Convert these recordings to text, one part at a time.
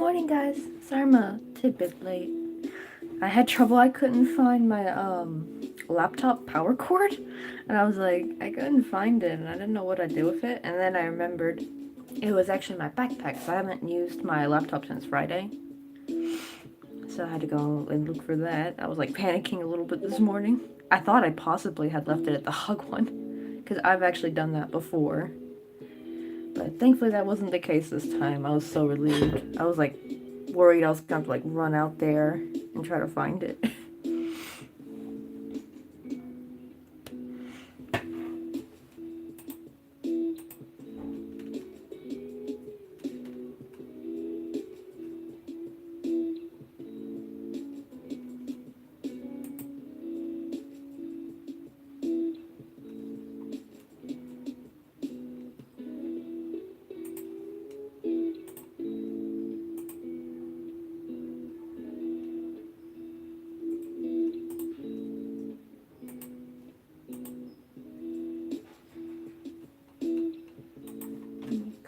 morning, guys. Sorry I'm a tidbit late. I had trouble. I couldn't find my laptop power cord, and I was like, I couldn't find it, and I didn't know what I'd do with it. And then I remembered it was actually my backpack, so I haven't used my laptop since Friday. So I had to go and look for that. I was like panicking a little bit this morning. I thought I possibly had left it at the Hug one, because I've actually done that before. But thankfully that wasn't the case this time. I was so relieved. I was like worried I was gonna have to like run out there and try to find it.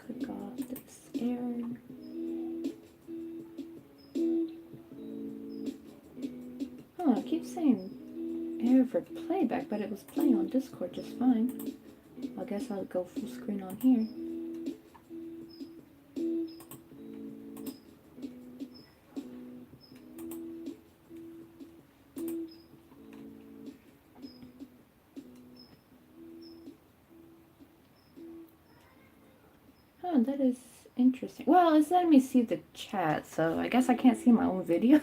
Click off this error. Oh, I keep saying error for playback, but it was playing on Discord just fine. I guess I'll go full screen on here. Oh, that is interesting. Well, it's letting me see the chat, so I guess I can't see my own video.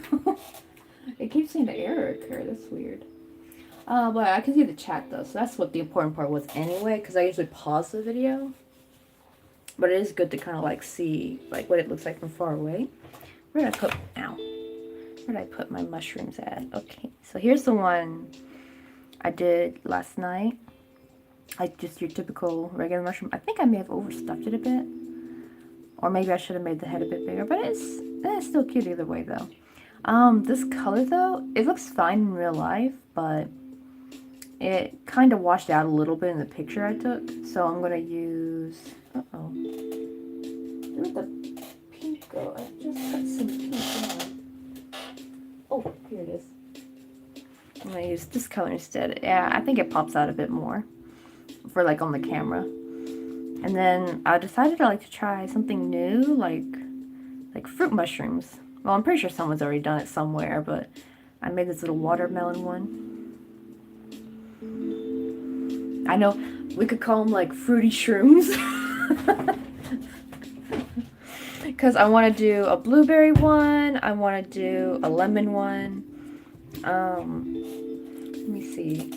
It keeps saying the error occur. That's weird. But I can see the chat though, so that's what the important part was anyway, because I usually pause the video. But it is good to kind of like see like what it looks like from far away. Where did I put, ow, where did I put my mushrooms at? Okay, so here's the one I did last night. Like just your typical regular mushroom. I think I may have overstuffed it a bit. Or maybe I should have made the head a bit bigger, but it's still cute either way though. This color though, it looks fine in real life, but it kind of washed out a little bit in the picture I took. So I'm gonna use, uh-oh. Where'd the pink go? I just put some pink on. Oh, here it is. I'm gonna use this color instead. Yeah, I think it pops out a bit more for like on the camera. And then I decided I like to try something new, like fruit mushrooms. Well, I'm pretty sure someone's already done it somewhere, but I made this little watermelon one. I know we could call them like fruity shrooms. Because I want to do a blueberry one. I want to do a lemon one. Let me see.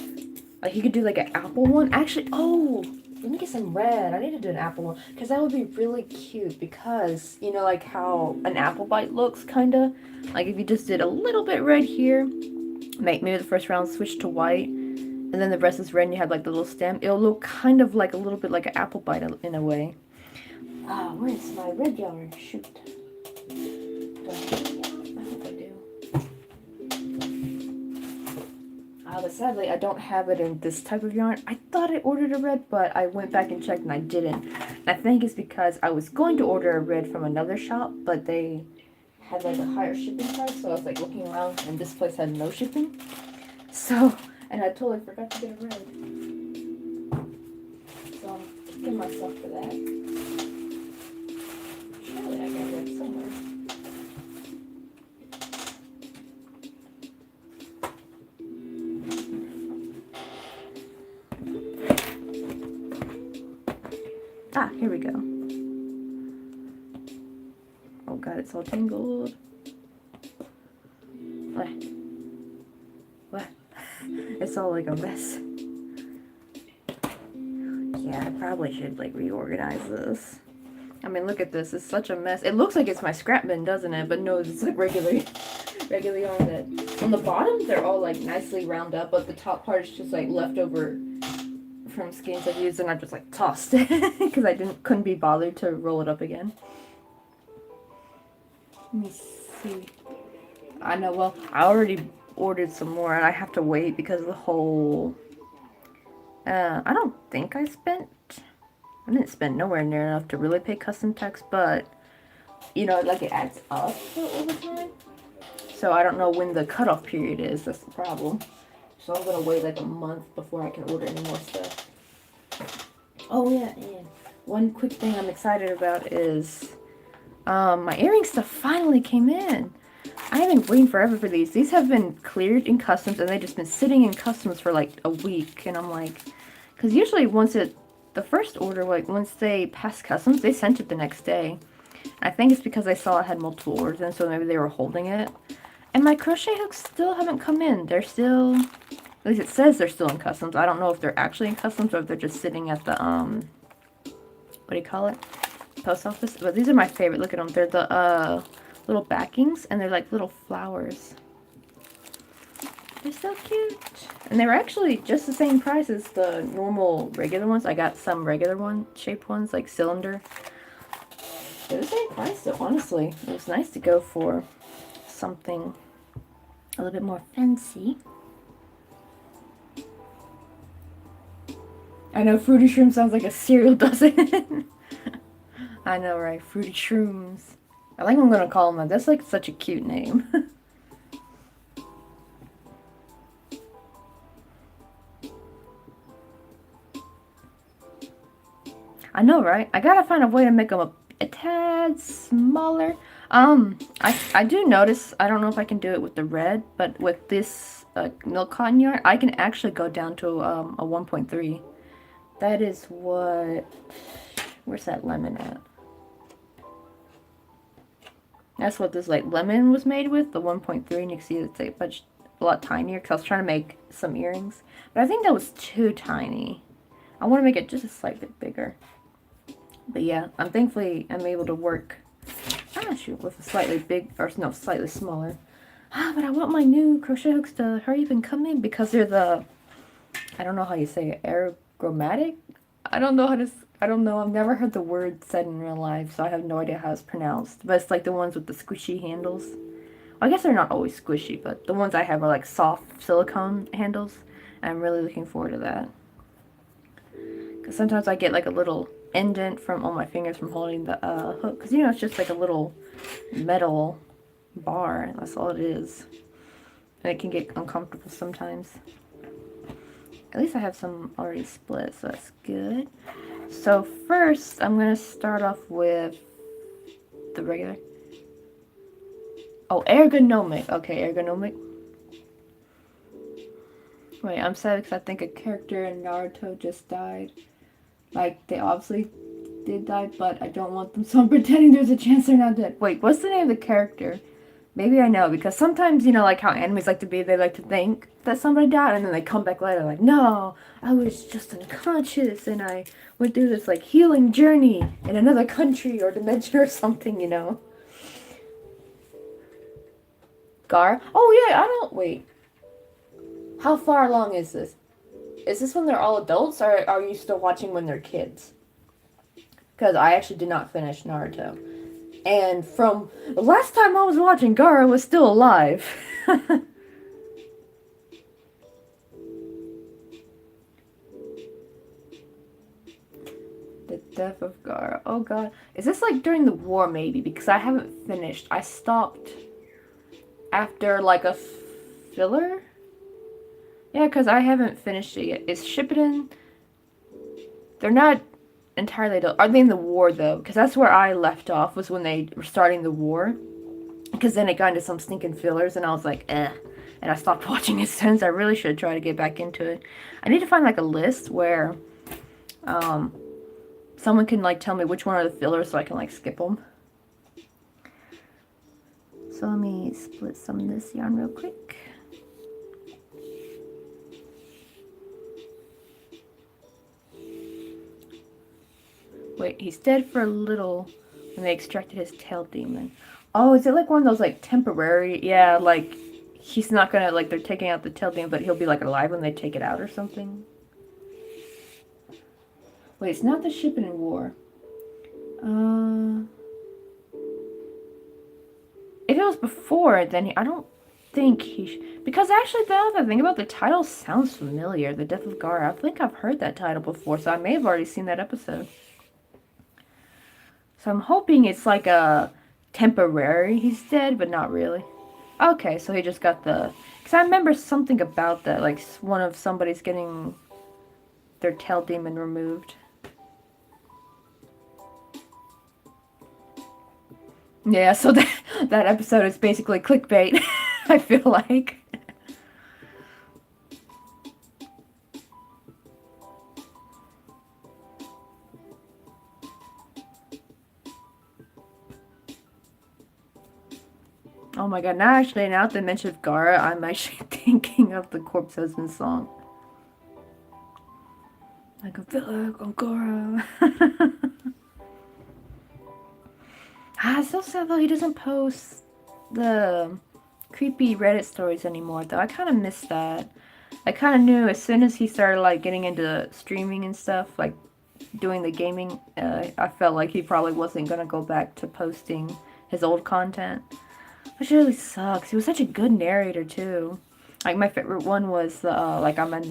Like you could do like an apple one. Actually, oh, let me get some red. I need to do an apple one. Because that would be really cute. Because, you know, like how an apple bite looks, kind of. Like if you just did a little bit red here. Maybe the first round switch to white. And then the rest is red and you have like the little stem. It'll look kind of like a little bit like an apple bite in a way. Ah, where's my red yarn? Shoot. Do I have red yarn? I hope I do. But sadly, I don't have it in this type of yarn. I thought I ordered a red, but I went back and checked and I didn't. And I think it's because I was going to order a red from another shop, but they had like a higher shipping price. So I was like looking around and this place had no shipping. So, and I totally forgot to get a red. So I'm kicking myself for that. Surely I got red somewhere. Ah, here we go. Oh god, it's all tangled. What? What? It's all like a mess. Yeah, I probably should like reorganize this. I mean, look at this. It's such a mess. It looks like it's my scrap bin, doesn't it? But no, it's like regular on that. On the bottom, they're all like nicely round up, but the top part is just like leftover from skeins I've used, and I just like tossed it because I couldn't be bothered to roll it up again. Let me see. I know. Well, I already ordered some more, and I have to wait because the whole. I don't think I didn't spend nowhere near enough to really pay custom tax, but you know, like it adds up over time. So I don't know when the cutoff period is. That's the problem. So I'm gonna wait like a month before I can order any more stuff. Oh yeah, and one quick thing I'm excited about is my earring stuff finally came in. I have been waiting forever for these. These have been cleared in customs and they've just been sitting in customs for like a week. And I'm like, because usually the first order, like once they passed customs, they sent it the next day. I think it's because they saw it had multiple orders and so maybe they were holding it. And my crochet hooks still haven't come in. They're still, at least it says they're still in customs. I don't know if they're actually in customs or if they're just sitting at the, what do you call it? Post office. But these are my favorite. Look at them. They're the, little backings and they're like little flowers. They're so cute. And they were actually just the same price as the normal regular ones. I got some regular shaped ones, like cylinder. They're the same price though, honestly. It was nice to go for something a little bit more fancy. I know Fruity Shroom sounds like a cereal, doesn't it? I know, right? Fruity Shrooms. I think I'm gonna call them that. That's like such a cute name. I know, right? I gotta find a way to make them a tad smaller. I do notice, I don't know if I can do it with the red, but with this milk cotton yarn, I can actually go down to a 1.3. That is what, where's that lemon at? That's what this like lemon was made with, the 1.3, and you can see it's like a lot tinier because I was trying to make some earrings. But I think that was too tiny. I want to make it just a slight bit bigger. But yeah, thankfully I'm able to work with a slightly slightly smaller. But I want my new crochet hooks to hurry up and come in because they're the, I don't know how you say it, ergomatic? I don't know. I've never heard the word said in real life, so I have no idea how it's pronounced. But it's like the ones with the squishy handles. Well, I guess they're not always squishy, but the ones I have are like soft silicone handles. And I'm really looking forward to that. Because sometimes I get like a little indent from all my fingers from holding the hook. Because, you know, it's just like a little metal bar. That's all it is. And it can get uncomfortable sometimes. At least I have some already split, so that's good. So first, I'm going to start off with the regular. Oh, ergonomic. Okay, ergonomic. Wait, I'm sad because I think a character in Naruto just died. Like, they obviously did die, but I don't want them, so I'm pretending there's a chance they're not dead. Wait, what's the name of the character? Maybe I know, because sometimes, you know, like how animes like to be, they like to think that somebody died, and then they come back later like, no, I was just unconscious, and I went through this, like, healing journey in another country or dimension or something, you know. Gar? Oh, yeah, wait. How far along is this? Is this when they're all adults, or are you still watching when they're kids? Because I actually did not finish Naruto. And from the last time I was watching, Gaara was still alive. The death of Gaara. Oh god. Is this like during the war maybe? Because I haven't finished. I stopped after like a filler? Yeah, because I haven't finished it yet. Is Shippuden... They're not entirely adult. Are they in the war though? Because that's where I left off, was when they were starting the war. Because then it got into some stinking fillers and I was like, eh. And I stopped watching it since. I really should try to get back into it. I need to find like a list where someone can like tell me which one are the fillers so I can like skip them. So let me split some of this yarn real quick. Wait, he's dead for a little when they extracted his tail demon. Oh, is it like one of those like temporary? Yeah, like he's not gonna, like they're taking out the tail demon, but he'll be like alive when they take it out or something. Wait, it's not the Shippuden War. If it was before, then I don't think because actually the other thing about the title sounds familiar. The Death of Gaara. I think I've heard that title before, so I may have already seen that episode. So I'm hoping it's like a temporary he's dead, but not really. Okay, so he just got the... Because I remember something about that, like one of somebody's getting their tail demon removed. Yeah, so that episode is basically clickbait, I feel like. Oh my god, now that they mentioned Gara, I'm actually thinking of the Corpse Husband song. Like, I feel like I'm Gara. It's so sad though, he doesn't post the creepy Reddit stories anymore though. I kind of miss that. I kind of knew as soon as he started like getting into streaming and stuff, like doing the gaming, I felt like he probably wasn't gonna go back to posting his old content. Which really sucks. He was such a good narrator too. Like my favorite one was like I'm a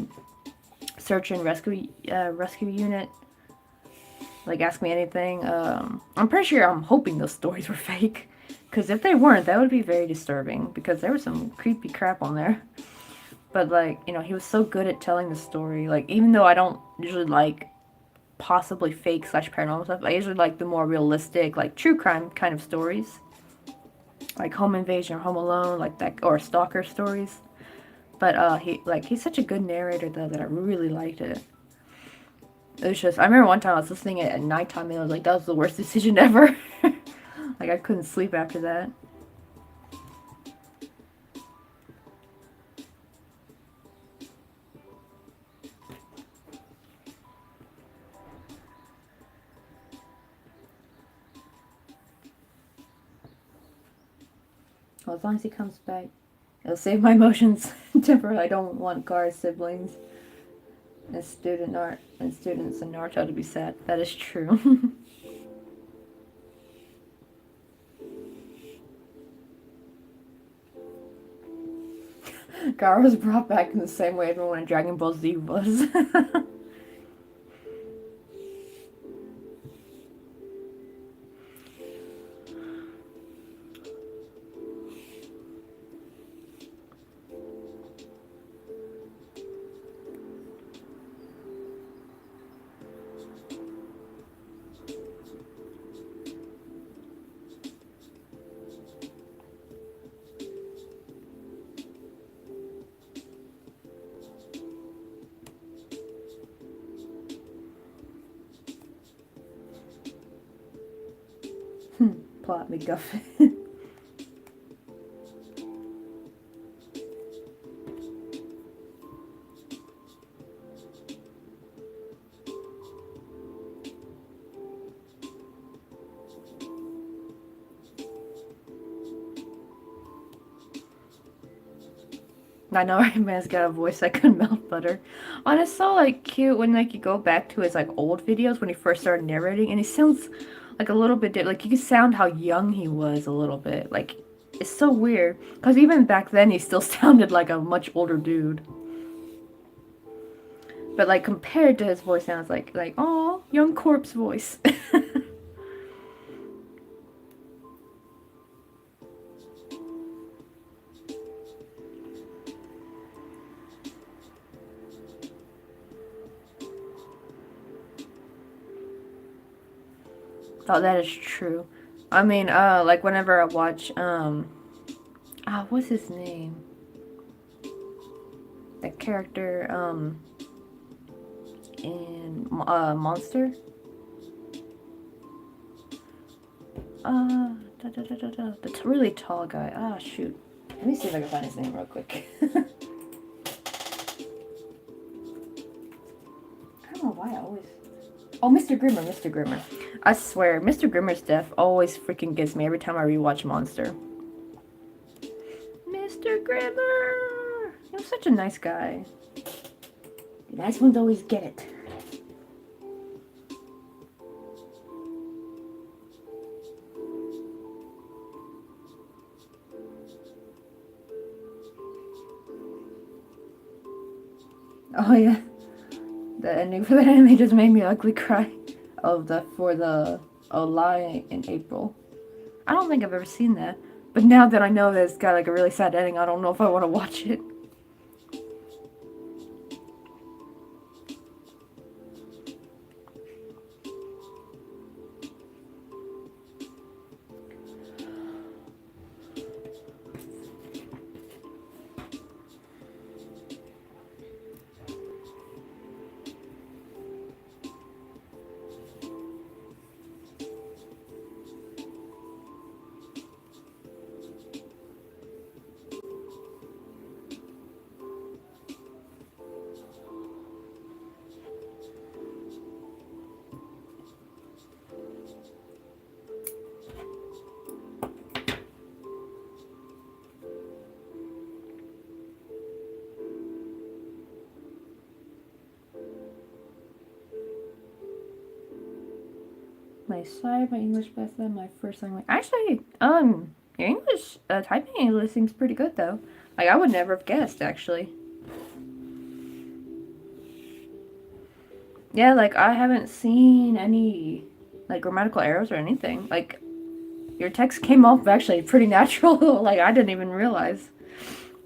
search and rescue unit. Like Ask Me Anything. I'm pretty sure, I'm hoping those stories were fake. Because if they weren't, that would be very disturbing. Because there was some creepy crap on there. But like, you know, he was so good at telling the story. Like, even though I don't usually like possibly fake / paranormal stuff, I usually like the more realistic, like true crime kind of stories. Like Home Invasion or Home Alone, like that, or Stalker stories. But he's such a good narrator though that I really liked it. It was just, I remember one time I was listening at nighttime and I was like, that was the worst decision ever. Like I couldn't sleep after that. Well, as long as he comes back, it'll save my emotions temporarily. I don't want Gar's siblings and students in Naruto to be sad. That is true. Gar was brought back in the same way everyone in Dragon Ball Z was. Plot MacGuffin. I know Rayman's got a voice that could melt butter. And it's so like cute when like you go back to his like old videos when he first started narrating, and he sounds like a little bit like you can sound how young he was a little bit. Like it's so weird because even back then he still sounded like a much older dude. But like compared to his voice now, it's like oh, young corpse voice. Oh, that is true. I mean, like whenever I watch, what's his name? That character, in, Monster? The really tall guy. Ah, shoot. Let me see if I can find his name real quick. I don't know why I always... Oh, Mr. Grimmer. I swear, Mr. Grimmer's death always freaking gets me every time I rewatch Monster. Mr. Grimmer! He was such a nice guy. The nice ones always get it. Oh yeah. The ending for that anime just made me ugly cry. For the Lie in April. I don't think I've ever seen that. But now that I know that it's got like a really sad ending, I don't know if I want to watch it. My side, my English better than my first language. Actually, your English typing English seems pretty good though. Like I would never have guessed actually. Yeah, like I haven't seen any like grammatical errors or anything. Like your text came off actually pretty natural. Like I didn't even realize.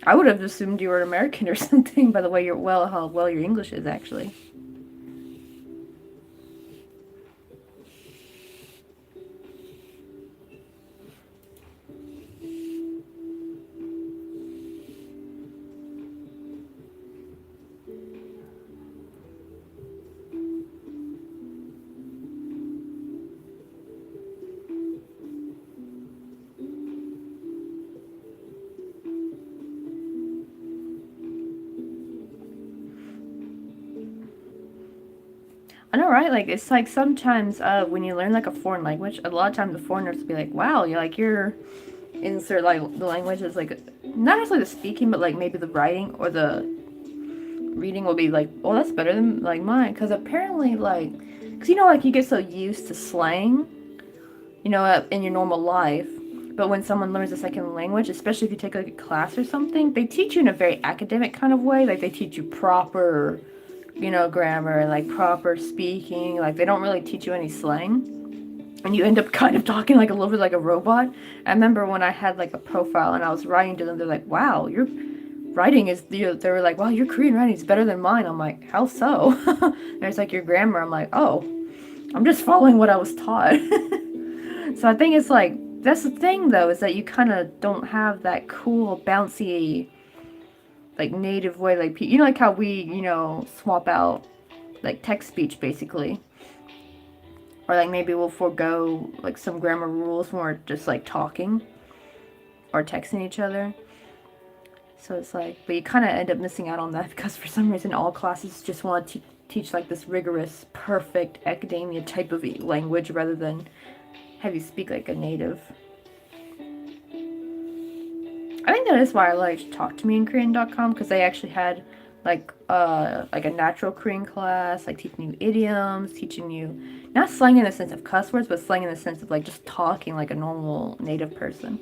I would have assumed you were American or something by the way how well your English is actually. I know, right? Like it's like sometimes when you learn like a foreign language, a lot of times the foreigners will be like, "Wow, you're like you're insert like the language is like not necessarily the speaking, but like maybe the writing or the reading will be like, oh, that's better than like mine." Because apparently, like, because you know, like you get so used to slang, you know, in your normal life. But when someone learns a second language, especially if you take like a class or something, they teach you in a very academic kind of way. Like they teach you proper, you know, grammar and like proper speaking. Like they don't really teach you any slang. And you end up kind of talking like a little bit like a robot. I remember when I had like a profile and I was writing to them, they're like, wow, your writing is, they were like, wow, your Korean writing is better than mine. I'm like, how so? And it's like your grammar. I'm like, oh, I'm just following what I was taught. So I think it's like, that's the thing though, is that you kind of don't have that cool, bouncy, like native way, like, you know, like how we, you know, swap out like text speech basically. Or like maybe we'll forego like some grammar rules when we're just like talking or texting each other. So it's like, but you kind of end up missing out on that because for some reason all classes just want to teach like this rigorous, perfect academia type of language rather than have you speak like a native. I think that is why I like Talk to Me in Korean.com because they actually had like a natural Korean class, like teaching you idioms, teaching you not slang in the sense of cuss words, but slang in the sense of like just talking like a normal native person.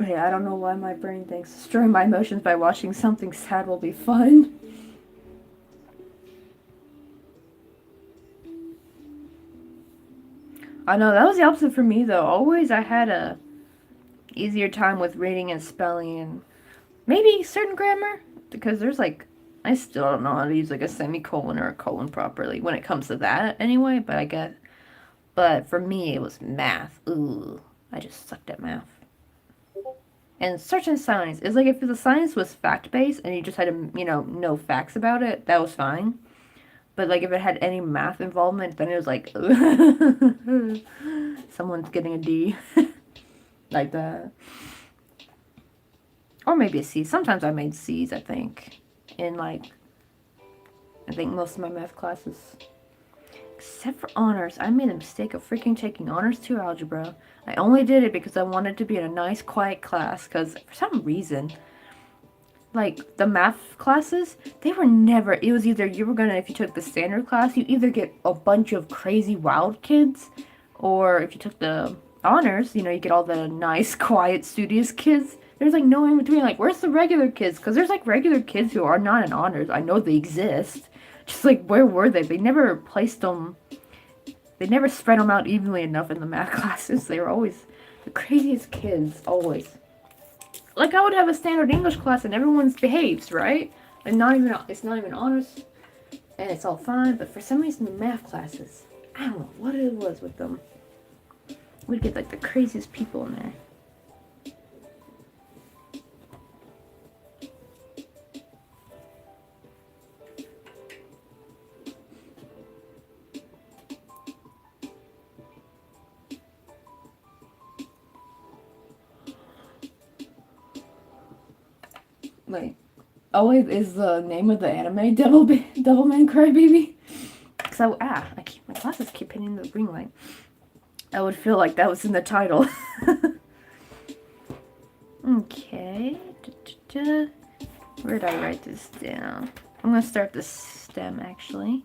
Yeah, I don't know why my brain thinks destroying my emotions by watching something sad will be fun. I know, that was the opposite for me though. Always I had a easier time with reading and spelling and maybe certain grammar because there's like I still don't know how to use like a semicolon or a colon properly when it comes to that anyway, but I get but for me it was math. Ooh, I just sucked at math. And certain science is like if the science was fact based and you just had to, you know facts about it, that was fine. But like if it had any math involvement, then it was like someone's getting a D like that. Or maybe a C. Sometimes I made C's, I think. In like I think most of my math classes. Except for honors. I made a mistake of freaking taking honors 2 algebra. I only did it because I wanted to be in a nice, quiet class. Because for some reason, like the math classes, they were never. It was either you were gonna, if you took the standard class, you either get a bunch of crazy, wild kids, or if you took the honors, you get all the nice, quiet, studious kids. There's like no in between. Like, where's the regular kids? Because there's like regular kids who are not in honors. I know they exist. Just like, where were they? They never placed them. They never spread them out evenly enough in the math classes. They were always the craziest kids, always. Like, I would have a standard English class and everyone behaves, right? And it's not even honors, and it's all fine. But for some reason, the math classes, I don't know what it was with them. We'd get like the craziest people in there. Like, always is the name of the anime Devilman Crybaby. So my glasses keep hitting the ring light. I would feel like that was in the title. Okay. Where did I write this down? I'm gonna start the stem actually.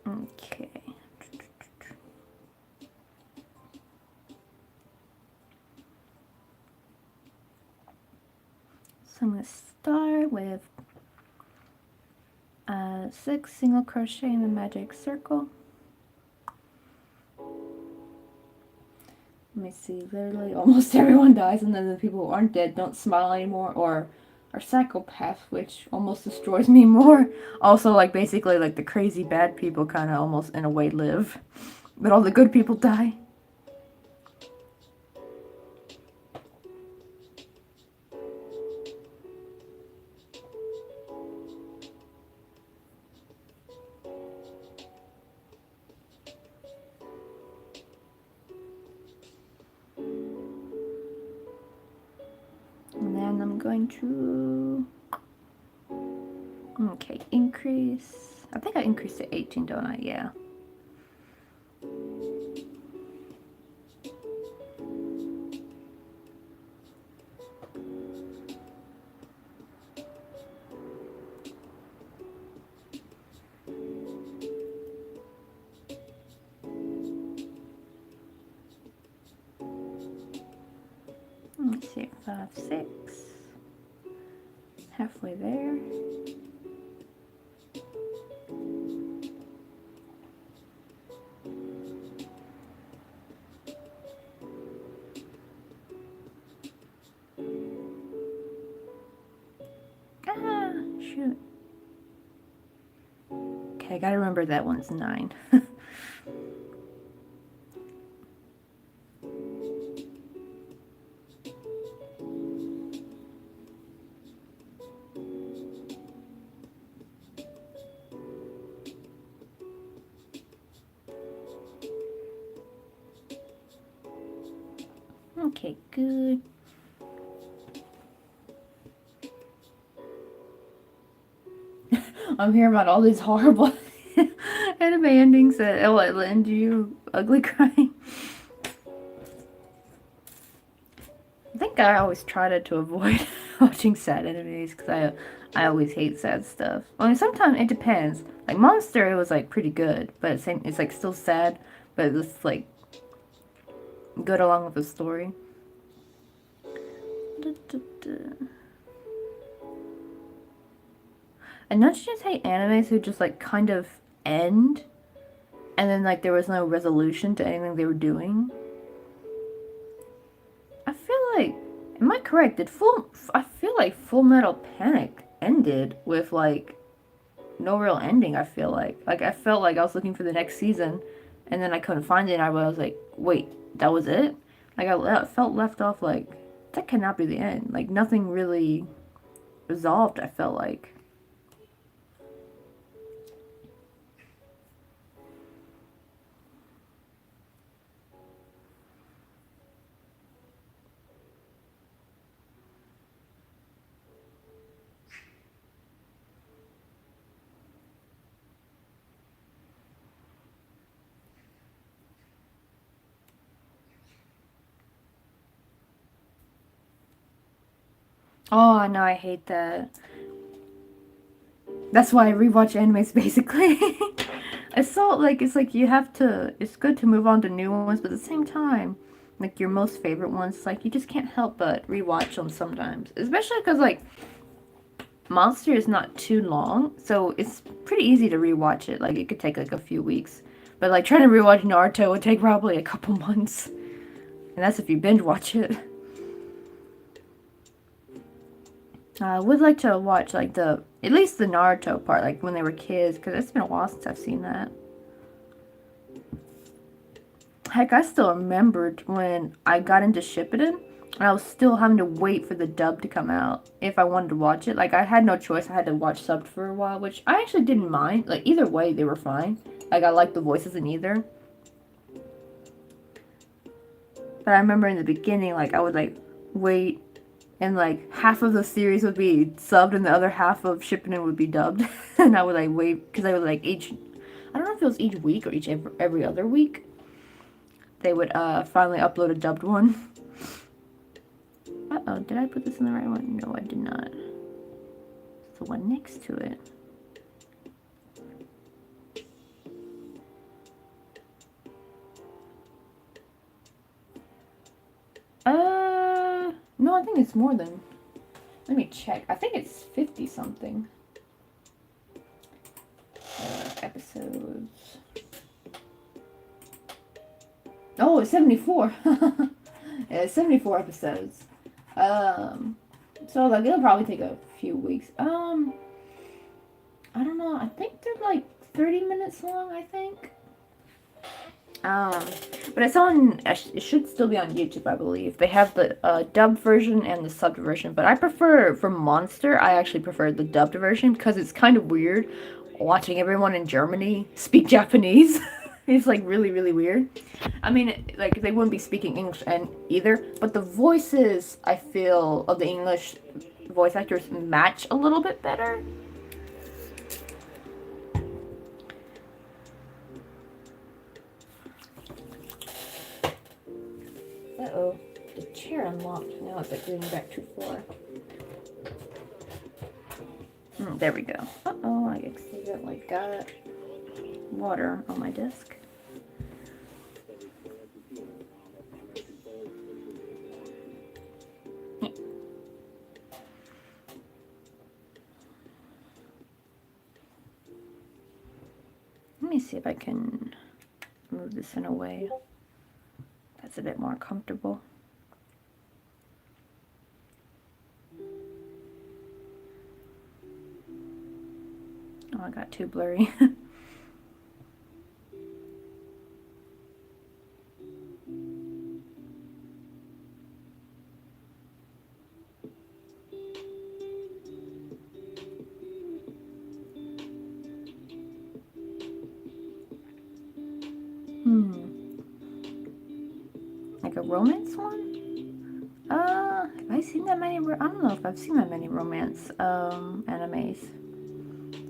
Okay. So I'm going to start with 6 single crochet in the magic circle. Let me see, literally almost everyone dies, and then the people who aren't dead don't smile anymore or are psychopaths, which almost destroys me more. Also, like, basically, like, the crazy bad people kind of almost in a way live, but all the good people die. And then I'm going to, okay, increase. I think I increased to 18, don't I? Yeah. Let's see, 5, 6, halfway there. Ah, shoot. Okay, I gotta remember that one's 9. Okay, good. I'm hearing about all these horrible anime endings that will end you ugly crying. I think I always try to avoid watching sad animes because I always hate sad stuff. I mean, sometimes it depends. Like Monster, it was like pretty good, but it's like still sad, but it's like good along with the story. And don't you just hate animes who just like kind of end, and then like there was no resolution to anything they were doing? I feel like, am I correct? I feel like Full Metal Panic ended with like no real ending. I feel like I felt like I was looking for the next season, and then I couldn't find it. And I was like, wait, that was it? Like I felt left off. Like that cannot be the end. Like nothing really resolved. I felt like. Oh, I know, I hate that. That's why I rewatch animes basically. It's so like it's like you have to. It's good to move on to new ones, but at the same time, like your most favorite ones, like you just can't help but rewatch them sometimes. Especially because like Monster is not too long, so it's pretty easy to rewatch it. Like it could take like a few weeks, but like trying to rewatch Naruto would take probably a couple months, and that's if you binge watch it. I would like to watch like at least the Naruto part, like when they were kids, because it's been a while since I've seen that. Heck, I still remembered when I got into Shippuden, and I was still having to wait for the dub to come out if I wanted to watch it. Like I had no choice; I had to watch subbed for a while, which I actually didn't mind. Like either way, they were fine. Like I liked the voices in either. But I remember in the beginning, like I would like wait, and like half of the series would be subbed, and the other half of Shippuden would be dubbed, and I would like wait because I would like each. I don't know if it was each week or each every other week. They would finally upload a dubbed one. Uh-oh, did I put this in the right one? No, I did not. It's the one next to it. No, I think it's more than... Let me check. I think it's 50 something. Episodes. Oh, it's 74. Yeah, it's 74 episodes. So like it'll probably take a few weeks. I don't know. I think they're like 30 minutes long, I think. But it's on. It should still be on YouTube, I believe. They have the dubbed version and the subbed version. But I prefer, for Monster, I actually prefer the dubbed version because it's kind of weird watching everyone in Germany speak Japanese. It's like really, really weird. I mean, like they wouldn't be speaking English and either, but the voices I feel of the English voice actors match a little bit better. Uh-oh. The chair unlocked. Now it's like going back too far. There we go. Uh-oh, I accidentally got water on my desk. Let me see if I can move this in a way that's a bit more comfortable. Oh, I got too blurry. Like a romance one? Have I seen that many? I don't know if I've seen that many romance animes.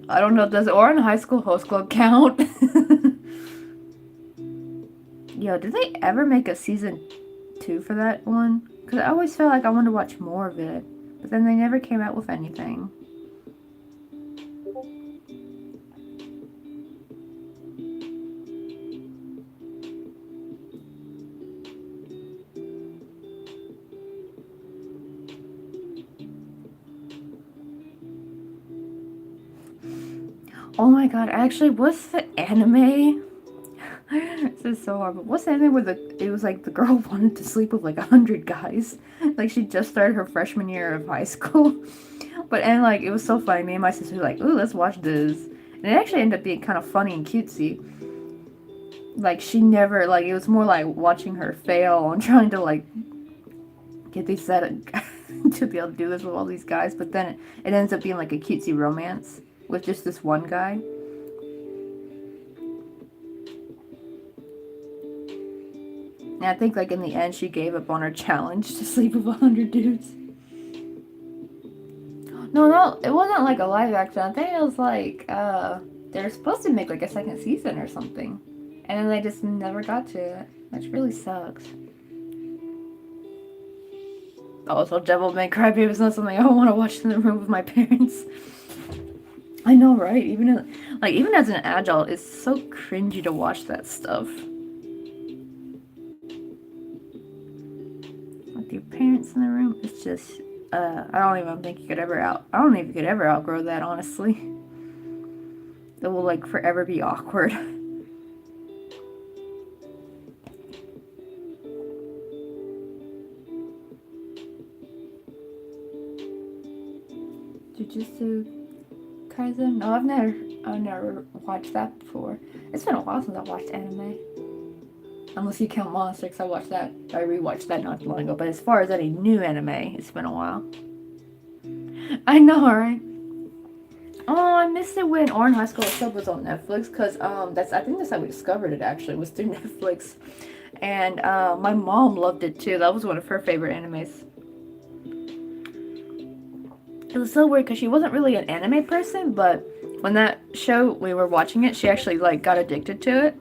I don't know. Does Oran High School Host Club count? Yo, did they ever make a season 2 for that one? Because I always felt like I wanted to watch more of it, but then they never came out with anything. Oh my god, actually, what's the anime? This is so hard, but what's the anime where it was like the girl wanted to sleep with like 100 guys? Like she just started her freshman year of high school. And like it was so funny. Me and my sister were like, ooh, let's watch this. And it actually ended up being kind of funny and cutesy. Like she never, like it was more like watching her fail and trying to like get these set to be able to do this with all these guys. But then it ends up being like a cutesy romance with just this one guy. And I think like in the end she gave up on her challenge to sleep with 100 dudes. No, it wasn't like a live action. I think it was like they're supposed to make like a second season or something. And then they just never got to it. Which really sucks. Also, Devil May Cry Baby is not something I want to watch in the room with my parents. I know, right? Even as an adult, it's so cringy to watch that stuff. With your parents in the room, it's just, I don't even think you could ever I don't think you could ever outgrow that, honestly. It will, like, forever be awkward. Jujutsu Kaisen? No, I've never watched that before. It's been a while since I watched anime. Unless you count Monster, because I rewatched that not too long ago. But as far as any new anime, it's been a while. I know, right? Oh, I missed it when Orange High School Club was on Netflix, because I think that's how we discovered it, actually, was through Netflix. And my mom loved it too. That was one of her favorite animes. It was so weird because she wasn't really an anime person, but when that show, we were watching it, she actually, like, got addicted to it.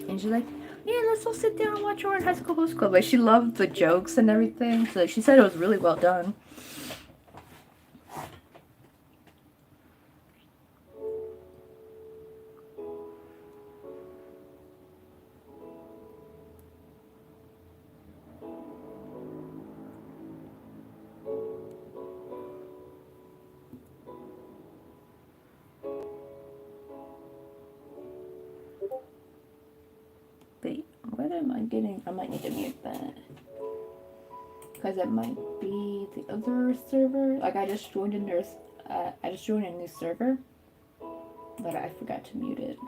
And she's like, yeah, let's all sit down and watch Orange High School Host Club. Like, she loved the jokes and everything, so she said it was really well done. Wait, what am I getting? I might need to mute that. Because it might be the other server. Like, I just joined a new server, but I forgot to mute it.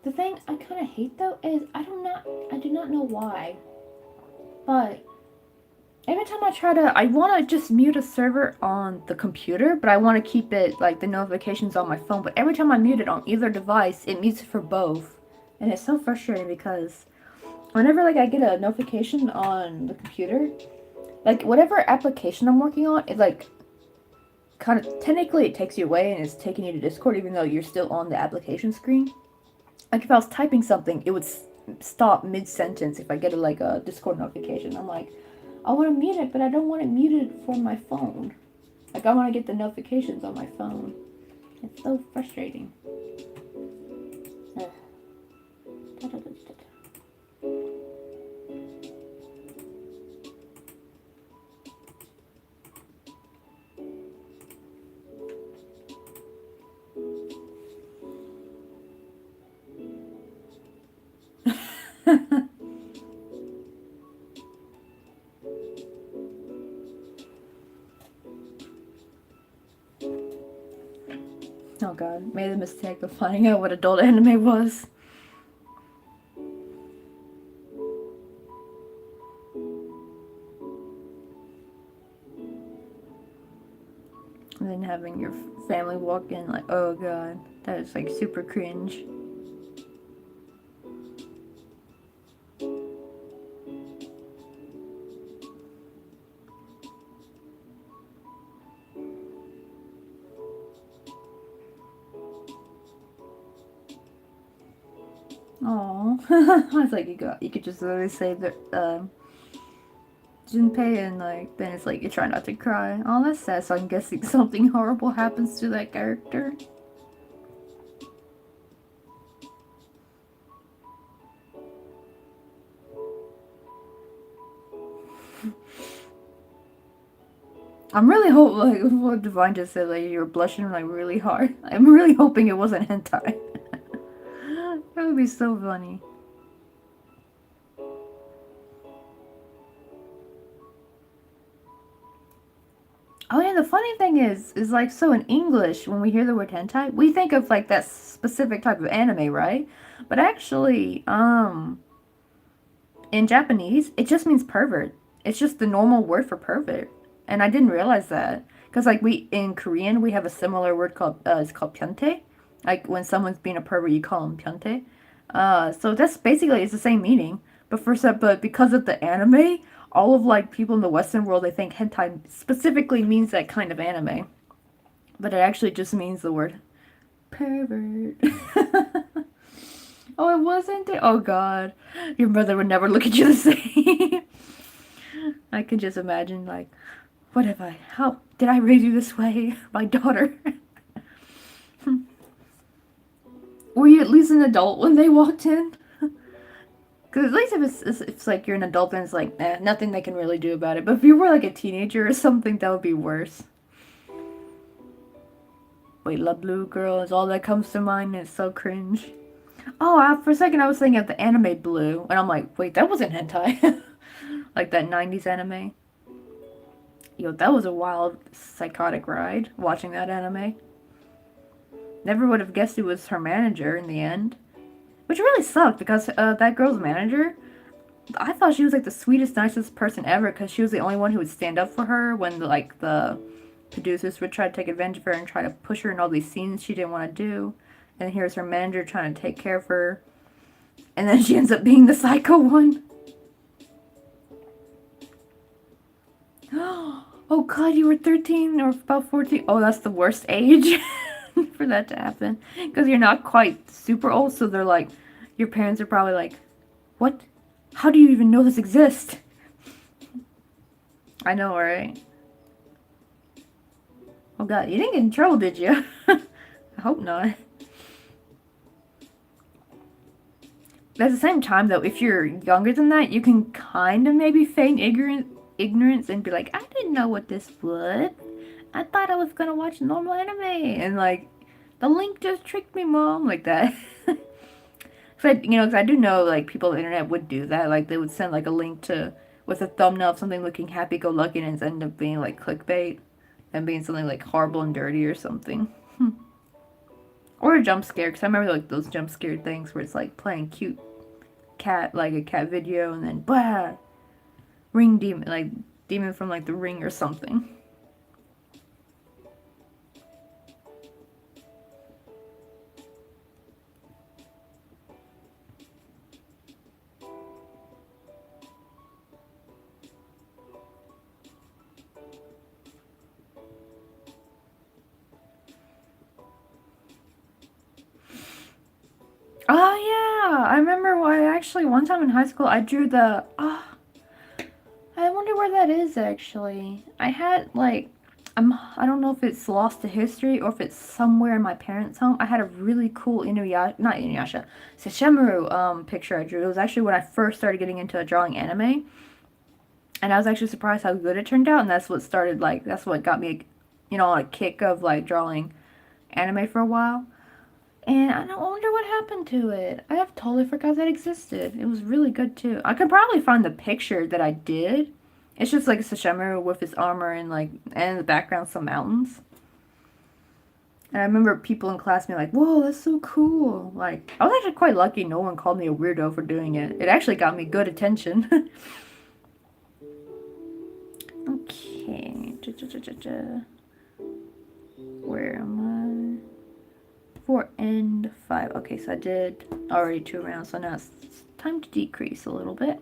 The thing I kind of hate though is I do not know why, but every time I want to just mute a server on the computer, but I want to keep it, like, the notifications on my phone. But every time I mute it on either device, it mutes it for both. And it's so frustrating because whenever, like, I get a notification on the computer, like, whatever application I'm working on, it, like, kind of, technically it takes you away and it's taking you to Discord even though you're still on the application screen. Like, if I was typing something, it would stop mid-sentence if I get a Discord notification. I'm like, I want to mute it, but I don't want it muted for my phone. Like, I want to get the notifications on my phone. It's so frustrating. Oh god, made the mistake of finding out what adult anime was. And then having your family walk in like, oh god, that is like super cringe. Oh, I was like, you could just literally say that Junpei, and like then it's like you try not to cry. Oh, that's sad. So I'm guessing something horrible happens to that character. I'm really hoping, like, what Divine just said, like, you're blushing, like, really hard. I'm really hoping it wasn't hentai. That would be so funny. Oh, yeah, the funny thing is like, so in English, when we hear the word hentai, we think of, like, that specific type of anime, right? But actually, in Japanese, it just means pervert. It's just the normal word for pervert. And I didn't realize that. Because, like, in Korean, we have a similar word called, it's called pyeontae. Like, when someone's being a pervert, you call them pyeontae. So that's basically, it's the same meaning. But because of the anime, all of, like, people in the Western world, they think hentai specifically means that kind of anime. But it actually just means the word pervert. Oh, it wasn't it? Oh god. Your mother would never look at you the same. I can just imagine, like, what have I, how did I raise you this way? My daughter. Were you at least an adult when they walked in? Because at least if it's like you're an adult and it's like, nothing they can really do about it. But if you were like a teenager or something, that would be worse. Wait, La Blue Girl is all that comes to mind. It's so cringe. Oh, for a second I was thinking of the anime Blue. And I'm like, wait, that wasn't hentai. Like that 90s anime. Yo, that was a wild, psychotic ride, watching that anime. Never would have guessed it was her manager in the end. Which really sucked, because that girl's manager, I thought she was like the sweetest, nicest person ever, because she was the only one who would stand up for her when like the producers would try to take advantage of her and try to push her in all these scenes she didn't want to do. And here's her manager trying to take care of her. And then she ends up being the psycho one. Oh god, you were 13 or about 14. Oh, that's the worst age for that to happen. Because you're not quite super old, so they're like, your parents are probably like, what? How do you even know this exists? I know, right? Oh god, you didn't get in trouble, did you? I hope not. But at the same time, though, if you're younger than that, you can kind of maybe feign ignorance and be like, I didn't know what this was. I thought I was gonna watch normal anime, and like, the link just tricked me, mom, like that. Cause I do know like people on the internet would do that. Like they would send like a link to with a thumbnail of something looking happy-go-lucky, and it ended up being like clickbait and being something like horrible and dirty or something. Or a jump scare, because I remember like those jump scare things where it's like playing cute cat, like a cat video, and then blah, ring demon, like demon from like The Ring or something. Oh yeah, I remember actually one time in high school I drew the, I wonder where that is actually. I had like, I don't know if it's lost to history or if it's somewhere in my parents' home. I had a really cool not Inuyasha, Sesshomaru picture I drew. It was actually when I first started getting into drawing anime. And I was actually surprised how good it turned out, and that's what started like, that's what got me, on a kick of like drawing anime for a while. And I don't wonder what happened to it. I have totally forgot that existed. It was really good too. I could probably find the picture that I did. It's just like Sesshomaru with his armor and like, and in the background some mountains. And I remember people in class being like, whoa, that's so cool. Like, I was actually quite lucky no one called me a weirdo for doing it. It actually got me good attention. Okay. Where am I? 4 and 5. Okay, so I did already 2 rounds, so now it's time to decrease a little bit.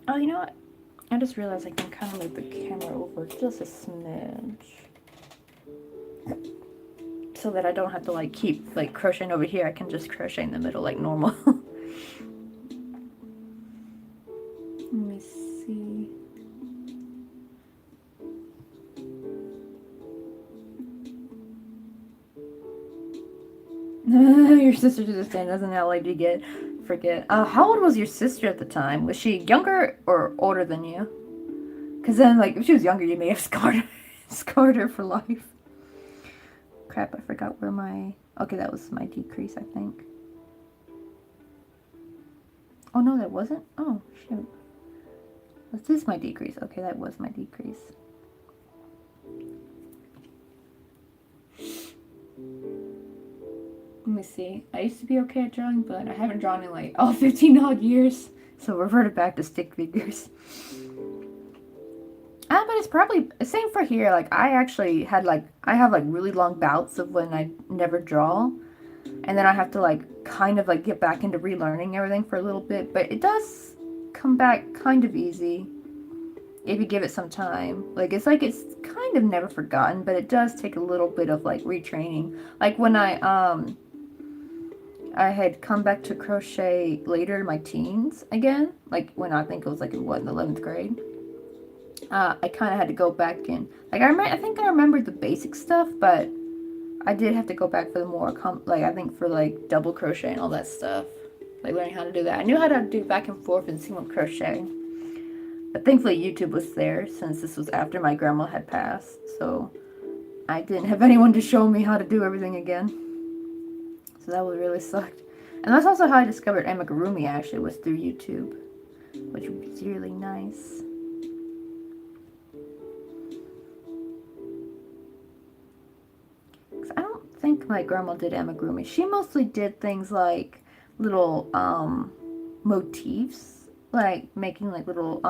Oh, you know what? I just realized I can kind of move the camera over just a smidge. So that I don't have to like keep like crocheting over here. I can just crochet in the middle like normal. Let me see. Your sister to this day doesn't know like you forget. How old was your sister at the time? Was she younger or older than you? Because then, like, if she was younger, you may have scarred her for life. Crap, I forgot where my... Okay, that was my decrease, I think. Oh, no, that wasn't? Oh, shoot. Was this my decrease? Okay, that was my decrease. me see. I used to be okay at drawing, but I haven't drawn in like all 15 odd years. So reverted back to stick figures. But it's probably the same for here. Like I actually had like, I have like really long bouts of when I never draw. And then I have to like kind of like get back into relearning everything for a little bit. But it does come back kind of easy if you give it some time. Like it's kind of never forgotten, but it does take a little bit of like retraining. Like when I had come back to crochet later in my teens again, like when I think it was like in what, in the 11th grade. I kind of had to go back in. Like I think I remembered the basic stuff, but I did have to go back for the more like I think for like double crochet and all that stuff. Like learning how to do that. I knew how to do back and forth and single crochet. But thankfully YouTube was there since this was after my grandma had passed. So I didn't have anyone to show me how to do everything again. So that would really sucked. And that's also how I discovered amigurumi actually, was through YouTube. Which was really nice. I don't think my grandma did amigurumi. She mostly did things like little motifs. Like making like little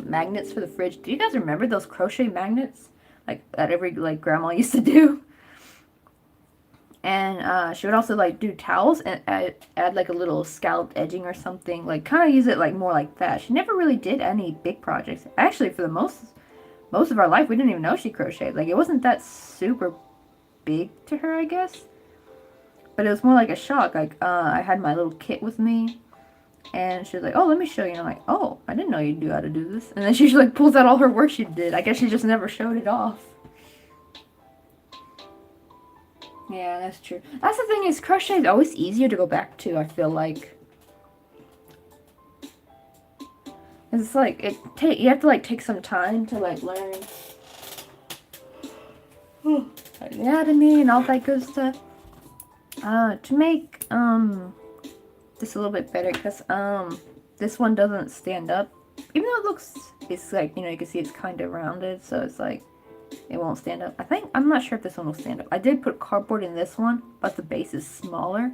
magnets for the fridge. Do you guys remember those crochet magnets? Like that every like grandma used to do. And she would also like do towels and add like a little scalloped edging or something. Like kind of use it like more like that. She never really did any big projects. Actually, for the most of our life, we didn't even know she crocheted. Like it wasn't that super big to her, I guess. But it was more like a shock. Like I had my little kit with me. And she was like, oh, let me show you. And I'm like, oh, I didn't know you knew how to do this. And then she like pulls out all her work she did. I guess she just never showed it off. Yeah, that's true. That's the thing, is crochet is always easier to go back to, I feel like. It's like, you have to like take some time to like learn anatomy and all that good stuff. To make, this a little bit better, because this one doesn't stand up, even though it's like, you know, you can see it's kind of rounded, so it's like it won't stand up. I'm not sure if this one will stand up. I did put cardboard in this one, but the base is smaller.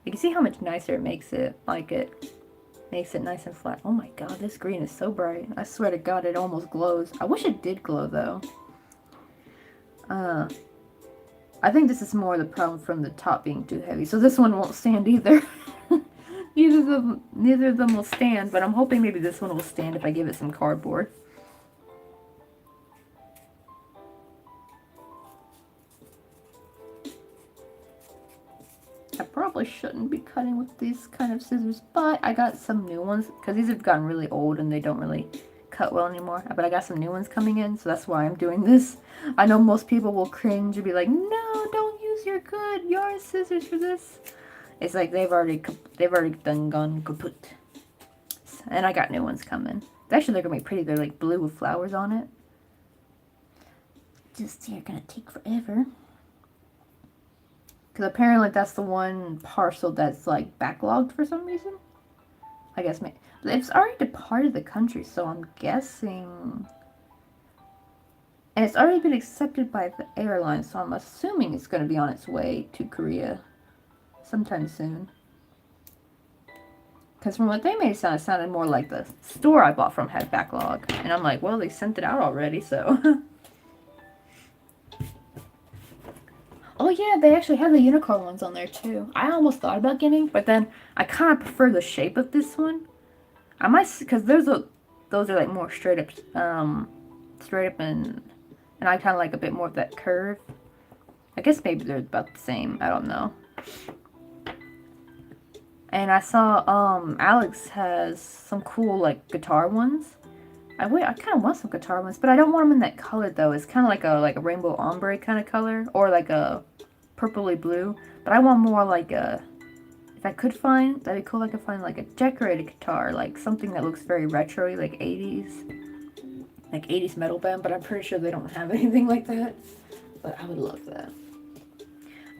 You can see how much nicer it makes it. Like it makes it nice and flat. Oh my god, this green is so bright. I swear to god, it almost glows. I wish it did glow though. I think this is more the problem from the top being too heavy, so this one won't stand either. Neither of them will stand, but I'm hoping maybe this one will stand if I give it some cardboard. I probably shouldn't be cutting with these kind of scissors, but I got some new ones, because these have gotten really old and they don't really cut well anymore. But I got some new ones coming in, so that's why I'm doing this. I know most people will cringe and be like, no, don't use your good yarn scissors for this. It's like they've already done gone kaput. And I got new ones coming. Actually, they're gonna be pretty. They're like blue with flowers on it. They're gonna take forever. Because apparently that's the one parcel that's like backlogged for some reason. I guess maybe it's already departed the country, so I'm guessing. And it's already been accepted by the airline, so I'm assuming it's going to be on its way to Korea sometime soon. Because from what they made it sounded more like the store I bought from had backlog. And I'm like, well, they sent it out already, so. Oh yeah, they actually have the unicorn ones on there too. I almost thought about getting, but then I kind of prefer the shape of this one. I might, because those are like more straight up and I kind of like a bit more of that curve. I guess maybe they're about the same. I don't know. And I saw Alex has some cool like guitar ones. I kind of want some guitar ones, but I don't want them in that color though. It's kind of like a rainbow ombre kind of color, or like a purpley blue. But I want more like a, if I could find, that'd be cool if I could find like a decorated guitar, like something that looks very retro-y, like 80s metal band. But I'm pretty sure they don't have anything like that. But I would love that.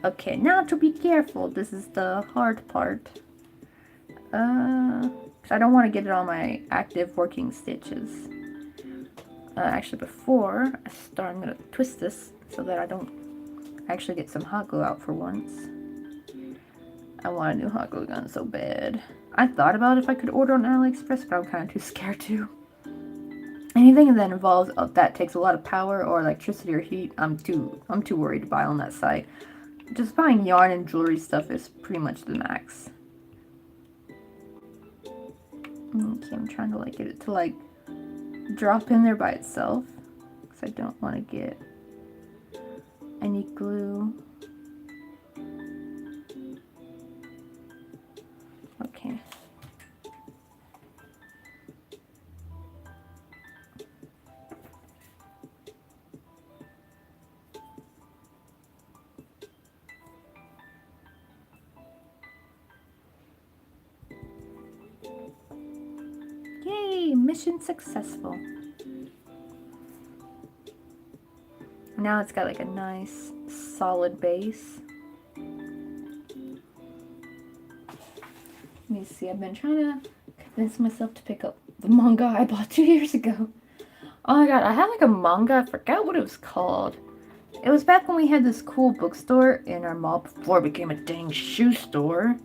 Okay, now to be careful. This is the hard part. I don't want to get it on my active working stitches. Actually, before I start, I'm going to twist this so that I don't actually get some hot glue out for once. I want a new hot glue gun so bad. I thought about if I could order on AliExpress, but I'm kind of too scared to. Anything that involves that takes a lot of power or electricity or heat, I'm too worried to buy on that site. Just buying yarn and jewelry stuff is pretty much the max. Okay, I'm trying to like get it to like drop in there by itself because I don't want to get any glue. Okay. Yay, mission successful. Now it's got like a nice solid base. Let me see, I've been trying to convince myself to pick up the manga I bought 2 years ago. Oh my god, I had like a manga, I forgot what it was called. It was back when we had this cool bookstore in our mall before it became a dang shoe store.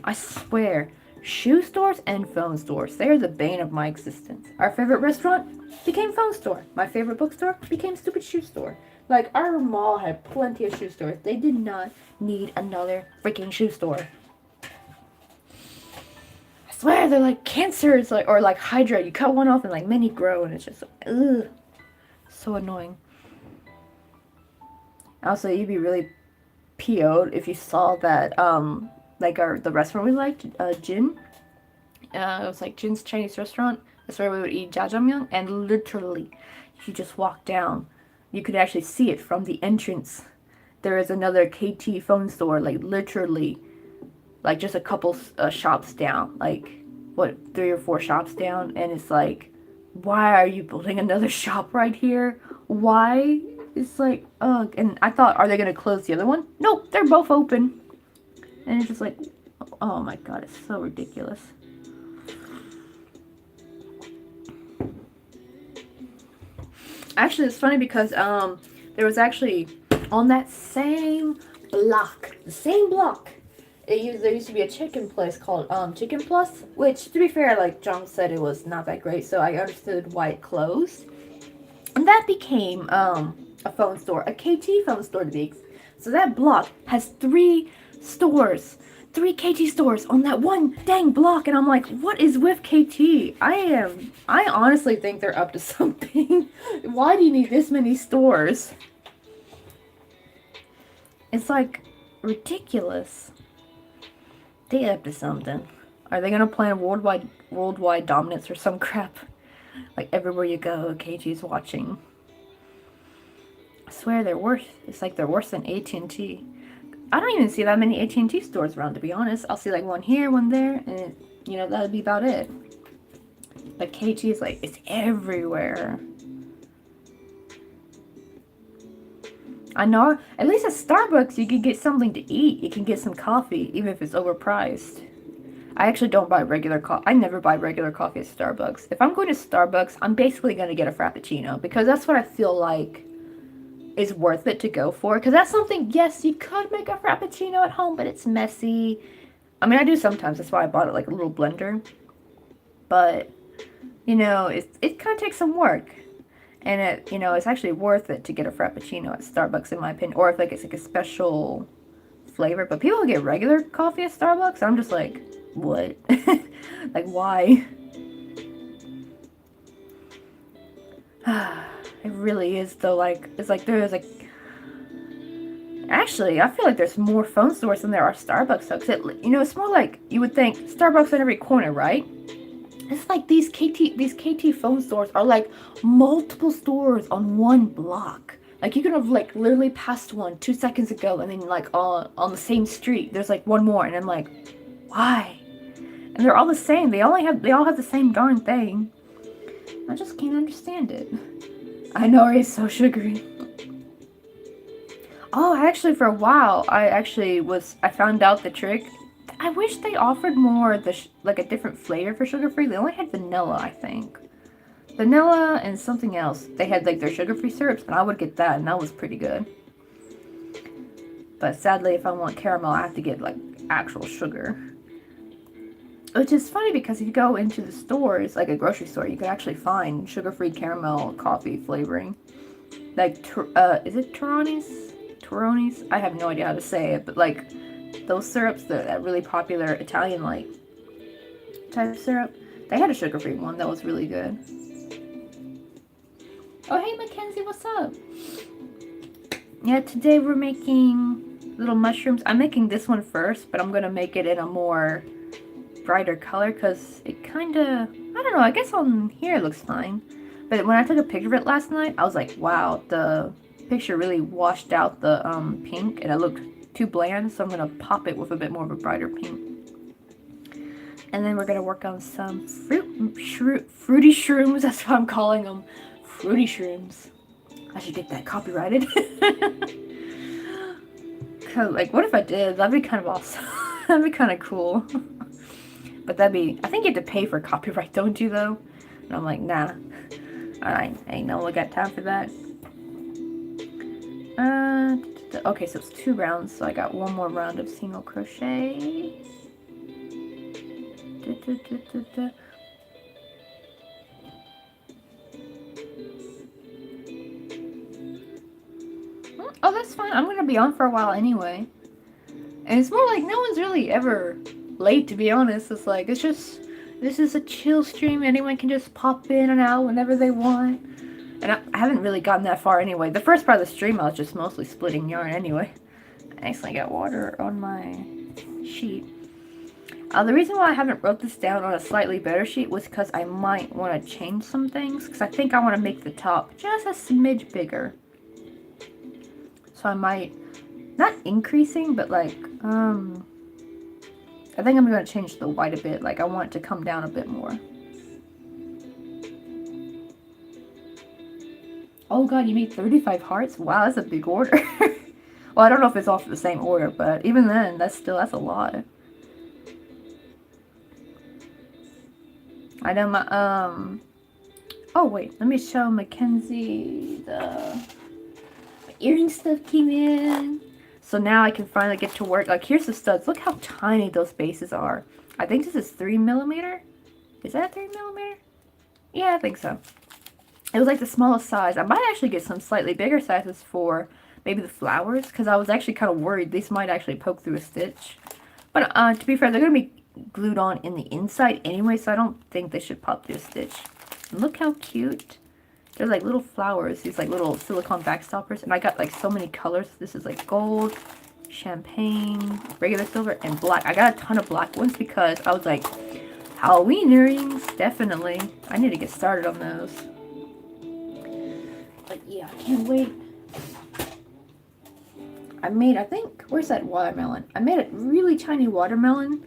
I swear, shoe stores and phone stores, they are the bane of my existence. Our favorite restaurant became phone store. My favorite bookstore became stupid shoe store. Like, our mall had plenty of shoe stores. They did not need another freaking shoe store. I swear, they're like cancers, like, or like Hydra. You cut one off and like many grow, and it's just, ugh, so annoying. Also, you'd be really PO'd if you saw that, like the restaurant we liked, Jin. It was like Jin's Chinese restaurant. That's where we would eat jjajangmyeon, and literally, if you just walk down, you could actually see it from the entrance. There is another KT phone store, like literally, like just a couple shops down, like what, 3 or 4 shops down, and it's like, why are you building another shop right here? Why? It's like, ugh. And I thought, are they gonna close the other one? Nope, they're both open. And it's just like, oh my god, it's so ridiculous. Actually, it's funny because there was actually on that same block, the same block, there used to be a chicken place called Chicken Plus, which, to be fair, like John said, it was not that great, so I understood why it closed. And that became a phone store, a KT phone store to be exact. So that block has 3 stores, 3 KT stores on that one dang block, and I'm like, what is with KT? I honestly think they're up to something. Why do you need this many stores? It's like ridiculous. They up to something. Are they gonna plan worldwide dominance or some crap? Like everywhere you go, KT's watching. I swear they're worse. It's like they're worse than AT&T. I don't even see that many AT&T stores around, to be honest. I'll see like one here, one there, and you know, that'd be about it. But KT is like, it's everywhere. I know, at least at Starbucks you can get something to eat. You can get some coffee, even if it's overpriced. I actually don't buy regular coffee. I never buy regular coffee at Starbucks. If I'm going to Starbucks, I'm basically going to get a Frappuccino, because that's what I feel like is worth it to go for. Because that's something, yes, you could make a Frappuccino at home, but it's messy. I mean, I do sometimes. That's why I bought it, like a little blender. But, you know, it kind of takes some work. And it, you know, it's actually worth it to get a Frappuccino at Starbucks, in my opinion. Or if like it's like a special flavor. But people get regular coffee at Starbucks. I'm just like, what? Like, why? It really is, though. Like, it's like there's like, actually, I feel like there's more phone stores than there are Starbucks, though. Because you know, it's more like, you would think Starbucks on every corner, right? It's like these KT phone stores are like multiple stores on one block. Like, you could have like literally passed one 2 seconds ago, and then like on the same street there's like one more, and I'm like, why? And they're all the same. They all have the same darn thing. I just can't understand it. I know, it's so sugary. Oh, actually, for a while I found out the trick. I wish they offered more like a different flavor for sugar-free. They only had vanilla, I think. Vanilla and something else. They had like their sugar-free syrups, and I would get that, and that was pretty good. But sadly, if I want caramel, I actual sugar. Which is funny because if you go into the stores, like a grocery store, you can actually find sugar-free caramel coffee flavoring. Like, is it Torroni's? Torroni's? I have no idea how to say it, but like those syrups, that really popular Italian like type syrup, they had a sugar-free one that was really good. Oh, hey Mackenzie, what's up? Yeah, today we're making little mushrooms. I'm making this one first, but I'm gonna make it in a more brighter color because it kind of, I don't know, I guess on here it looks fine. But when I took a picture of it last night, I was like, wow, the picture really washed out the pink and it looked too bland, so I'm gonna pop it with a bit more of a brighter pink. And then we're gonna work on some fruity shrooms. That's what I'm calling them, fruity shrooms. I should get that copyrighted. Cause like, what if I did? That'd be kind of awesome. That'd be kind of cool. But that'd be, I think you have to pay for copyright, don't you though? And I'm like, nah, I ain't no one got time for that. Okay, so it's 2 rounds, so I got 1 more round of single crochet. Oh, that's fine. I'm gonna be on for a while anyway. And it's more like no one's really ever late, to be honest. It's like, it's just, this is a chill stream. Anyone can just pop in and out whenever they want. And I haven't really gotten that far anyway. The first part of the stream I was just mostly splitting yarn anyway. I accidentally got water on my sheet. The reason why I haven't wrote this down on a slightly better sheet was because I might want to change some things. Because I think I want to make the top just a smidge bigger. So I might, not increasing, but like, I think I'm going to change the white a bit. Like, I want it to come down a bit more. Oh god, you made 35 hearts? Wow, that's a big order. Well, I don't know if it's all for the same order, but even then, that's a lot. I know my, oh wait, let me show Mackenzie my earring stuff came in. So now I can finally get to work. Like, here's the studs. Look how tiny those bases are. I think this is 3mm. Is that 3mm? Yeah, I think so. It was like the smallest size. I might actually get some slightly bigger sizes for maybe the flowers, because I was actually kind of worried these might actually poke through a stitch. But to be fair, they're going to be glued on in the inside anyway, so I don't think they should pop through a stitch. And look how cute. They're like little flowers, these like little silicone backstoppers, and I got like so many colors. This is like gold, champagne, regular silver, and black. I got a ton of black ones because I was like, Halloween earrings, definitely. I need to get started on those. But yeah, I can't wait. I made, I think, where's that watermelon? I made a really tiny watermelon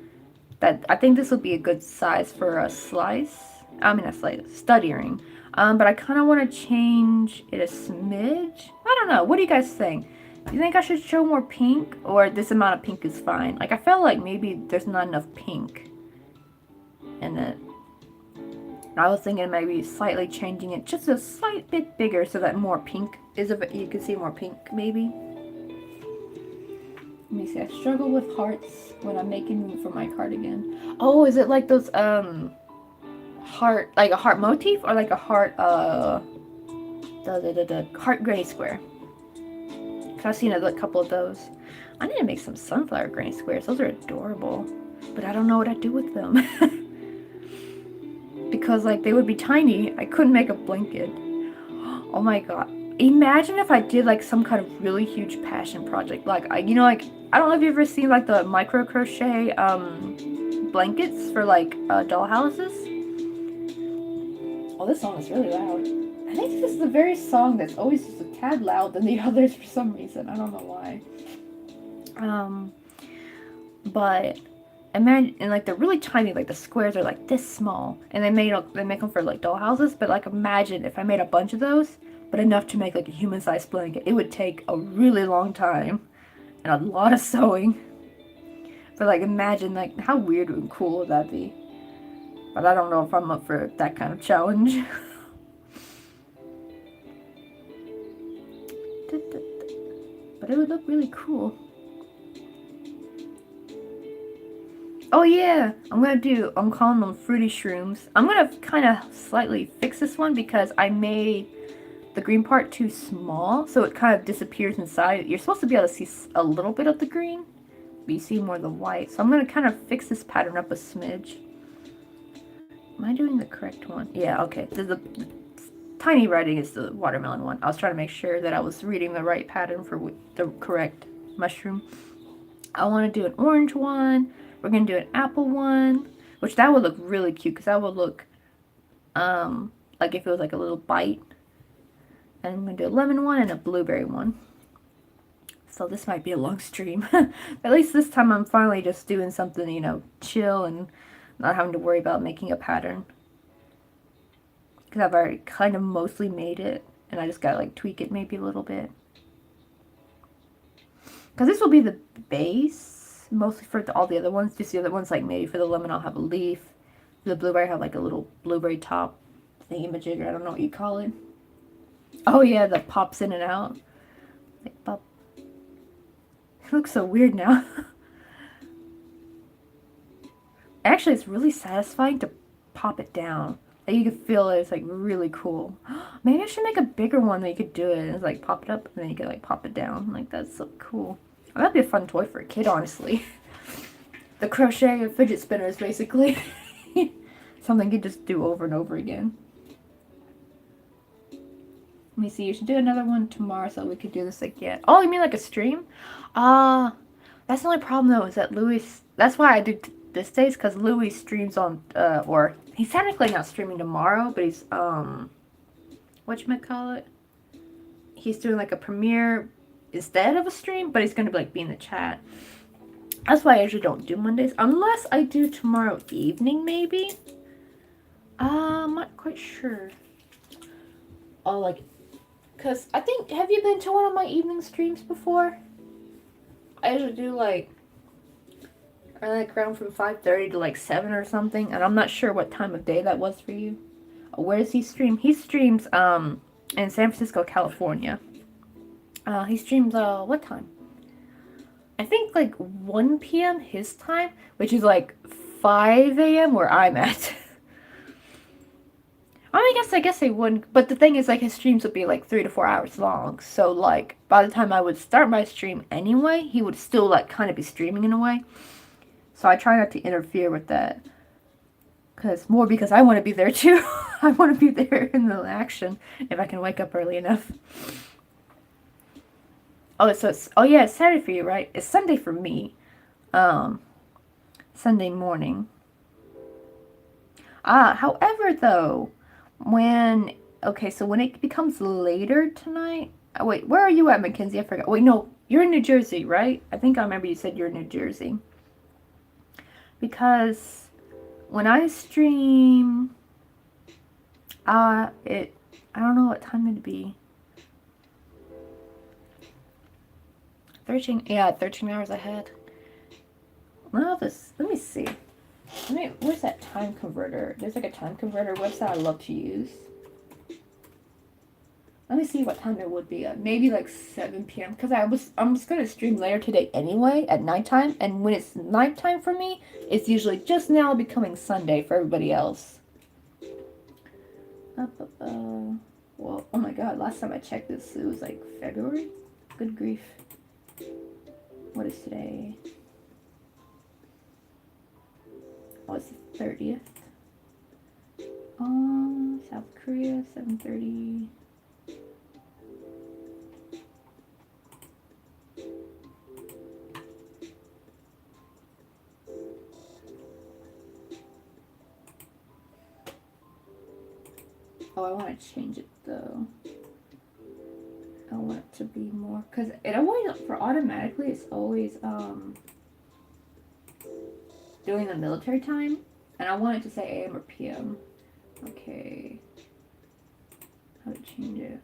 that I think this would be a good size for a slice. I mean, a slice, stud earring. But I kind of want to change it a smidge. I don't know. What do you guys think? Do you think I should show more pink, or this amount of pink is fine? Like, I felt like maybe there's not enough pink in it. I was thinking maybe slightly changing it just a slight bit bigger so that more pink is of it. You can see more pink, maybe. Let me see. I struggle with hearts when I'm making them for my cardigan. Oh, is it like those heart, like a heart motif, or like a heart heart granny square? Cause I've seen a couple of those. I need to make some sunflower granny squares. Those are adorable, but I don't know what I'd do with them. Because like they would be tiny. I couldn't make a blanket. Oh my god. Imagine if I did like some kind of really huge passion project. Like, you know, like, I don't know if you've ever seen like the micro crochet blankets for like doll houses. Oh, this song is really loud. I think this is the very song that's always just a tad loud than the others for some reason. I don't know why. But imagine, and like they're really tiny, like the squares are like this small, and they make them for like doll houses. But like, imagine if I made a bunch of those, but enough to make like a human-sized blanket. It would take a really long time and a lot of sewing. But like, imagine like how weird and cool would that be? But I don't know if I'm up for that kind of challenge. But it would look really cool. Oh yeah, I'm calling them fruity shrooms. I'm gonna kind of slightly fix this one because I made the green part too small, so it kind of disappears inside. You're supposed to be able to see a little bit of the green, but you see more of the white. So I'm gonna kind of fix this pattern up a smidge. Am I doing the correct one? Yeah, okay. The tiny writing is the watermelon one. I was trying to make sure that I was reading the right pattern for the correct mushroom. I want to do an orange one. We're going to do an apple one, which that would look really cute because that would look like if it was like a little bite. And I'm going to do a lemon one and a blueberry one. So this might be a long stream. But at least this time I'm finally just doing something, you know, chill and not having to worry about making a pattern. Because I've already kind of mostly made it. And I just got to like tweak it maybe a little bit. Because this will be the base, mostly for all the other ones. Just the other ones, like maybe for the lemon I'll have a leaf. For the blueberry I'll have like a little blueberry top thingamajigger. I don't know what you call it. Oh yeah, that pops in and out. Like pop. It looks so weird now. Actually, it's really satisfying to pop it down. Like you can feel it. It's like really cool. Maybe I should make a bigger one that you could do it and it's like pop it up and then you could like pop it down. Like that's so cool. That'd be a fun toy for a kid, honestly. The crochet of fidget spinners, basically. Something you just do over and over again. Let me see. You should do another one tomorrow so we could do this again. Oh, you mean like a stream? That's the only problem though is that Louis. That's why I do this days because Louis streams on or he's technically not streaming tomorrow, but he's whatchamacallit? He's doing like a premiere instead of a stream, but he's gonna like be in the chat. That's why I usually don't do Mondays, unless I do tomorrow evening, maybe. I'm not quite sure. Oh, like, cause I think, have you been to one of my evening streams before? I usually do like around from 5:30 to like 7 or something, and I'm not sure what time of day that was for you. Where does he stream? He streams in San Francisco, California. He streams what time? I think like 1 p.m. his time, which is like 5 a.m. where I'm at. I guess they wouldn't, but the thing is like his streams would be like 3 to 4 hours long. So like by the time I would start my stream anyway, he would still like kind of be streaming in a way. So I try not to interfere with that. Because I want to be there too. I want to be there in the action if I can wake up early enough. Oh, so yeah, it's Saturday for you, right? It's Sunday for me. Sunday morning. However though, so when it becomes later tonight, wait, where are you at, Mackenzie? I forgot. Wait, no, you're in New Jersey, right? I think I remember you said you're in New Jersey. Because when I stream, I don't know what time it'd be. 13 hours ahead. Well, let me see. Where's that time converter? There's like a time converter website I love to use. Let me see what time it would be at. Maybe like 7 p.m. Because I'm just gonna stream later today anyway at nighttime, and when it's nighttime for me, it's usually just now becoming Sunday for everybody else. Well, oh my god, last time I checked this, it was like February. Good grief. What is today? Oh, it's the 30th. South Korea, 7:30. Oh, I want to change it though. I want it to be more, because it always, for automatically, it's always doing the military time, and I want it to say AM or PM. Okay. How to change it?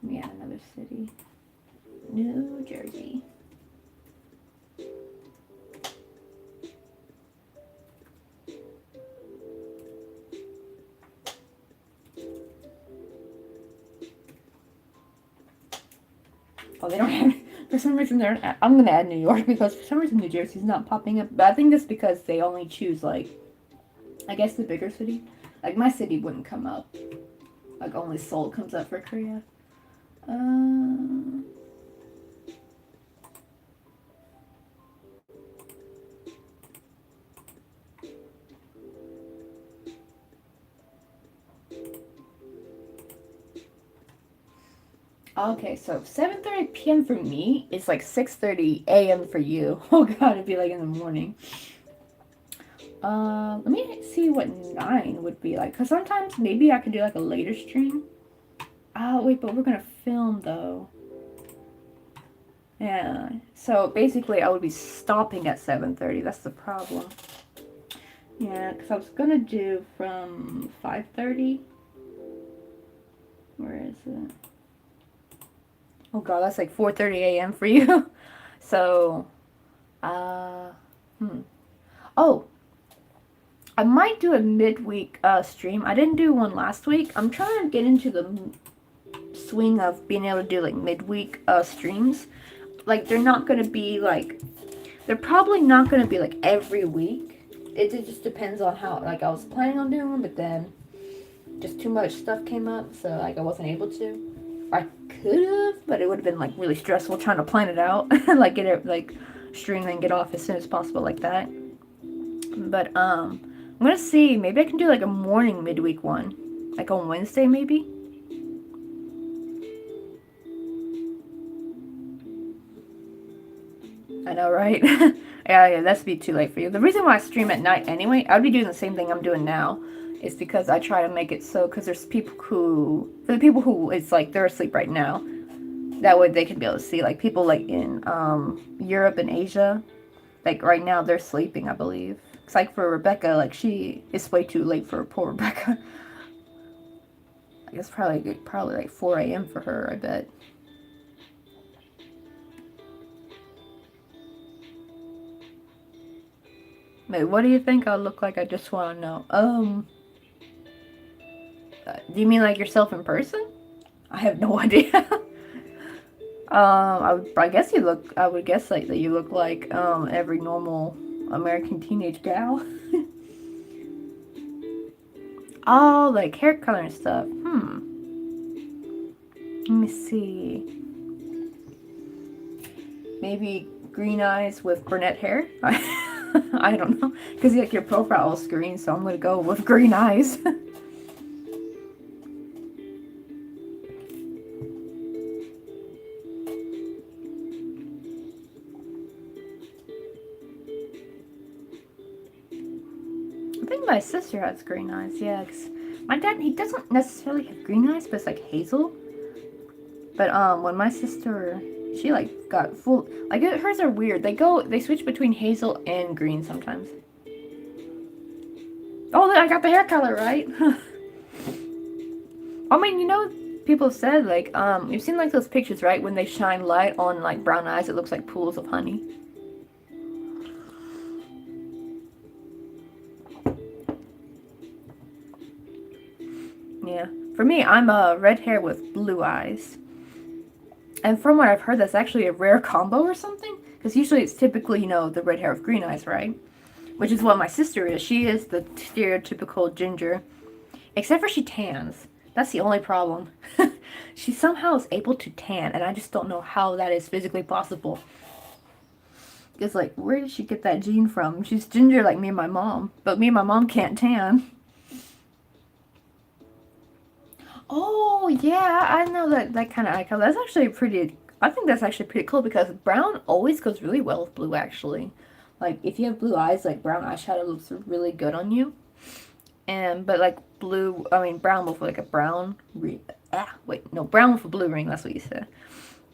Let me add another city. New Jersey. Oh, they don't have. For some reason, they're. I'm gonna add New York because for some reason New Jersey's not popping up. But I think that's because they only choose like, I guess the bigger city. Like my city wouldn't come up. Like only Seoul comes up for Korea. Okay, so 7:30 p.m. for me is like 6:30 a.m. for you. Oh god, it'd be like in the morning. Let me see what 9 would be like. Because sometimes maybe I could do like a later stream. Oh, wait, but we're going to film though. Yeah, so basically I would be stopping at 7:30. That's the problem. Yeah, because I was going to do from 5:30. Where is it? Oh god, that's like 4:30 a.m. for you. So, Oh, I might do a midweek stream. I didn't do one last week. I'm trying to get into the swing of being able to do like midweek streams. Like they're not going to be like, they're probably not going to be like every week. It just depends on how, like I was planning on doing them, but then just too much stuff came up, so like I wasn't able to. I could have, but it would have been like really stressful trying to plan it out. Like get it like stream and get off as soon as possible like that. But I'm gonna see, maybe I can do like a morning midweek one. Like on Wednesday maybe. I know, right? Yeah, that's be too late for you. The reason why I stream at night anyway, I would be doing the same thing I'm doing now, is because I try to make it so, because there's people who, for the people who it's like they're asleep right now, that way they can be able to see, like people like in Europe and Asia, like right now they're sleeping, I believe. It's like for Rebecca, like she, it's way too late for poor Rebecca. I guess probably like 4 a.m. for her, I bet. Wait, what do you think I'll look like? I just want to know. Do you mean like yourself in person? I have no idea. I guess you look, I would guess like that you look like, every normal American teenage gal. Oh, like hair color and stuff. Let me see. Maybe green eyes with brunette hair? I don't know. Because like your profile is green, so I'm going to go with green eyes. I think my sister has green eyes, yeah. Cause my dad, he doesn't necessarily have green eyes, but it's like hazel. But when my sister, she like got full, like hers are weird. They switch between hazel and green sometimes. Oh, I got the hair color right. I mean, you know, people said like, you've seen like those pictures, right? When they shine light on like brown eyes, it looks like pools of honey. Yeah. For me, I'm a red hair with blue eyes. And from what I've heard, that's actually a rare combo or something. Because usually it's typically, you know, the red hair with green eyes, right? Which is what my sister is. She is the stereotypical ginger. Except for she tans. That's the only problem. She somehow is able to tan, and I just don't know how that is physically possible. It's like, where did she get that gene from? She's ginger like me and my mom. But me and my mom can't tan. Oh, yeah, I know that kind of eye color. That's actually pretty, I think that's actually pretty cool because brown always goes really well with blue, actually. Like, if you have blue eyes, like, brown eyeshadow looks really good on you. But, like, brown with, like, a brown ring. Brown with a blue ring, that's what you said.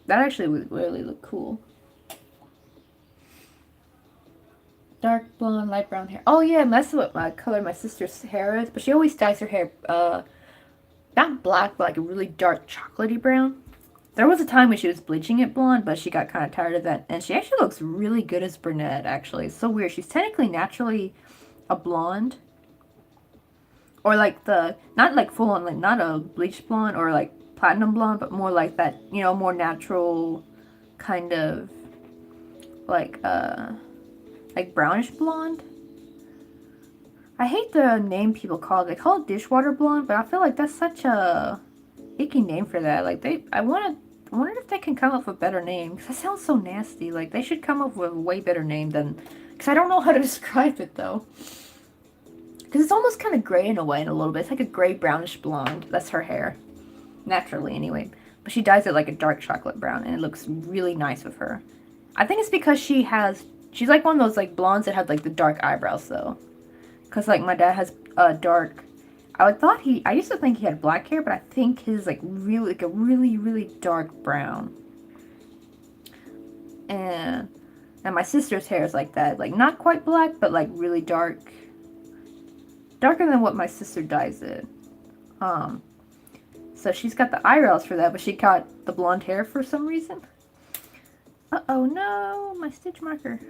That actually would really look cool. Dark blonde, light brown hair. Oh, yeah, that's what my color my sister's hair is. But she always dyes her hair, not black, but like a really dark chocolatey brown. There was a time when she was bleaching it blonde, but she got kind of tired of that. And she actually looks really good as brunette, actually. It's so weird. She's technically naturally a blonde. Or like not like full on, like not a bleached blonde or like platinum blonde, but more like that, you know, more natural, kind of like brownish blonde. I hate the name people call it. They call it dishwater blonde, but I feel like that's such a icky name for that. Like I wonder if they can come up with a better name, because that sounds so nasty. Like they should come up with a way better name than, because I don't know how to describe it though. Because it's almost kind of gray in a way, in a little bit. It's like a gray brownish blonde. That's her hair, naturally anyway. But she dyes it like a dark chocolate brown, and it looks really nice with her. I think it's because she's like one of those like blondes that have like the dark eyebrows though. Because like my dad has dark. I used to think he had black hair, but I think his like a really dark brown. And my sister's hair is like that, like not quite black, but like really dark. Darker than what my sister dyes it. So she's got the eyebrows for that, but she got the blonde hair for some reason. Uh-oh, no, my stitch marker.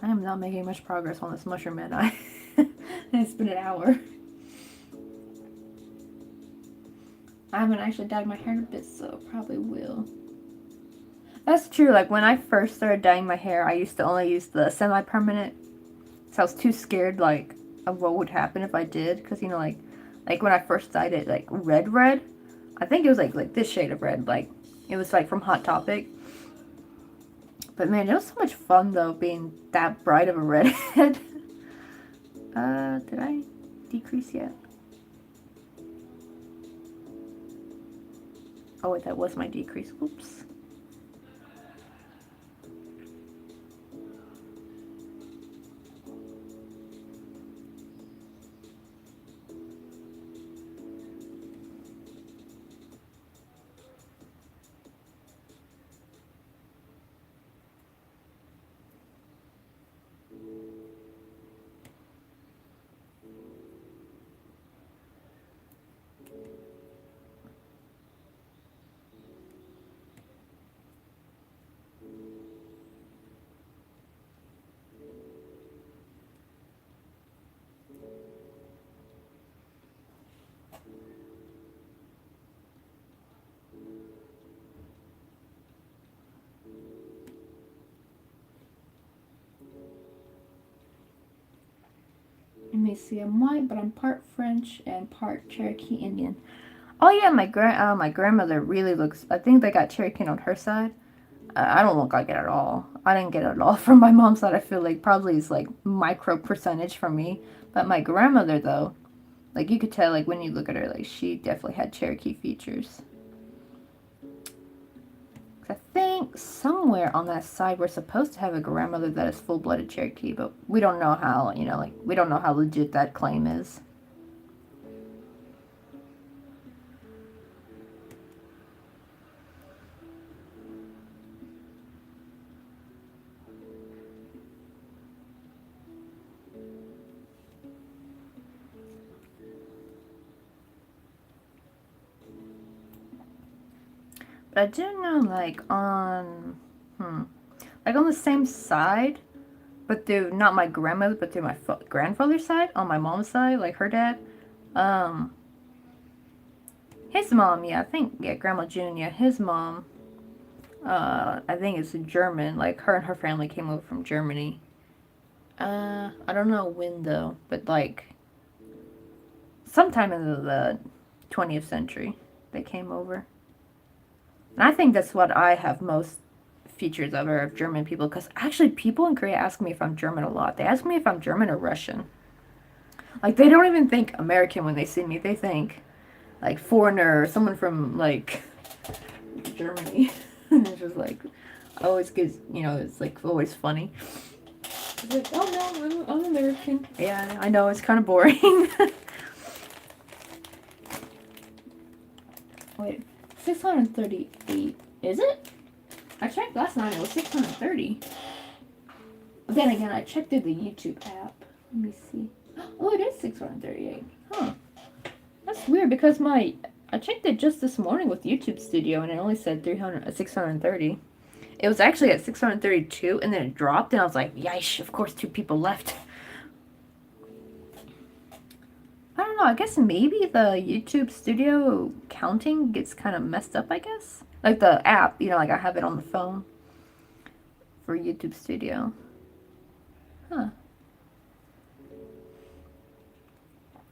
I am not making much progress on this mushroom, am I? It's been an hour. I haven't actually dyed my hair in a bit, so probably will. That's true, like when I first started dyeing my hair, I used to only use the semi-permanent. So I was too scared, like, of what would happen if I did. Because, you know, like when I first dyed it, like, red. I think it was, like this shade of red. Like, it was, like, from Hot Topic. But, man, it was so much fun, though, being that bright of a redhead. Did I decrease yet? Oh, wait, that was my decrease. Oops. Let me see, I'm white, but I'm part French and part Cherokee Indian. Oh yeah, my grandmother really looks, I think they got Cherokee on her side. I don't look like it at all. I didn't get it at all from my mom's side. I feel like probably it's like micro percentage for me. But my grandmother though, like you could tell like when you look at her, like she definitely had Cherokee features. I think somewhere on that side we're supposed to have a grandmother that is full-blooded Cherokee, but we don't know how, you know, like we don't know how legit that claim is. But I do know, like on the same side, but through not my grandmother, but through my grandfather's side, on my mom's side, like her dad, his mom, yeah, I think, yeah, Grandma June, yeah, his mom, I think it's German, like her and her family came over from Germany. I don't know when though, but like sometime in the 20th century they came over. And I think that's what I have most features of German people, because actually people in Korea ask me if I'm German a lot. They ask me if I'm German or Russian. Like they don't even think American when they see me. They think like foreigner or someone from like Germany. And it's just like always gives, you know, it's like always funny. It's like, oh no, I'm American. Yeah, I know, it's kind of boring. Wait, 638. Is it? I checked last night, it was 630. But then again, I checked through the YouTube app. Let me see. Oh, it is 638. Huh. That's weird because I checked it just this morning with YouTube Studio and it only said 630. It was actually at 632 and then it dropped and I was like, yeesh, of course 2 people left. I don't know, I guess maybe the YouTube Studio counting gets kind of messed up, I guess. Like the app, you know, like I have it on the phone for YouTube Studio. Huh.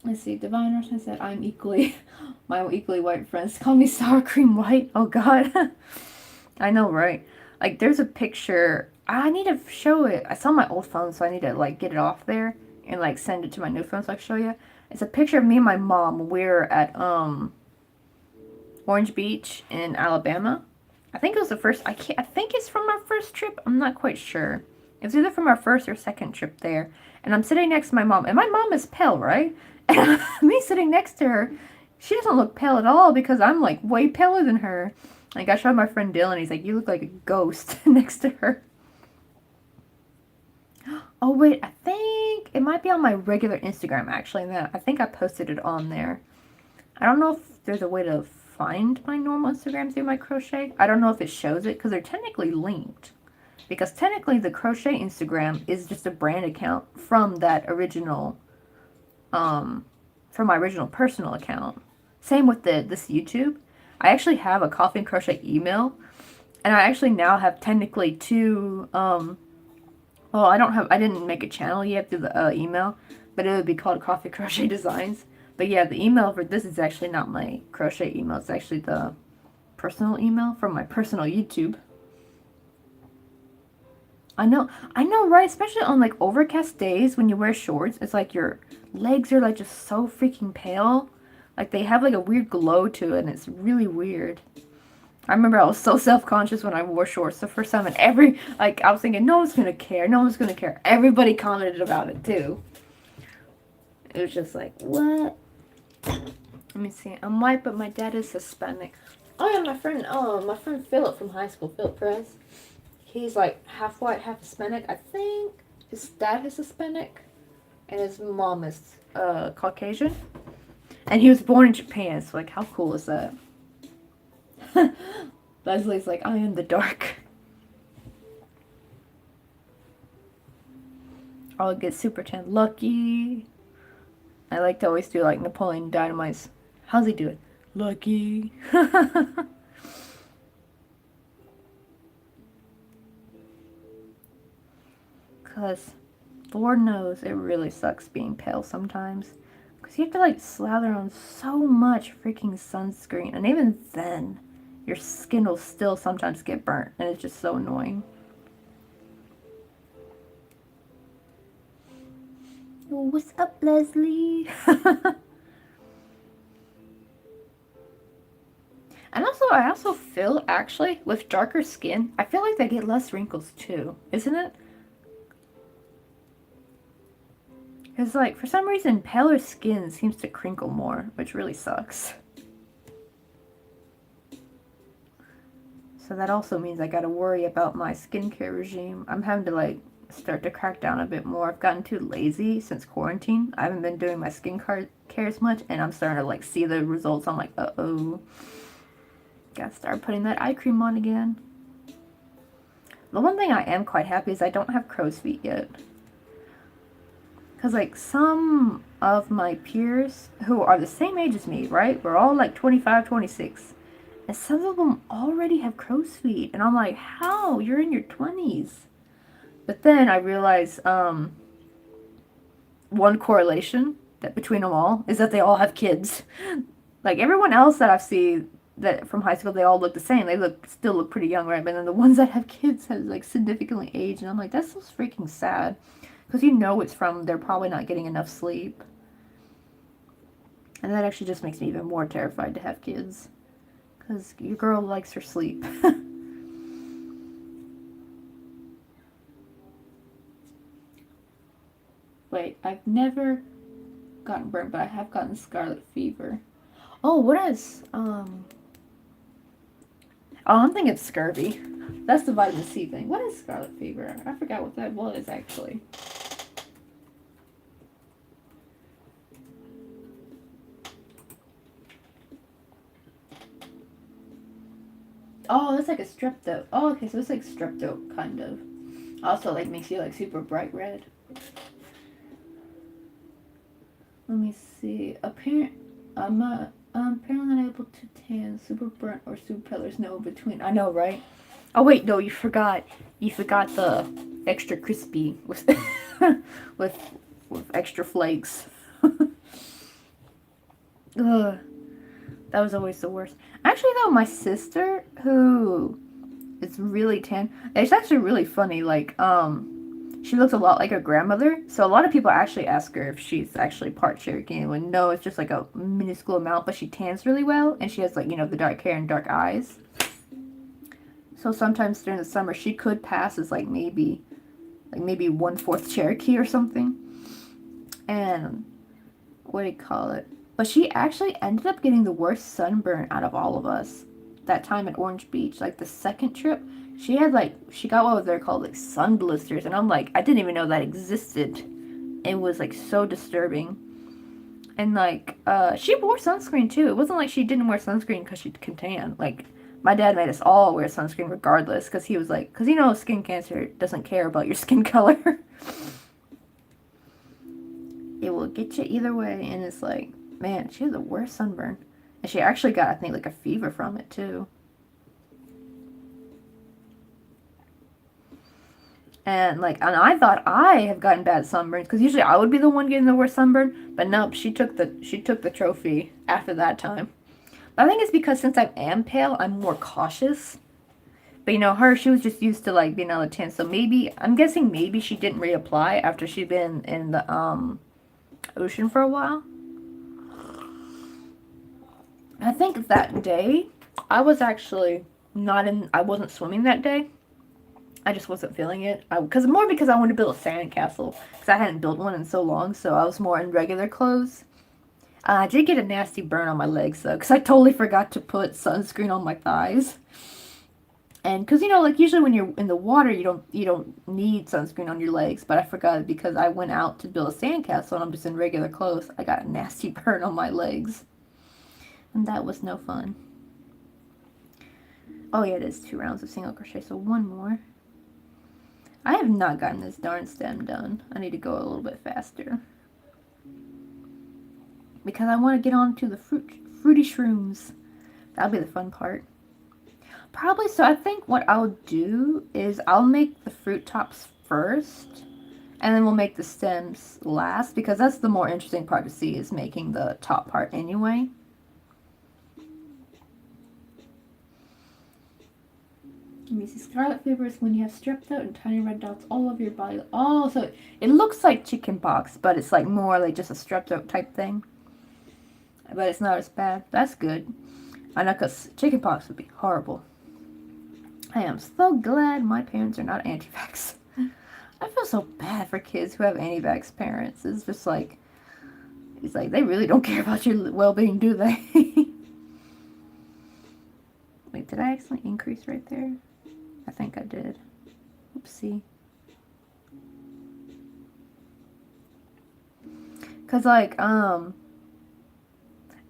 Let's see, Divine Russian said, my equally white friends call me sour cream white. Oh god. I know, right? Like, there's a picture, I need to show it. I saw my old phone, so I need to, like, get it off there and, like, send it to my new phone so I can show you. It's a picture of me and my mom. We're at, Orange Beach in Alabama. I think it was the first, I think it's from our first trip. I'm not quite sure. It was either from our first or second trip there. And I'm sitting next to my mom. And my mom is pale, right? And me sitting next to her, she doesn't look pale at all because I'm like way paler than her. Like I showed my friend Dylan, he's like, you look like a ghost next to her. Oh wait, I think it might be on my regular Instagram actually. And I think I posted it on there. I don't know if there's a way to find my normal Instagram through my crochet. I don't know if it shows it because they're technically linked. Because technically the crochet Instagram is just a brand account from that original, from my original personal account. Same with this YouTube. I actually have a Coffee and Crochet email. And I actually now have technically two, well, I didn't make a channel yet through the email. But it would be called Coffee Crochet Designs. But yeah, the email for this is actually not my crochet email. It's actually the personal email from my personal YouTube. I know, right? Especially on like overcast days when you wear shorts, it's like your legs are like just so freaking pale. Like they have like a weird glow to it and it's really weird. I remember I was so self-conscious when I wore shorts the first time and I was thinking, no one's gonna care, no one's gonna care. Everybody commented about it too. It was just like, what? Let me see. I'm white, but my dad is Hispanic. Oh yeah, my friend Philip from high school, Philip Perez. He's like half white, half Hispanic. I think his dad is Hispanic, and his mom is Caucasian. And he was born in Japan. So like, how cool is that? Leslie's like, I am the dark. I'll get super tan. Lucky. I like to always do like Napoleon Dynamite's. How's he doing? Lucky. Because Lord knows it really sucks being pale sometimes. Because you have to like slather on so much freaking sunscreen. And even then, your skin will still sometimes get burnt. And it's just so annoying. Oh, what's up, Leslie? And also, I also feel, actually, with darker skin, I feel like they get less wrinkles too, isn't it? Because, like, for some reason, paler skin seems to crinkle more, which really sucks. So that also means I gotta worry about my skincare regime. I'm having to, like, start to crack down a bit more. I've gotten too lazy since quarantine. I haven't been doing my skincare as much, and I'm starting to, like, see the results. I'm like, uh-oh. Gotta start putting that eye cream on again. The one thing I am quite happy is I don't have crow's feet yet. Because, like, some of my peers who are the same age as me, right? We're all, like, 25, 26. And some of them already have crow's feet. And I'm like, how? You're in your 20s. But then I realized one correlation that between them all is that they all have kids. Like, everyone else that I've seen that from high school, they all look the same. They still look pretty young, right? But then the ones that have kids have, like, significantly aged. And I'm like, that's so freaking sad. Because you know it's from they're probably not getting enough sleep. And that actually just makes me even more terrified to have kids. Because your girl likes her sleep. Wait, I've never gotten burnt, but I have gotten scarlet fever. Oh, what is, oh, I'm thinking scurvy. That's the vitamin C thing. What is scarlet fever? I forgot what that was, actually. Oh, that's like a strep throat. Oh, okay, so it's like strep throat, kind of. Also, like, makes you, like, super bright red. Let me see. Apparently unable to tan, super burnt or super pale. There's no between. I know, right? Oh wait, no, you forgot. You forgot the extra crispy with with with extra flakes. Ugh, that was always the worst. Actually, though, my sister, who is really tan, it's actually really funny. Like, she looks a lot like her grandmother. So a lot of people actually ask her if she's actually part Cherokee. And no, it's just like a minuscule amount, but she tans really well, and she has like, you know, the dark hair and dark eyes. So sometimes during the summer, she could pass as like maybe 1/4 Cherokee or something. And what do you call it? But she actually ended up getting the worst sunburn out of all of us that time at Orange Beach. Like the second trip, she got what they're called like sun blisters, and I'm like, I didn't even know that existed. It was like so disturbing. And like, she wore sunscreen too. It wasn't like she didn't wear sunscreen because she could tan. Like, my dad made us all wear sunscreen regardless, because he was like, because you know, skin cancer doesn't care about your skin color. It will get you either way, and it's like, man, she had the worst sunburn. And she actually got, I think, like a fever from it too. And like, and I thought I have gotten bad sunburns, because usually I would be the one getting the worst sunburn, but nope, she took the trophy after that time. But I think it's because since I am pale, I'm more cautious. But you know, she was just used to like being on the tan, so maybe, I'm guessing maybe she didn't reapply after she'd been in the ocean for a while. I think that day, I was actually I wasn't swimming that day. I just wasn't feeling it. Because I wanted to build a sandcastle. Because I hadn't built one in so long, so I was more in regular clothes. I did get a nasty burn on my legs though, because I totally forgot to put sunscreen on my thighs. And because you know, like usually when you're in the water, you don't need sunscreen on your legs. But I forgot because I went out to build a sandcastle and I'm just in regular clothes. I got a nasty burn on my legs, and that was no fun. Oh yeah, it is 2 rounds of single crochet, so one more. I have not gotten this darn stem done. I need to go a little bit faster, because I want to get on to the fruity shrooms. That'll be the fun part. Probably, so I think what I'll do is I'll make the fruit tops first, and then we'll make the stems last, because that's the more interesting part to see, is making the top part anyway. Let me see. Scarlet fever is when you have strep throat and tiny red dots all over your body. Oh, so it looks like chicken pox, but it's like more like just a strep throat type thing. But it's not as bad. That's good. I know, because chicken pox would be horrible. I am so glad my parents are not anti-vax. I feel so bad for kids who have anti-vax parents. It's just like, it's like they really don't care about your well-being, do they? Wait, did I actually increase right there? I think I did. Oopsie. Cause like, and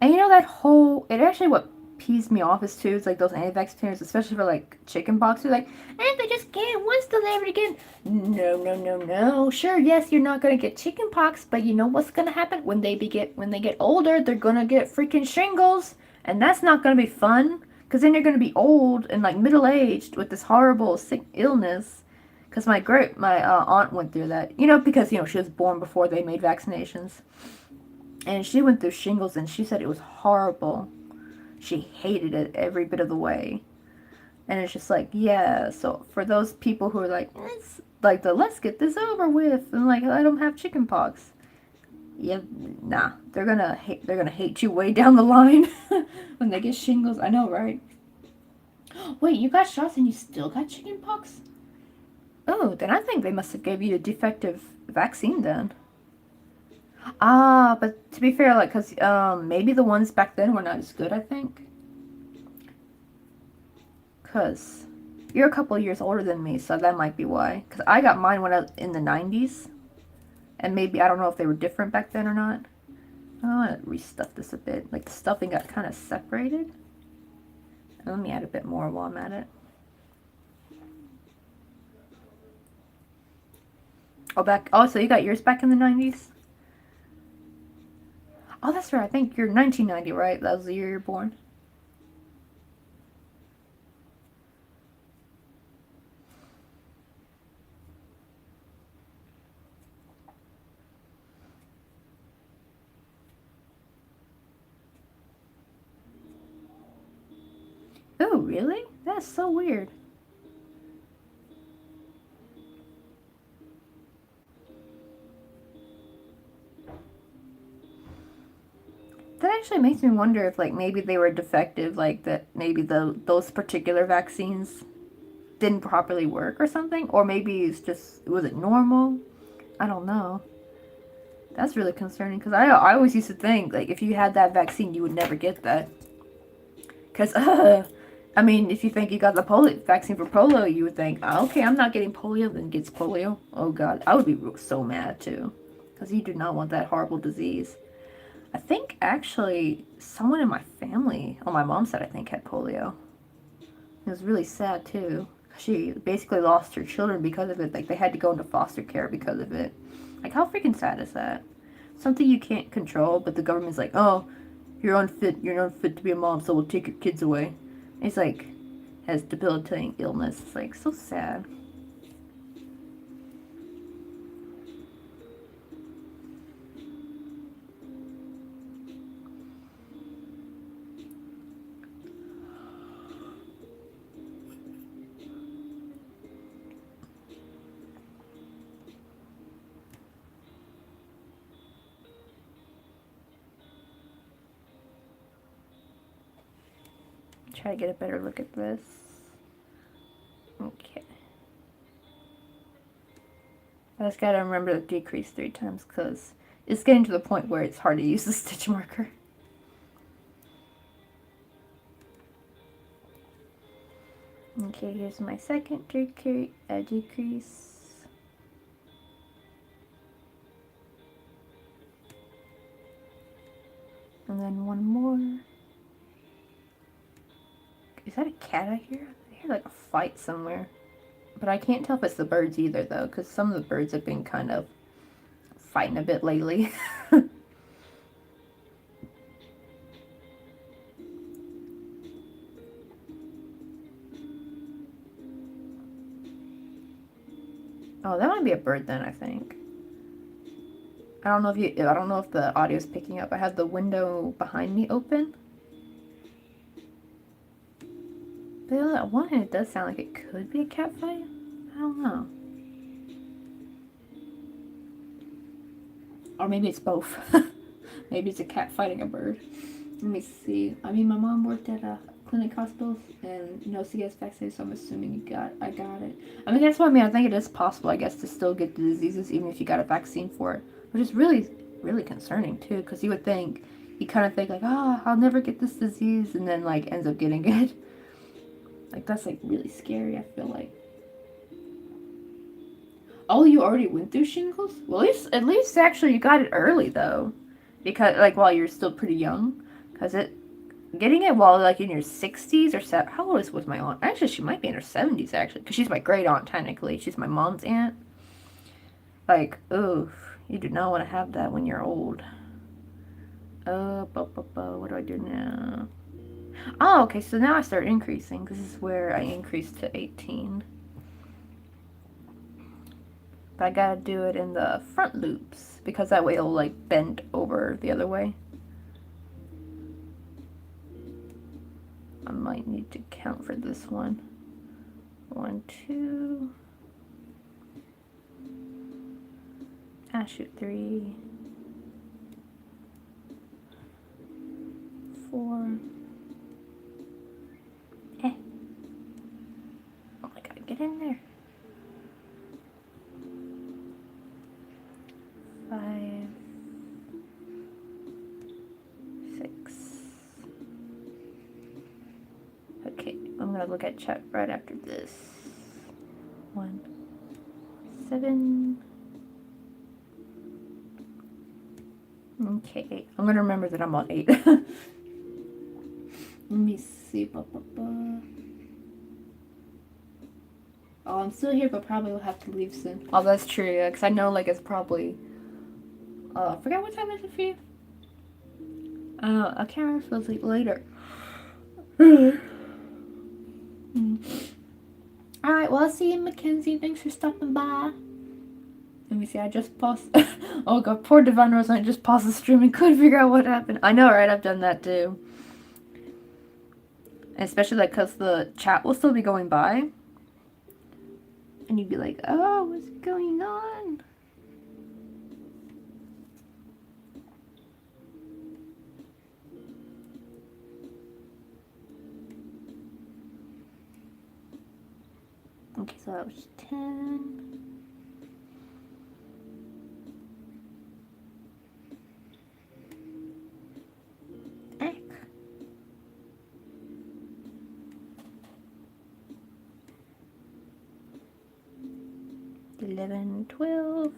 you know that whole, it actually what pees me off is too, it's like those anti-vax parents, especially for like chicken pox, they're like, and they just get it once, they'll never again. No, no, no, no. Sure, yes, you're not gonna get chicken pox, but you know what's gonna happen when they get older? They're gonna get freaking shingles, and that's not gonna be fun. Because then you're going to be old and like middle-aged with this horrible sick illness. Because my aunt went through that. You know, because, you know, she was born before they made vaccinations. And she went through shingles, and she said it was horrible. She hated it every bit of the way. And it's just like, yeah. So for those people who are like, let's get this over with. And like, I don't have chicken pox. Yeah, nah, they're gonna hate you way down the line when they get shingles. I know, right? Wait, you got shots and you still got chicken pox? Oh, then I think they must have gave you a defective vaccine then. Ah, but to be fair, like, cause maybe the ones back then were not as good, I think. Cause you're a couple of years older than me, so that might be why. Cause I got mine when I was in the 90s. And maybe, I don't know if they were different back then or not. I want to restuff this a bit. Like, the stuffing got kind of separated. Let me add a bit more while I'm at it. Oh, so you got yours back in the 90s? Oh, that's right. I think you're 1990, right? That was the year you're born. Oh, really? That's so weird. That actually makes me wonder if, like, maybe they were defective, like, that maybe those particular vaccines didn't properly work or something, or maybe it's just, was it normal? I don't know. That's really concerning because I always used to think, like, if you had that vaccine, you would never get that. Because, I mean, if you think you got the polio vaccine for polio, you would think, oh, okay, I'm not getting polio, then gets polio. Oh, God. I would be so mad, too. Because you do not want that horrible disease. I think, actually, someone in my family, on my mom's side, I think, had polio. It was really sad, too. She basically lost her children because of it. Like, they had to go into foster care because of it. Like, how freaking sad is that? Something you can't control, but the government's like, oh, you're unfit to be a mom, so we'll take your kids away. And it's like, has debilitating illness. It's like, so sad. Try to get a better look at this. Okay. I just gotta remember to decrease 3 times because it's getting to the point where it's hard to use the stitch marker. Okay, here's my second decrease. And then one more. Is that a cat I hear? I hear like a fight somewhere. But I can't tell if it's the birds either though, because some of the birds have been kind of fighting a bit lately. Oh, that might be a bird then, I think. I don't know if the audio's picking up. I have the window behind me open. But on that one hand, it does sound like it could be a cat fight. I don't know. Or maybe it's both. Maybe it's a cat fighting a bird. Let me see. I mean, my mom worked at a clinic hospital, and she gets vaccinated, so I'm assuming I got it. I mean, that's what I mean. I think it is possible, I guess, to still get the diseases even if you got a vaccine for it, which is really, really concerning too, because you kind of think like, oh, I'll never get this disease, and then like ends up getting it. Like that's like really scary. I feel like. Oh, you already went through shingles? Well, at least actually you got it early though, because like while you're still pretty young, because getting it while like in your 60s or how old was my aunt? Actually, she might be in her 70s actually, because she's my great aunt technically. She's my mom's aunt. Like, oof, you do not want to have that when you're old. What do I do now? Oh, okay, so now I start increasing. This is where I increased to 18. But I gotta do it in the front loops, because that way it'll like bend over the other way. I might need to count for this one. 1, 2. Ah, shoot, 3, 4. Oh my god, get in there. 5, 6. Okay, I'm gonna look at chat right after this. 1, 7. Okay, I'm gonna remember that I'm on 8. Let me see. Oh, I'm still here, but probably will have to leave soon. Oh, that's true, yeah, because I know, like, it's probably... I forgot what time is it for you? I can't remember if it was like later. Alright, well, I'll see you, Mackenzie. Thanks for stopping by. Let me see, I just paused. Oh god, poor Divine Rose, I just paused the stream and couldn't figure out what happened. I know, right? I've done that too. And especially like because the chat will still be going by. And you'd be like, oh, what's going on? Okay, so that was 10. Eck. 11, 12.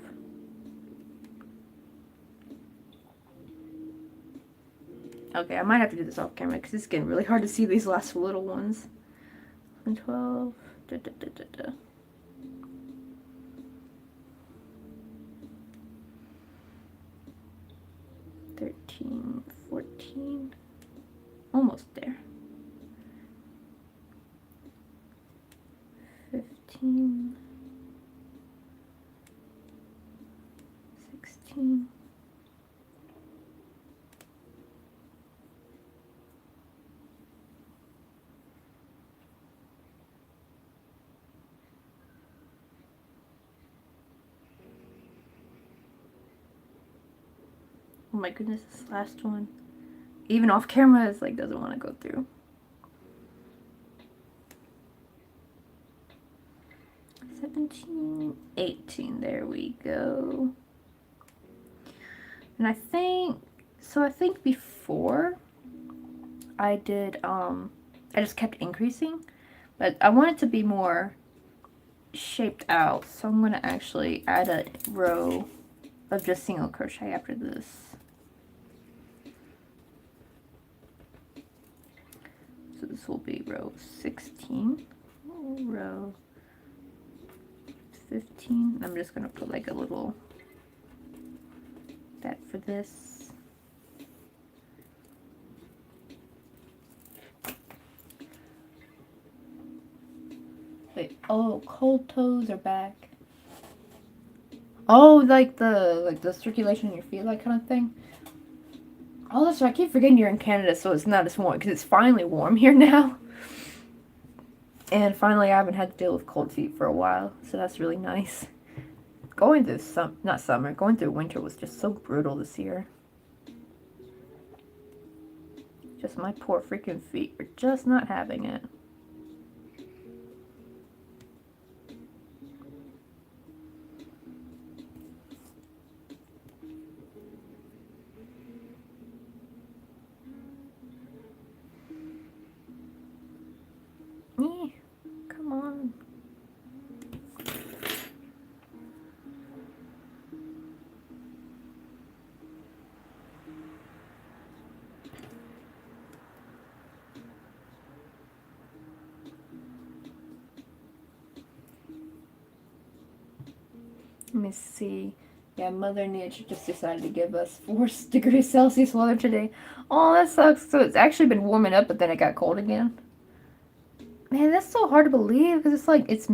Okay, I might have to do this off camera because it's getting really hard to see these last little ones. 11, 12. Da, da, da, da, da. 13, 14. Almost there. 15. 16. Oh my goodness, this last one. Even off camera, it's like doesn't want to go through. 17, 18, there we go. And I think before I did, I just kept increasing, but I want it to be more shaped out, so I'm going to actually add a row of just single crochet after this. So this will be row 16, row 15. I'm just going to put like a little that for this. Wait, oh, cold toes are back. Oh, like the circulation in your feet, like kind of thing. Oh, that's right. I keep forgetting you're in Canada, so it's not as warm because it's finally warm here now. And finally, I haven't had to deal with cold feet for a while, so that's really nice. Going through going through winter was just so brutal this year. Just my poor freaking feet are just not having it. Come on. Let me see. Yeah, Mother Nature just decided to give us 4 degrees Celsius weather today. Oh, that sucks. So it's actually been warming up, but then it got cold again. Man, that's so hard to believe because it's like it's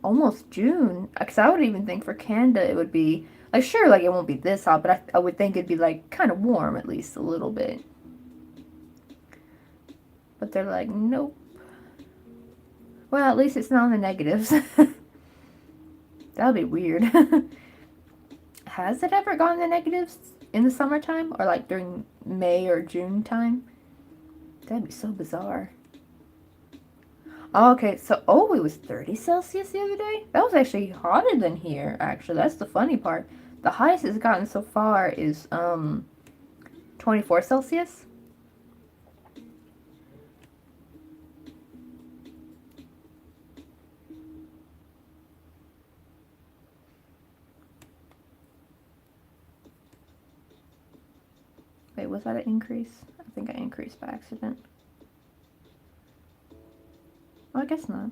almost June. Because I would even think for Canada it would be like sure, like it won't be this hot, but I would think it'd be like kind of warm at least a little bit. But they're like, nope. Well, at least it's not in the negatives. That'd be weird. Has it ever gone in the negatives in the summertime or like during May or June time? That'd be so bizarre. Okay, so, oh, it was 30 Celsius the other day? That was actually hotter than here, actually. That's the funny part. The highest it's gotten so far is, 24 Celsius. Wait, was that an increase? I think I increased by accident. Well, I guess not.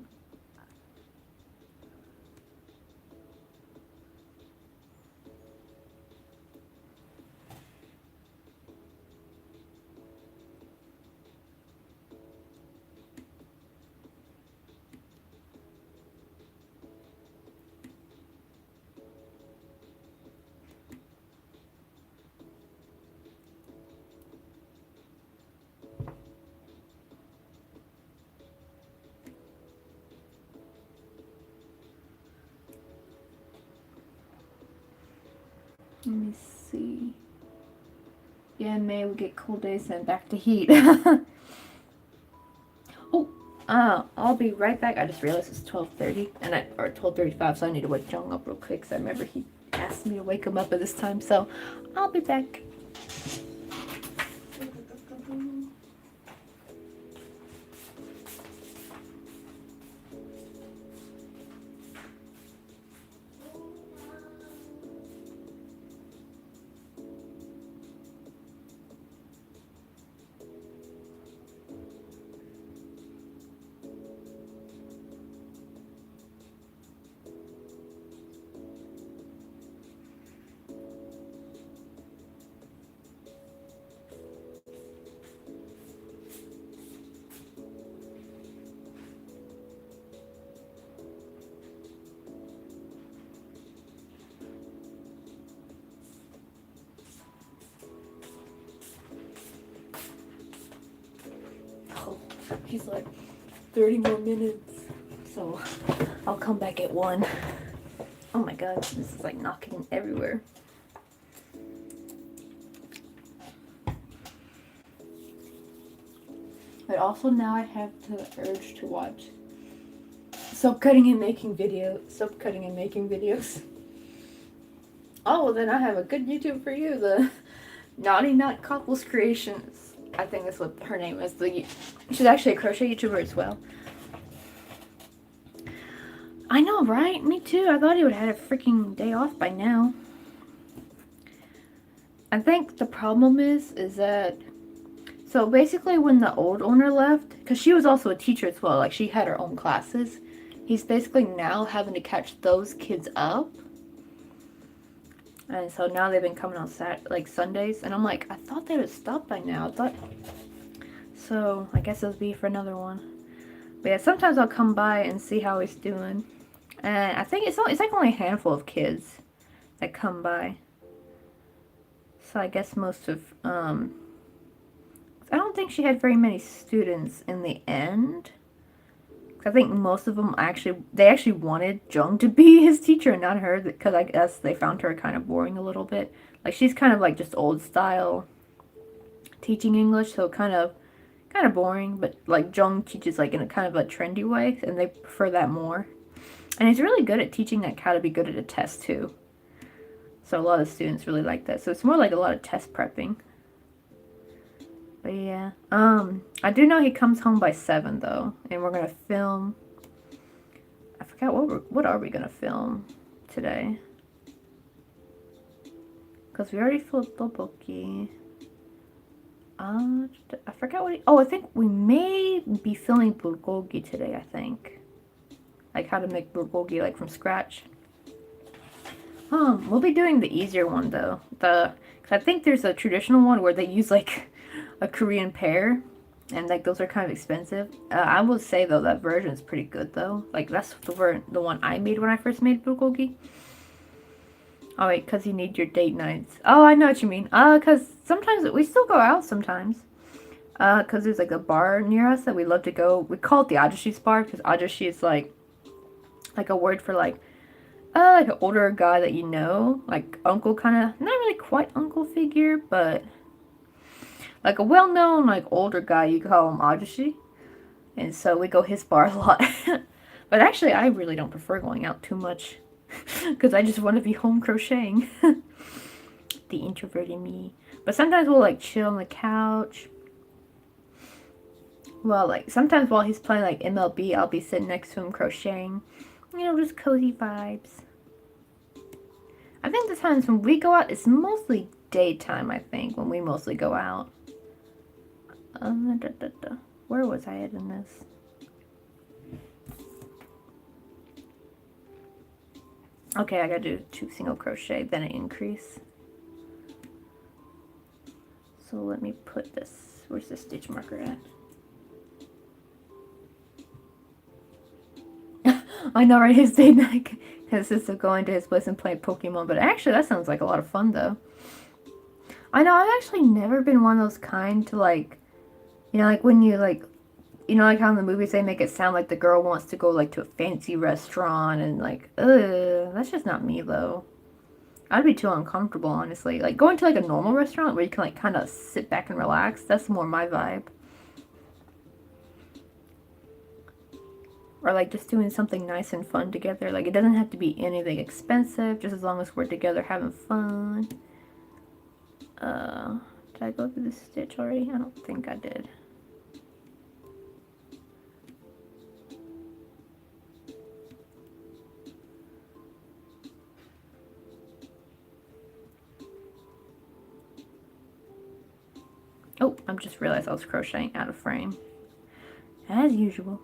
Let me see. Yeah, in May we get cold days and back to heat. Oh, I'll be right back. I just realized it's 12:30 or 12:35, so I need to wake Jung up real quick. So I remember he asked me to wake him up at this time, so I'll be back. Oh, he's like 30 more minutes, so I'll come back at 1. Oh my god, this is like knocking everywhere. But also now I have the urge to watch soap cutting and making videos. Oh, well then I have a good YouTube for you, the Naughty Nut Couples Creations. I think that's what her name is. She's actually a crochet YouTuber as well. I know, right? Me too. I thought he would have had a freaking day off by now. I think the problem is that, so basically when the old owner left, because she was also a teacher as well, like she had her own classes, he's basically now having to catch those kids up. And so now they've been coming on Sundays, and I'm like, I thought they would stop by now. So I guess it'll be for another one. But yeah, sometimes I'll come by and see how he's doing. And I think it's like only a handful of kids that come by. So I guess most of, I don't think she had very many students in the end. I think most of them they actually wanted Jung to be his teacher and not her, because I guess they found her kind of boring a little bit. Like she's kind of like just old style teaching English, so kind of boring, but like Jung teaches like in a kind of a trendy way, and they prefer that more. And he's really good at teaching like how to be good at a test too. So a lot of students really like that. So it's more like a lot of test prepping. But yeah, I do know he comes home by 7 though, and we're gonna film. I forgot what are we gonna film today? Because we already filmed Boboki. I forgot what. I think we may be filming bulgogi today. I think, like how to make bulgogi like from scratch. We'll be doing the easier one though. Cause I think there's a traditional one where they use like a Korean pear, and like those are kind of expensive. I will say though that version is pretty good though. Like that's the one I made when I first made bulgogi. Oh wait, cause you need your date nights. Oh, I know what you mean. Cause sometimes we still go out sometimes. Cause there's like a bar near us that we love to go. We call it the Ajashi's bar because Ajashi is like a word for like an older guy that you know, like uncle kind of, not really quite uncle figure, but like a well-known like older guy. You call him Ajashi, and so we go his bar a lot. But actually, I really don't prefer going out too much. Because I just want to be home crocheting. The introverted me. But sometimes we'll like chill on the couch. Well, like sometimes while he's playing like MLB, I'll be sitting next to him crocheting. You know, just cozy vibes. I think the times when we go out, it's mostly daytime, I think, when we mostly go out. Where was I at in this? Okay, I gotta do 2 single crochet, then an increase. So let me put this, where's the stitch marker at? I know, right? His day night consists of going to his place and playing Pokemon, but actually that sounds like a lot of fun though. I know, I've actually never been one of those kind to like, you know, like when you like, you know, like how in the movies they make it sound like the girl wants to go like to a fancy restaurant and like, ugh, that's just not me though. I'd be too uncomfortable, honestly. Like, going to, like, a normal restaurant where you can, like, kind of sit back and relax, that's more my vibe. Or, like, just doing something nice and fun together. Like, it doesn't have to be anything expensive, just as long as we're together having fun. Did I go through the stitch already? I don't think I did. Oh, I just realized I was crocheting out of frame. As usual.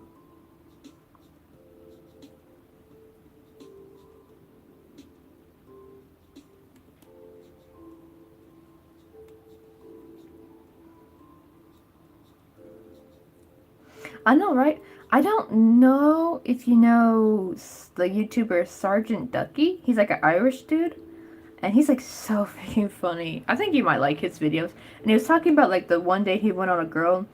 I know, right? I don't know if you know the YouTuber Sergeant Ducky. He's like an Irish dude. And he's like so freaking funny. I think you might like his videos. And he was talking about like the one day he went on a girl.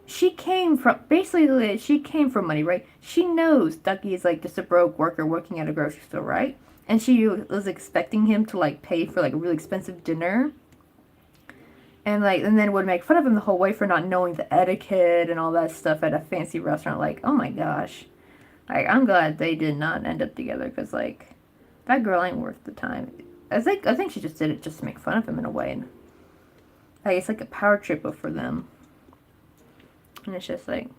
She came from, basically, she came from money, right? She knows Ducky is like just a broke worker working at a grocery store, right? And she was expecting him to like pay for like a really expensive dinner. And like, and then would make fun of him the whole way for not knowing the etiquette and all that stuff at a fancy restaurant. Like, oh my gosh. Like, I'm glad they did not end up together because like, that girl ain't worth the time. I think she just did it just to make fun of him in a way. And like, it's like a power trip for them. And it's just like,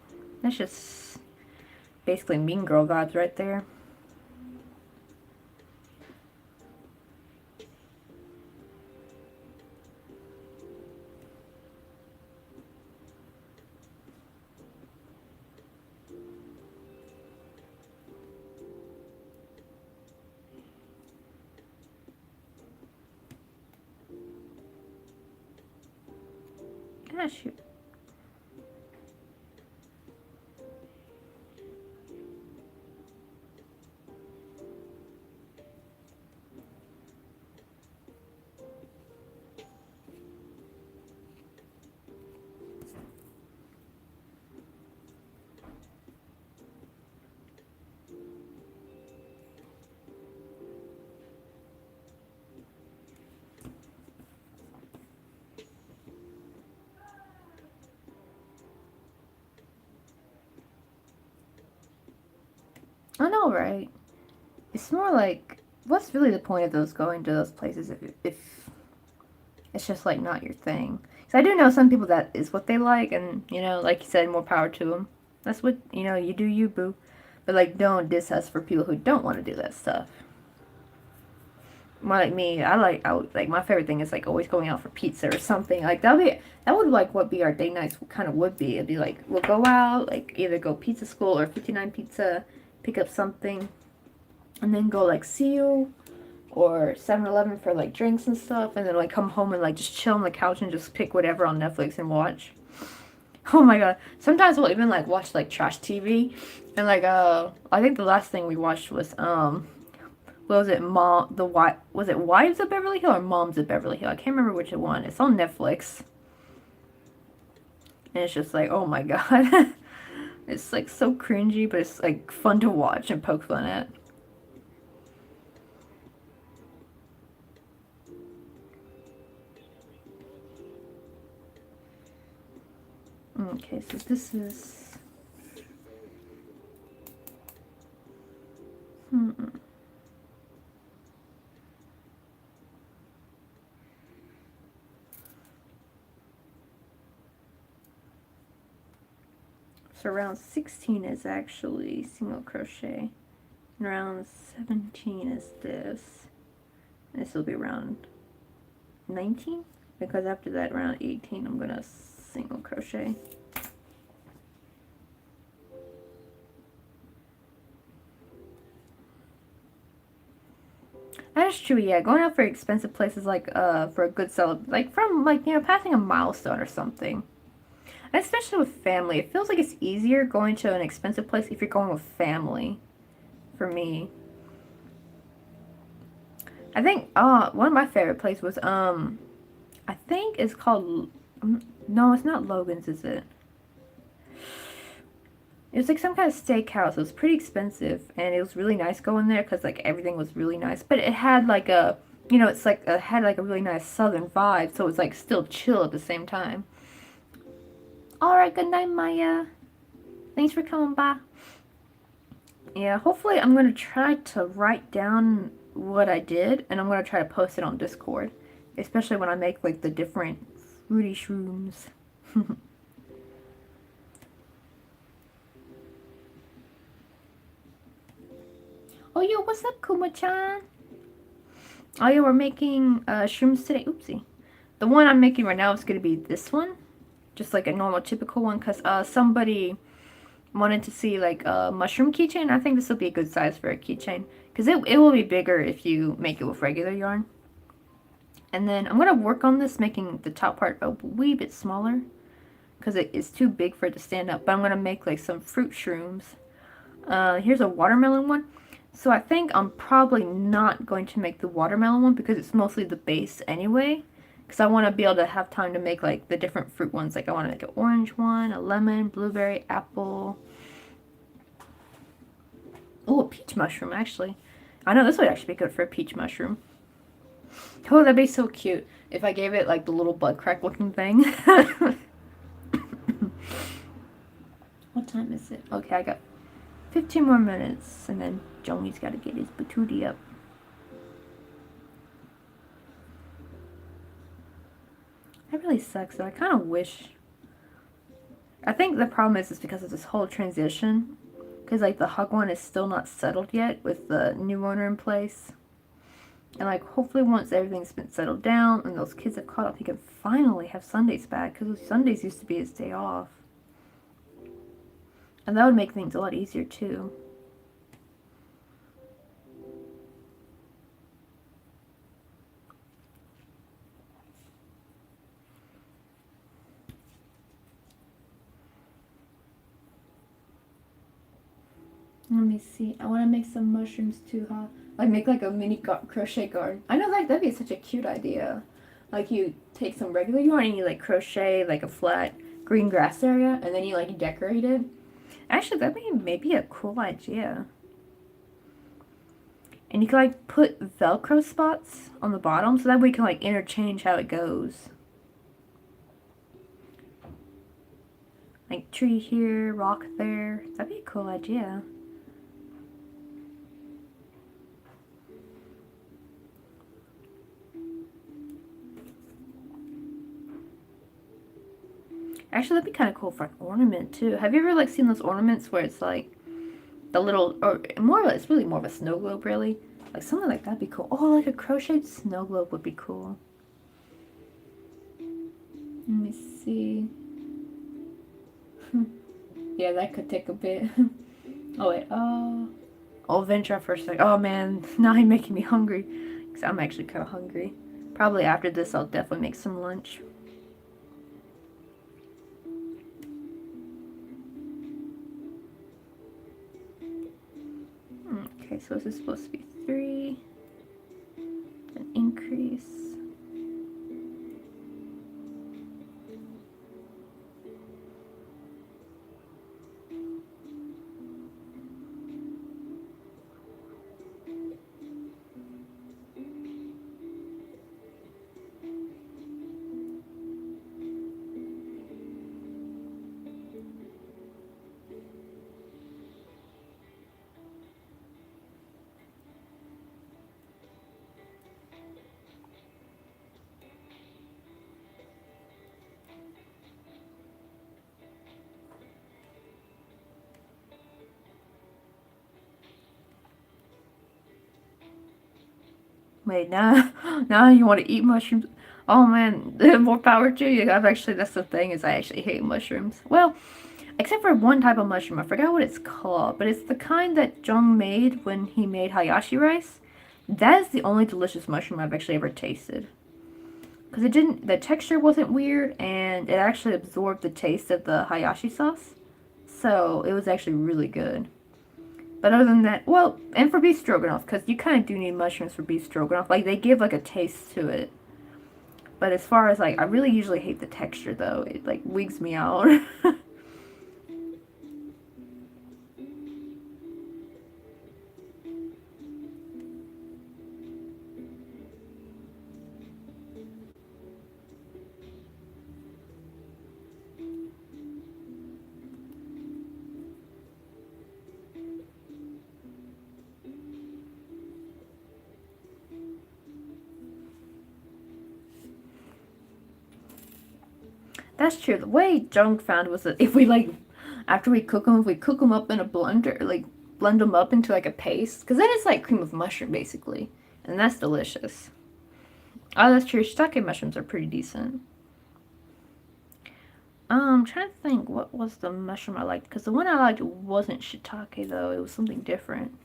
that's just basically mean girl vibes right there. Ah, shoot. I know, right? It's more like, what's really the point of those going to those places if it's just like not your thing? So I do know some people that is what they like, and you know, like you said, more power to them. That's what, you know, you do you, boo. But like, don't diss us for people who don't want to do that stuff. More like me, like my favorite thing is like always going out for pizza or something. Like that would like what be our date nights kind of would be. It'd be like we'll go out, like either go pizza school or 59 Pizza, pick up something, and then go like see you or 7-Eleven for like drinks and stuff, and then like come home and like just chill on the couch and just pick whatever on Netflix and watch. Oh my god. Sometimes we'll even like watch like trash TV. And like I think the last thing we watched was what was it, was it Wives of Beverly Hill or Moms of Beverly Hill? I can't remember which one. It's on Netflix. And it's just like, oh my god. It's like so cringy, but it's like fun to watch and poke fun at. Okay, so this is so round 16 is actually single crochet. And round 17 is this. And this will be round 19, because after that round 18 I'm gonna single crochet. That is true, yeah. Going out for expensive places like for a good like from like, you know, passing a milestone or something. And especially with family, it feels like it's easier going to an expensive place if you're going with family. For me, I think one of my favorite places was I think it's called no, it's not Logan's, is it? It was like some kind of steakhouse. It was pretty expensive, and it was really nice going there because like everything was really nice. But it had like a you know, it's like it had like a really nice southern vibe, so it was like still chill at the same time. Alright, good night, Maya. Thanks for coming by. Yeah, hopefully I'm going to try to write down what I did, and I'm going to try to post it on Discord. Especially when I make like the different fruity shrooms. Oh, yo, what's up, Kuma-chan? Oh, yeah, we're making shrooms today. Oopsie. The one I'm making right now is going to be this one. Just like a normal, typical one, because somebody wanted to see like a mushroom keychain. I think this will be a good size for a keychain. Because it will be bigger if you make it with regular yarn. And then I'm going to work on this, making the top part a wee bit smaller. Because it is too big for it to stand up. But I'm going to make like some fruit shrooms. Here's a watermelon one. So I think I'm probably not going to make the watermelon one because it's mostly the base anyway. Because I want to be able to have time to make like the different fruit ones. Like I want to make an orange one, a lemon, blueberry, apple. Oh, a peach mushroom actually. I know this would actually be good for a peach mushroom. Oh, that'd be so cute if I gave it like the little bud crack looking thing. What time is it? Okay, I got 15 more minutes, and then Joni's got to get his patootie up. That really sucks, though. I kind of wish... I think the problem is because of this whole transition. Because, like, the hug one is still not settled yet with the new owner in place. And, like, hopefully once everything's been settled down and those kids have caught up, he can finally have Sundays back. Because Sundays used to be his day off. And that would make things a lot easier, too. Let me see. I want to make some mushrooms too, huh? Like make like a mini crochet garden. I know that'd be such a cute idea. Like you take some regular yarn and you like crochet like a flat green grass area, and then you like decorate it. Actually, that'd be maybe a cool idea. And you can like put Velcro spots on the bottom, so that way you can like interchange how it goes. Like tree here, rock there. That'd be a cool idea. Actually, that'd be kind of cool for an ornament too. Have you ever like seen those ornaments where it's like the little, or more, it's really more of a snow globe, really. Like something like that'd be cool. Oh, like a crocheted snow globe would be cool. Let me see. Yeah, that could take a bit. Oh wait, I'll venture for a sec. Oh man, now you're making me hungry. Because I'm actually kind of hungry. Probably after this, I'll definitely make some lunch. Okay, so this is supposed to be 3. An increase. Wait, now you want to eat mushrooms? Oh man, more power to you. That's the thing, is I actually hate mushrooms. Well, except for one type of mushroom. I forgot what it's called, but it's the kind that Jung made when he made hayashi rice. That is the only delicious mushroom I've actually ever tasted. Because the texture wasn't weird, and it actually absorbed the taste of the hayashi sauce. So, it was actually really good. But other than that, well, and for beef stroganoff, because you kind of do need mushrooms for beef stroganoff. Like, they give, like, a taste to it. But as far as, like, I really usually hate the texture, though. It, like, wigs me out. That's true. The way Jung found was that if we like, after we cook them, if we cook them up in a blender, like blend them up into like a paste, because then it's like cream of mushroom basically, and that's delicious. Oh, that's true. Shiitake mushrooms are pretty decent. I'm trying to think what was the mushroom I liked, because the one I liked wasn't shiitake though. It was something different.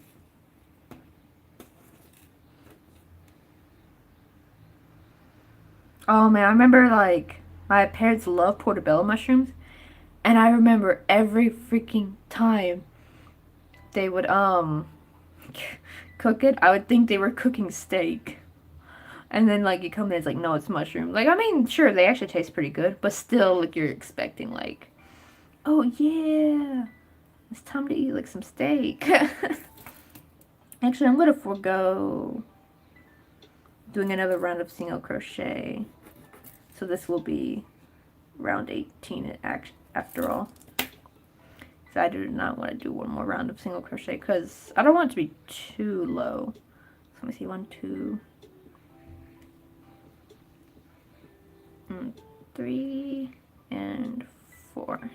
Oh man, I remember like my parents love portobello mushrooms, and I remember every freaking time they would cook it, I would think they were cooking steak. And then like you come in, it's like no, it's mushroom. Like I mean, sure, they actually taste pretty good, but still, like you're expecting like, oh yeah, it's time to eat like some steak. Actually, I'm gonna forego doing another round of single crochet, so this will be round 18 after all. So I do not want to do one more round of single crochet because I don't want it to be too low. So let me see, 1, 2, 3, and 4.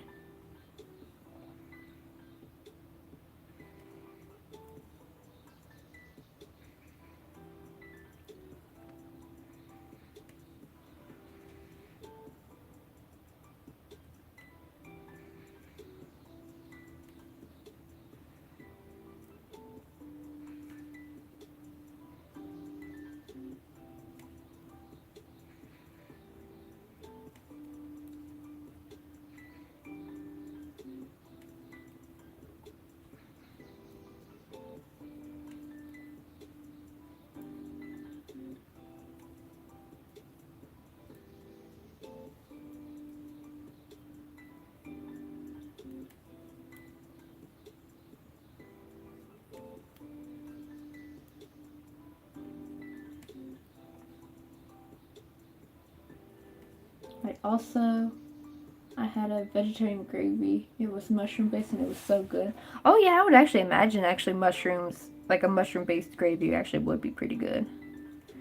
I had a vegetarian gravy. It was mushroom based and it was so good. Oh yeah, I would actually imagine mushrooms, like a mushroom based gravy actually would be pretty good.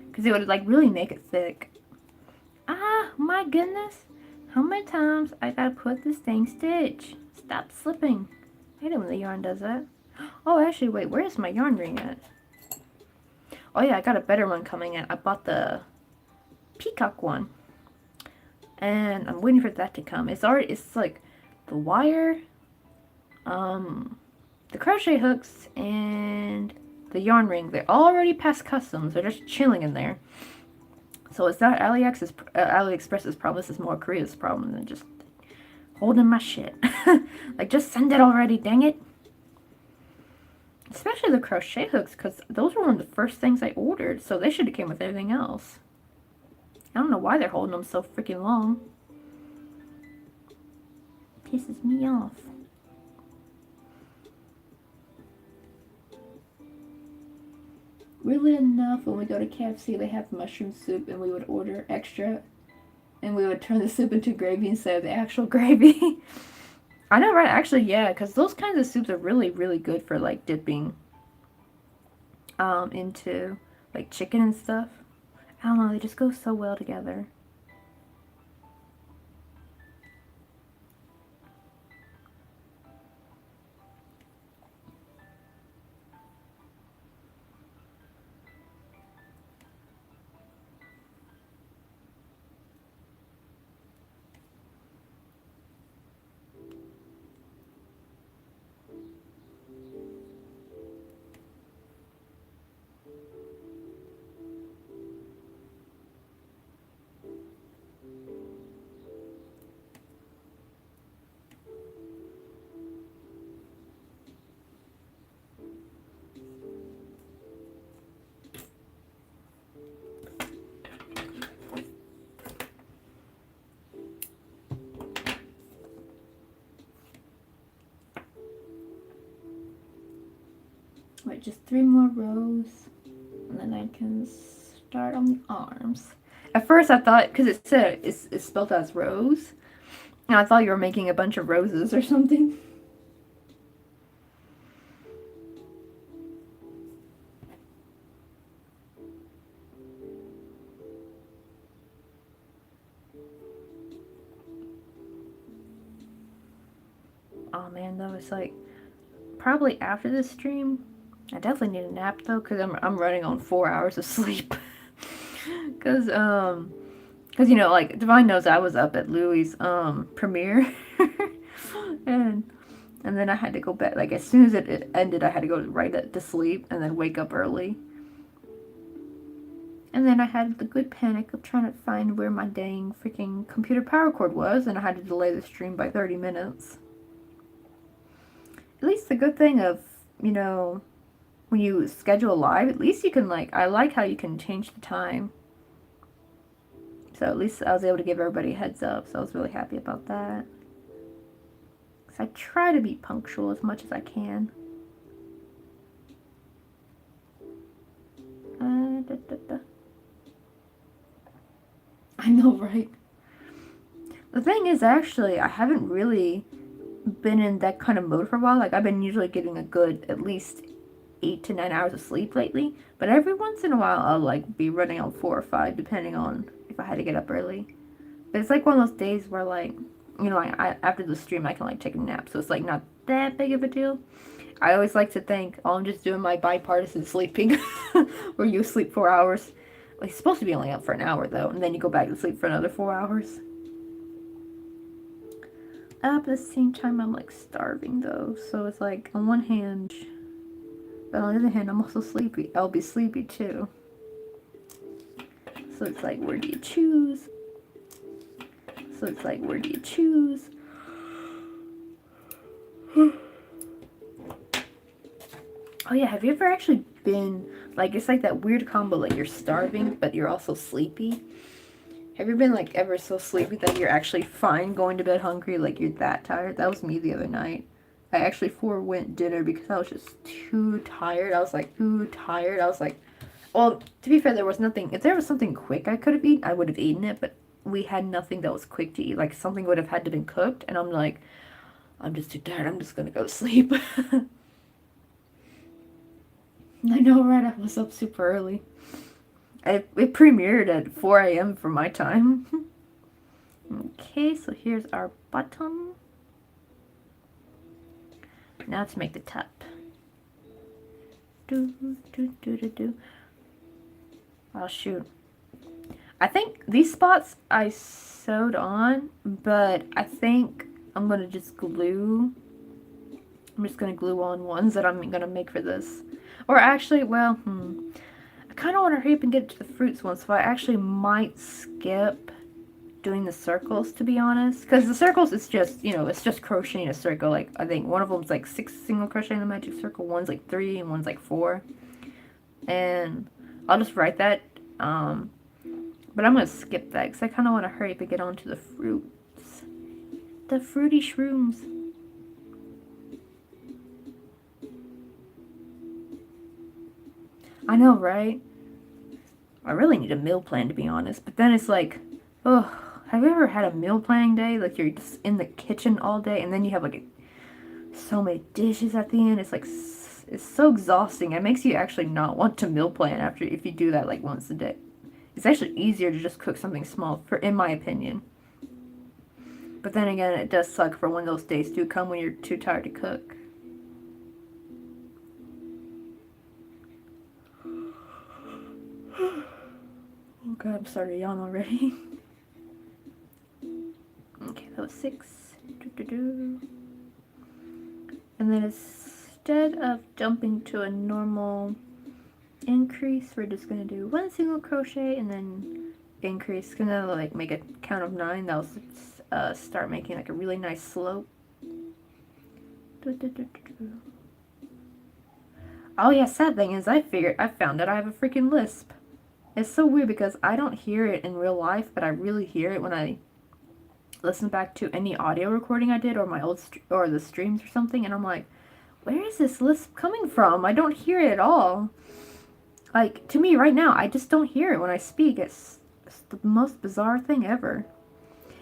Because it would like really make it thick. Ah, my goodness. How many times I gotta put this dang stitch? Stop slipping. I hate it when the yarn does that. Oh, actually, wait, where is my yarn ring at? Oh yeah, I got a better one coming in. I bought the peacock one. And I'm waiting for that to come. It's like the wire, the crochet hooks, and the yarn ring. They're already past customs. They're just chilling in there. So it's not AliExpress's problem. This is more Korea's problem than just holding my shit. Like, just send it already, dang it. Especially the crochet hooks, because those were one of the first things I ordered, so they should have came with everything else. I don't know why they're holding them so freaking long. Pisses me off. Weirdly enough, when we go to KFC, they have mushroom soup, and we would order extra, and we would turn the soup into gravy instead of the actual gravy. I know, right? Actually, yeah, because those kinds of soups are really, really good for like dipping into like chicken and stuff. I don't know, they just go so well together. Wait, just 3 more rows, and then I can start on the arms. At first I thought, because it said it's spelled as rose, and I thought you were making a bunch of roses or something. Oh man, though, it's like probably after this stream. I definitely need a nap though, cause I'm running on 4 hours of sleep. Cause cause you know, like Divine knows I was up at Louie's premiere, and then I had to go back. Like as soon as it ended, I had to go right to sleep, and then wake up early. And then I had the good panic of trying to find where my dang freaking computer power cord was, and I had to delay the stream by 30 minutes. At least the good thing of, you know, when you schedule live, at least you can, like, I like how you can change the time. So at least I was able to give everybody a heads up, so I was really happy about that. So I try to be punctual as much as I can. I know, right? The thing is, actually, I haven't really been in that kind of mode for a while. Like, I've been usually getting a good at least 8 to 9 hours of sleep lately. But every once in a while, I'll, like, be running on 4 or 5, depending on if I had to get up early. But it's like one of those days where, like, you know, I after the stream, I can, like, take a nap. So it's, like, not that big of a deal. I always like to think, oh, I'm just doing my bipartisan sleeping, where you sleep 4 hours. Well, you're supposed to be only up for an hour, though, and then you go back to sleep for another 4 hours. But at the same time, I'm, like, starving, though, so it's like, on one hand, but on the other hand, I'm also sleepy. I'll be sleepy, too. So it's like, where do you choose? Oh yeah, have you ever actually been, like, it's like that weird combo, like you're starving, but you're also sleepy? Have you been, like, ever so sleepy that you're actually fine going to bed hungry, like you're that tired? That was me the other night. I actually forewent dinner because I was just too tired. I was like, well, to be fair, there was nothing, if there was something quick I could have eaten, I would have eaten it, but we had nothing that was quick to eat. Like, something would have had to been cooked, and I'm like, I'm just too tired, I'm just gonna go to sleep. I know, right? I was up super early. It premiered at 4 a.m. for my time. Okay, so here's our bottom. Now to make the top. Oh, shoot. I think these spots I sewed on, but I think I'm going to just glue. I'm just going to glue on ones that I'm going to make for this. Or actually, well, I kind of want to hurry up and get to the fruits one, so I actually might skip doing the circles, to be honest. Because the circles is just, you know, it's just crocheting a circle. Like, I think one of them's like 6 single crochet in the magic circle, one's like 3, and one's like 4. And I'll just write that, but I'm going to skip that, because I kind of want to hurry up and get on to the fruits. The fruity shrooms. I know, right? I really need a meal plan, to be honest. But then it's like, oh, have you ever had a meal planning day? Like, you're just in the kitchen all day, and then you have, like, so many dishes at the end. It's, like, it's so exhausting. It makes you actually not want to meal plan after, if you do that, like, once a day. It's actually easier to just cook something small, in my opinion. But then again, it does suck for when those days do come when you're too tired to cook. Oh god, I'm starting to yawn already. Okay, that was 6. And then instead of jumping to a normal increase, we're just going to do 1 single crochet and then increase. Gonna like make a count of 9. That'll start making like a really nice slope. Oh yeah, sad thing is I found out I have a freaking lisp. It's so weird because I don't hear it in real life, but I really hear it when I listen back to any audio recording I did or my old or the streams or something, and I'm like, where is this lisp coming from? I don't hear it at all. Like, to me right now, I just don't hear it when I speak. It's the most bizarre thing ever.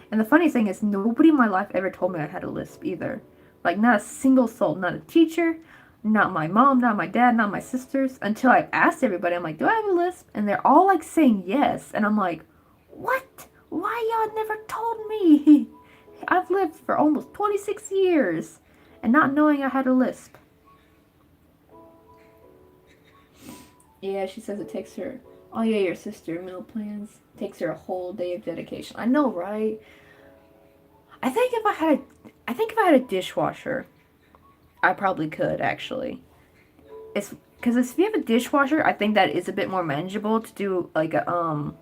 And the funny thing is, nobody in my life ever told me I had a lisp either. Like, not a single soul, not a teacher, not my mom, not my dad, not my sisters, until I asked everybody. I'm like, do I have a lisp? And they're all like saying yes. And I'm like, what? Why y'all never told me? I've lived for almost 26 years. and not knowing I had a lisp. Yeah, she says it takes her, oh yeah, your sister, meal plans, takes her a whole day of dedication. I know, right? I think if I had a dishwasher, I probably could actually. It's because if you have a dishwasher, I think that is a bit more manageable to do like a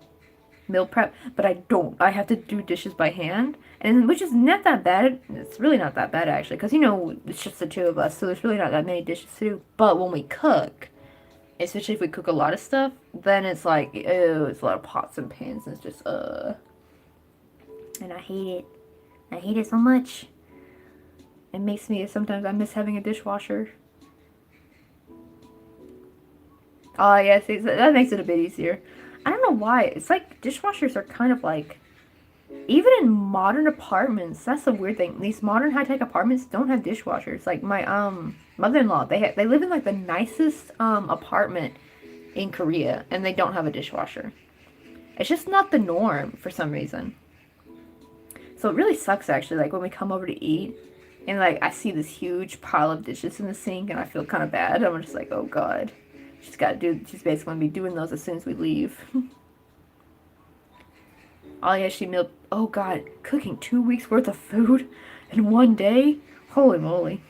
meal prep, but I don't. I have to do dishes by hand, and which is not that bad. It's really not that bad actually, because you know it's just the two of us, so there's really not that many dishes to do. But when we cook, especially if we cook a lot of stuff, then it's like, ew, it's a lot of pots and pans, and it's just and I hate it. I hate it so much. It makes me sometimes I miss having a dishwasher. Oh yeah, see, that makes it a bit easier. I don't know why. It's like dishwashers are kind of like, even in modern apartments, that's the weird thing. These modern high-tech apartments don't have dishwashers. Like my mother-in-law, they live in like the nicest apartment in Korea, and they don't have a dishwasher. It's just not the norm for some reason. So it really sucks actually. Like when we come over to eat, and like I see this huge pile of dishes in the sink, and I feel kind of bad. I'm just like, oh god, she's basically gonna be doing those as soon as we leave. Oh yeah, she meal. Oh god, cooking 2 weeks worth of food in one day. Holy moly.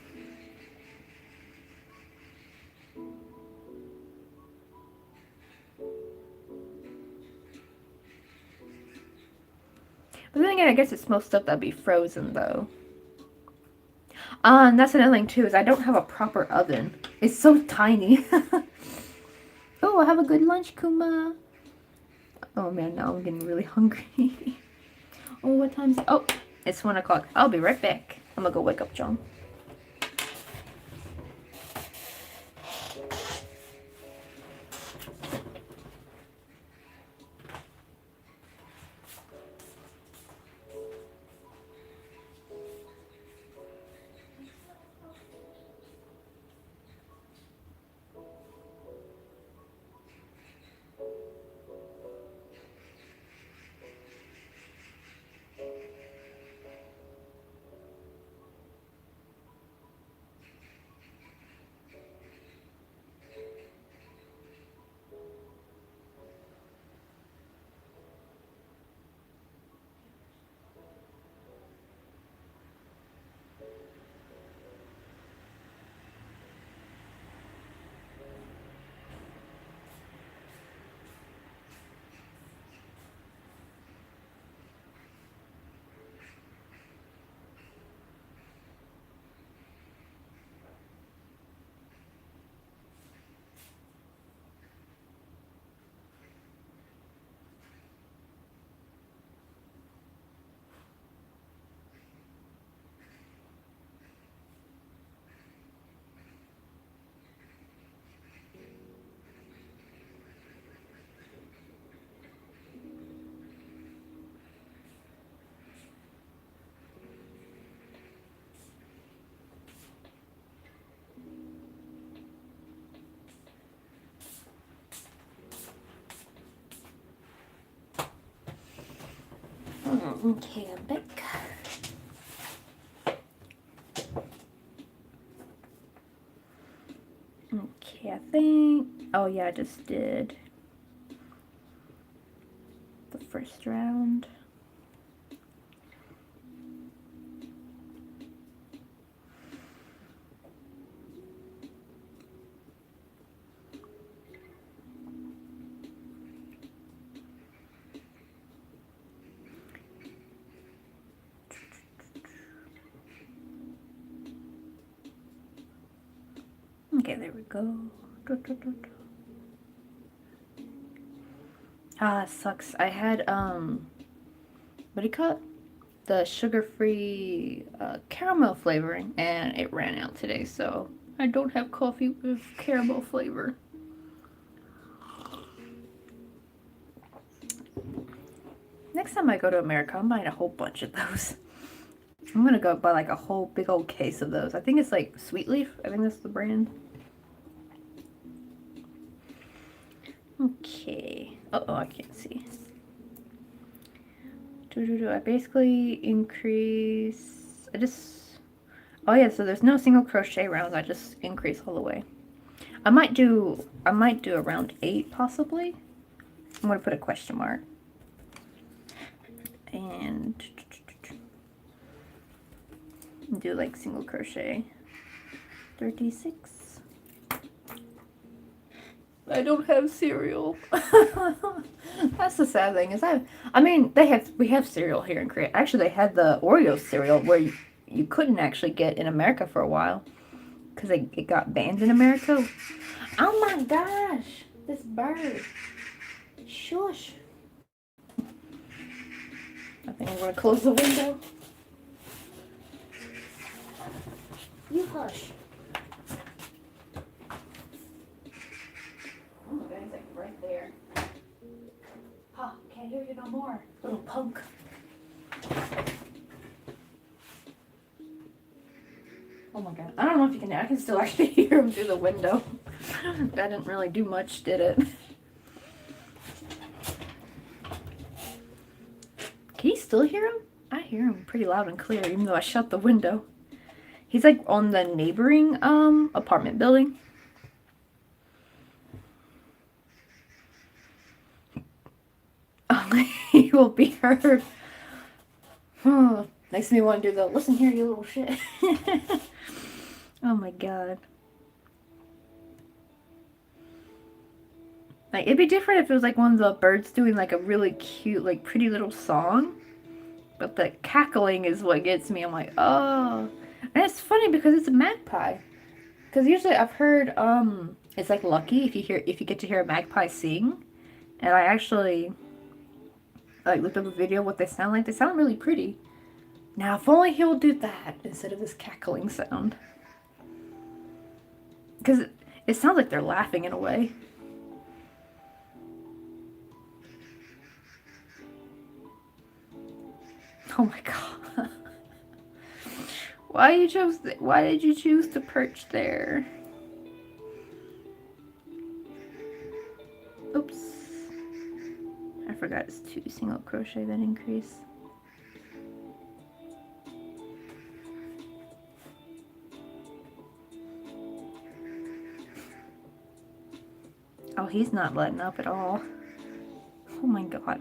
But then again, I guess it's most stuff that'd be frozen though. And that's another thing too, is I don't have a proper oven. It's so tiny. Oh, I have a good lunch, Kuma. Oh man, now I'm getting really hungry. Oh, what time is it? Oh, it's 1 o'clock. I'll be right back. I'm gonna go wake up John. Okay, I'm back. Okay, I think. Oh yeah, I just did the first round. Okay, there we go. Ah, it sucks. I had what do you call it? The sugar-free caramel flavoring, and it ran out today, so I don't have coffee with caramel flavor. Next time I go to America, I'm buying a whole bunch of those. I'm gonna go buy like a whole big old case of those. I think it's like Sweet Leaf. I think that's the brand. Okay. Uh-oh, I can't see. I basically increase... Oh yeah, so there's no single crochet rounds. I just increase all the way. I might do a round 8 possibly. I'm gonna put a question mark. And do like single crochet 36. I don't have cereal. That's the sad thing is I mean we have cereal here in Korea. Actually, they had the Oreo cereal where you couldn't actually get in America for a while because it got banned in America. Oh my gosh, this bird. Shush. I think I'm gonna close the window. You hush. Oh my god, he's like right there. Huh, can't hear you no more, little punk. Oh my god, I don't know if you can, I can still actually hear him through the window. That didn't really do much, did it? Can you still hear him? I hear him pretty loud and clear, even though I shut the window. He's like on the neighboring apartment building. He will be heard. Oh, makes me want to do the listen here, you little shit. Oh my god. Like, it'd be different if it was like one of the birds doing like a really cute, like pretty little song. But the cackling is what gets me. I'm like, oh. And it's funny because it's a magpie. Because usually I've heard, it's like lucky if you get to hear a magpie sing. And I actually like looked up a video of what they sound like. They sound really pretty. Now, if only he'll do that instead of this cackling sound. Because it sounds like they're laughing in a way. Oh my god. Why did you choose to perch there? Oops. I forgot it's 2 single crochet that increase. Oh, he's not letting up at all. Oh my god.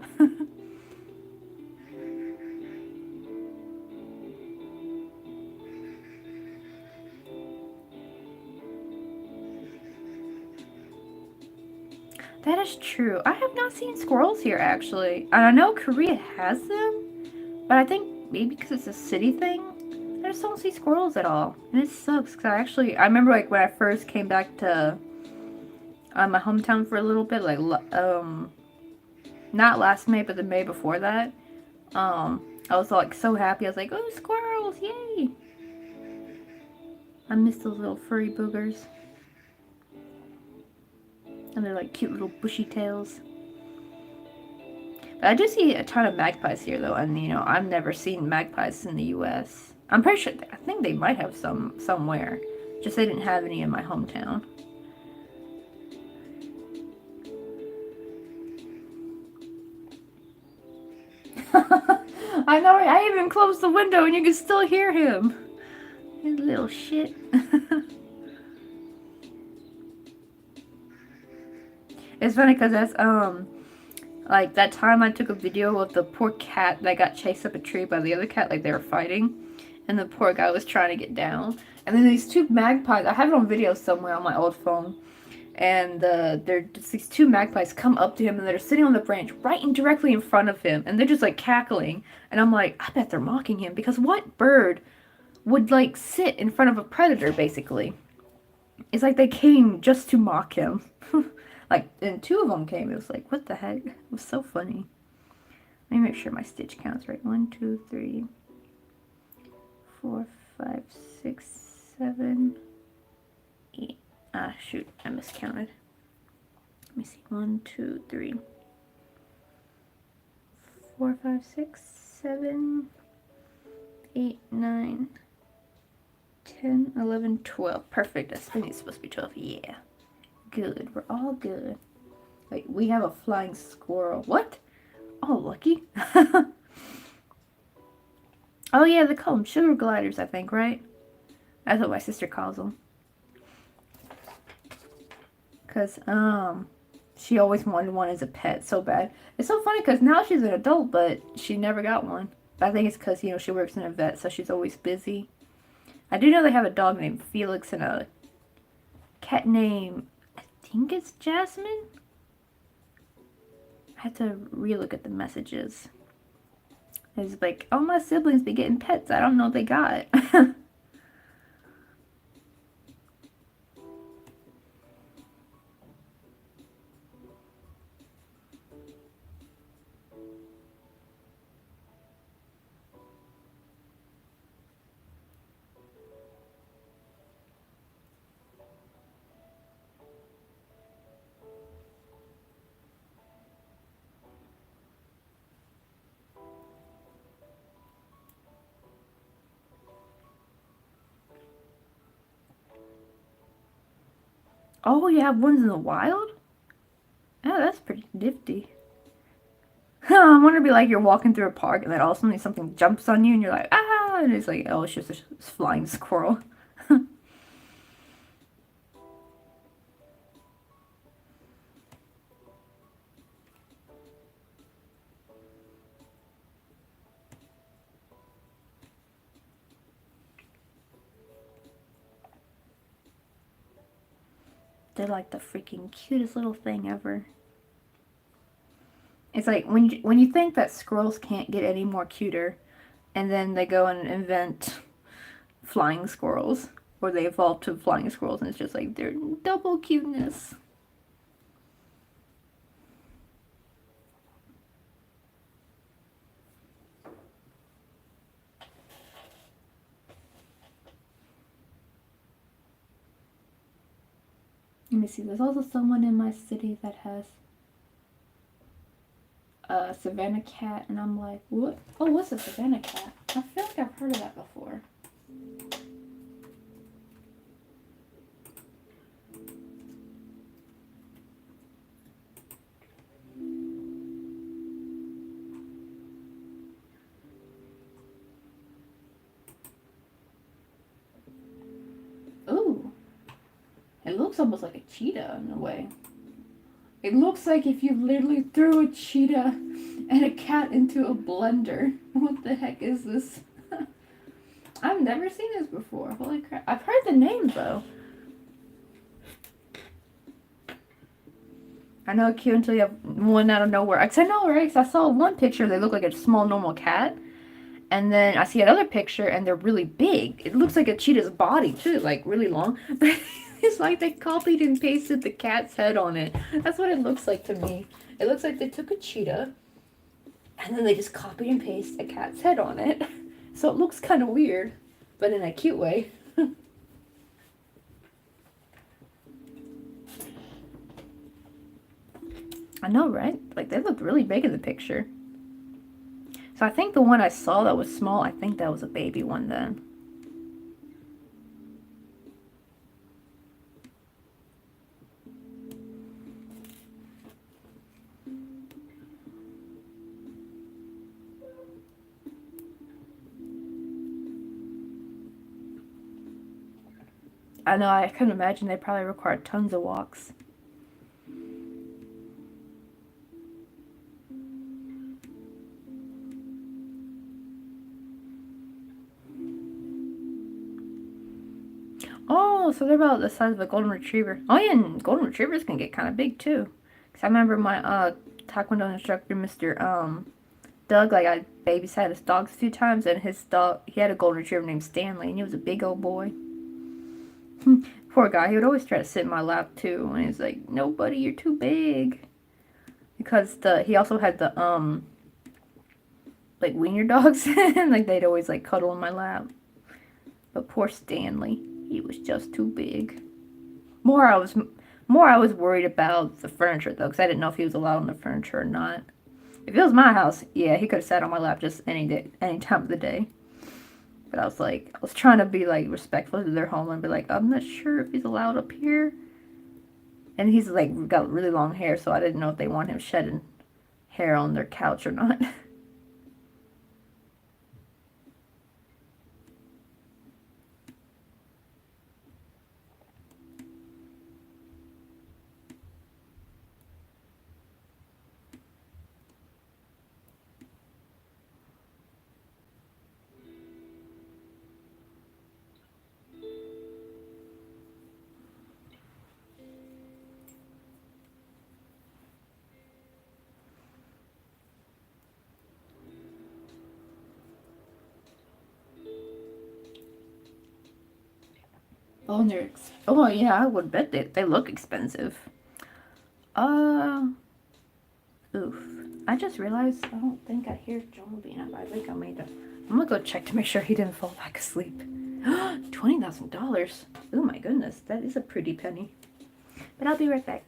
That is true. I have not seen squirrels here, actually. And I know Korea has them, but I think maybe because it's a city thing, I just don't see squirrels at all. And it sucks, because I remember like when I first came back to my hometown for a little bit, like, not last May, but the May before that, I was like so happy. I was like, oh, squirrels, yay! I miss those little furry boogers. And they're like cute little bushy tails. But I do see a ton of magpies here though, and you know, I've never seen magpies in the US. I'm pretty sure, I think they might have some somewhere. Just they didn't have any in my hometown. I know, I even closed the window and you can still hear him. His little shit. It's funny because that's, like that time I took a video of the poor cat that got chased up a tree by the other cat, like they were fighting. And the poor guy was trying to get down. And then these 2 magpies, I have it on video somewhere on my old phone. And these 2 magpies come up to him and they're sitting on the branch right and directly in front of him. And they're just like cackling. And I'm like, I bet they're mocking him. Because what bird would like sit in front of a predator, basically? It's like they came just to mock him. Like, and 2 of them came. It was like, what the heck? It was so funny. Let me make sure my stitch count's right. 1, 2, 3, 4, 5, 6, 7, 8. Ah, shoot. I miscounted. Let me see. 1, 2, 3, 4, 5, 6, 7, 8, 9, 10, 11, 12. Perfect. I think it's supposed to be 12. Yeah. Good. We're all good. Wait, we have a flying squirrel. What? Oh, lucky. Oh, yeah, they call them sugar gliders, I think, right? That's what my sister calls them. Because, she always wanted one as a pet so bad. It's so funny because now she's an adult, but she never got one. But I think it's because, you know, she works in a vet, so she's always busy. I do know they have a dog named Felix and a cat named, I think it's Jasmine? I had to relook at the messages. It's like, oh, my siblings be getting pets I don't know they got. Oh, you have ones in the wild? Oh, that's pretty nifty. I want to be like you're walking through a park and then all of a sudden something jumps on you and you're like, ah! And it's like, oh, it's just a flying squirrel. They're like the freaking cutest little thing ever. It's like when you think that squirrels can't get any more cuter, and then they go and invent flying squirrels, or they evolve to flying squirrels, and it's just like they're double cuteness. Let me see. There's also someone in my city that has a Savannah cat, and I'm like, what? Oh, what's a Savannah cat? I feel like I've heard of that before. Ooh, it looks almost like a cheetah in a way. It looks like if you literally threw a cheetah and a cat into a blender. What the heck is this? I've never seen this before. Holy crap. I've heard the name though. I know it's cute until you have one out of nowhere. Because I know, right? Because I saw one picture, they look like a small normal cat. And then I see another picture and they're really big. It looks like a cheetah's body too, like really long. But it's like they copied and pasted the cat's head on it. That's what it looks like to me. It looks like they took a cheetah and then they just copied and pasted a cat's head on it. So it looks kind of weird, but in a cute way. I know, right? Like they looked really big in the picture. So I think the one I saw that was small, I think that was a baby one then. I know, I can imagine they probably require tons of walks. Oh, so they're about the size of a golden retriever. Oh yeah, and golden retrievers can get kind of big too. Cause I remember my taekwondo instructor, Mr. Doug, like I babysat his dogs a few times, and his dog, he had a golden retriever named Stanley, and he was a big old boy. Poor guy, he would always try to sit in my lap too, and he's like, "No, buddy, you're too big." Because he also had the like wiener dogs, and like they'd always like cuddle in my lap. But poor Stanley, he was just too big. More I was worried about the furniture though, because I didn't know if he was allowed on the furniture or not. If it was my house, yeah, he could have sat on my lap just any day, any time of the day. But I was trying to be like respectful to their home and be like, I'm not sure if he's allowed up here. And he's like got really long hair, so I didn't know if they want him shedding hair on their couch or not. Oh, and they're oh yeah, I would bet they look expensive. Uh, oof. I just realized I don't think I hear Joel being up. I think I made a. I'm gonna go check to make sure he didn't fall back asleep. $20,000. Oh my goodness, that is a pretty penny. But I'll be right back.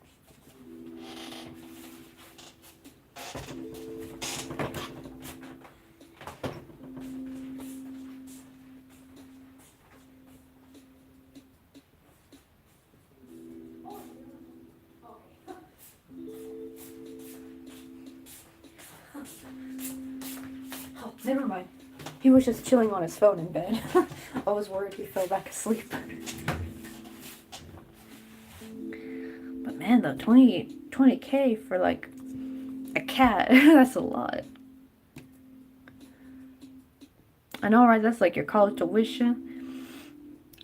Oh, never mind. He was just chilling on his phone in bed. I was worried he fell back asleep. But man, though, 20K for like a cat, that's a lot. I know, right? That's like your college tuition.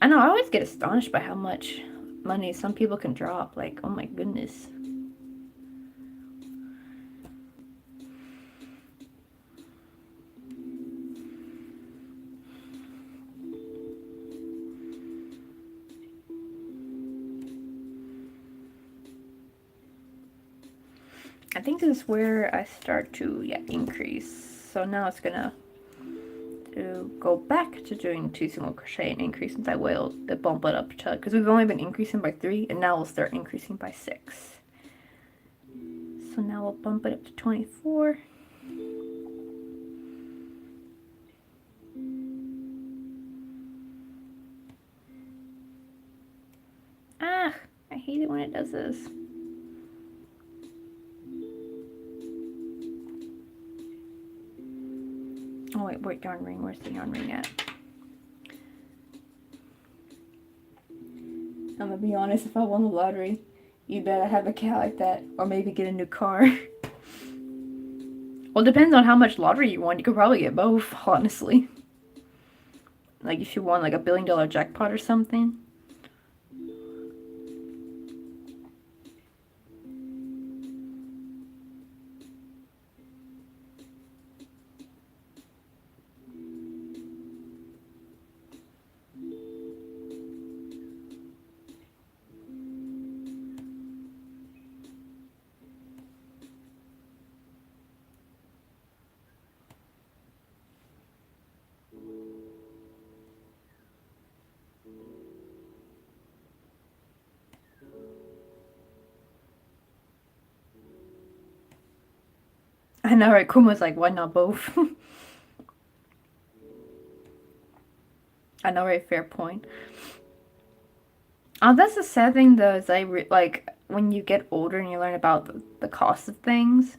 I know, I always get astonished by how much money some people can drop. Like, oh my goodness. I think this is where I start to increase. So now it's gonna go back to doing 2 single crochet and increase, since I will bump it up to, because we've only been increasing by 3 and now we'll start increasing by 6. So now we'll bump it up to 24. Ah, I hate it when it does this. Oh wait, yarn ring. Where's the yarn ring at? I'm gonna be honest, if I won the lottery, you better have a cat like that, or maybe get a new car. Well, it depends on how much lottery you won. You could probably get both, honestly. Like if you won like $1 billion jackpot or something. I know, right? Kuma's like, why not both? I know, right? Fair point. That's the sad thing, though, is like when you get older and you learn about the cost of things.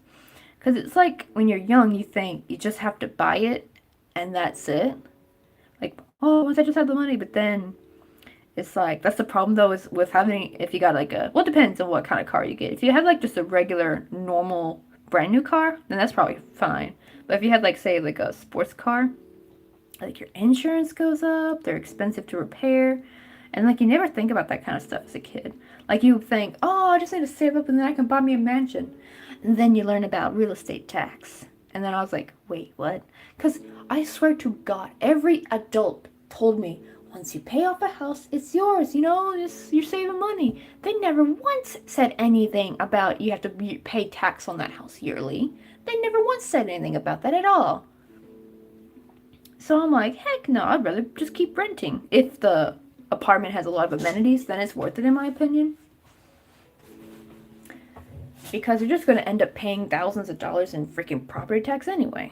Because it's like when you're young, you think you just have to buy it and that's it. Like, oh, once I just have the money. But then it's like, that's the problem, though, is with having, if you got like well, it depends on what kind of car you get. If you have like just a regular, normal, brand new car, then that's probably fine. But if you had like, say, like a sports car, like your insurance goes up, they're expensive to repair. And like you never think about that kind of stuff as a kid. Like you think, oh, I just need to save up and then I can buy me a mansion. And then you learn about real estate tax. And then I was like, wait, what? Because I swear to God, every adult told me, once you pay off a house, it's yours, you're saving money. They never once said anything about you have to pay tax on that house yearly. They never once said anything about that at all. So I'm like, heck no, I'd rather just keep renting. If the apartment has a lot of amenities, then it's worth it in my opinion. Because you're just going to end up paying thousands of dollars in freaking property tax anyway.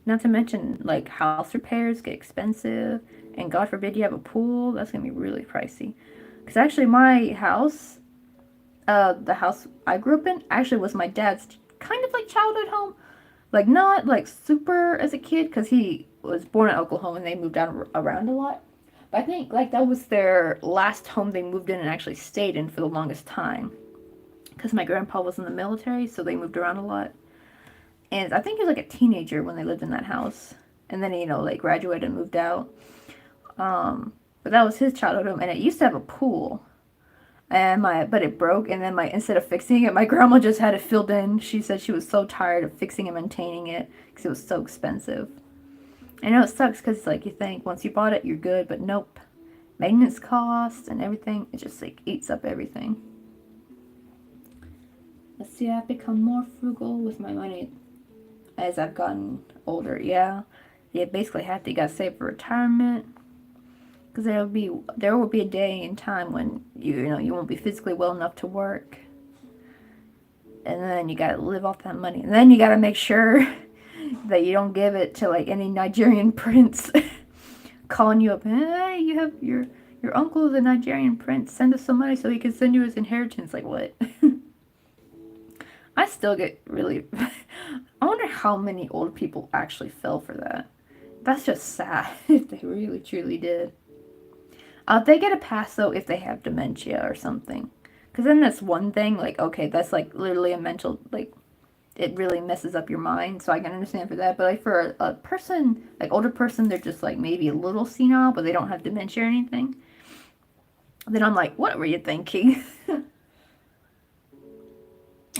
Not to mention, like, house repairs get expensive. And God forbid you have a pool. That's going to be really pricey. Because actually my house, the house I grew up in, actually was my dad's kind of like childhood home. Like, not like super as a kid, because he was born in Oklahoma and they moved out around a lot. But I think like that was their last home they moved in and actually stayed in for the longest time. Because my grandpa was in the military, so they moved around a lot. And I think he was like a teenager when they lived in that house. And then, like graduated and moved out. But that was his childhood home. And it used to have a pool. But it broke, and then instead of fixing it, my grandma just had it filled in. She said she was so tired of fixing and maintaining it because it was so expensive. I know it sucks because like you think once you bought it, you're good, but nope. Maintenance costs and everything, it just like eats up everything. Let's see, I've become more frugal with my money as I've gotten older. Yeah, you basically have to. You gotta save for retirement because there will be a day and time when you won't be physically well enough to work, and then you gotta live off that money, and then you gotta make sure that you don't give it to like any Nigerian prince calling you up. Hey, you have your uncle is a Nigerian prince. Send us some money so he can send you his inheritance. Like what? I still get really. I wonder how many old people actually fell for that. That's just sad if they really truly did. They get a pass though if they have dementia or something. Because then that's one thing. Like, okay, that's like literally a mental, like, it really messes up your mind. So I can understand for that. But like for a person, like older person, they're just like maybe a little senile, but they don't have dementia or anything. Then I'm like, what were you thinking?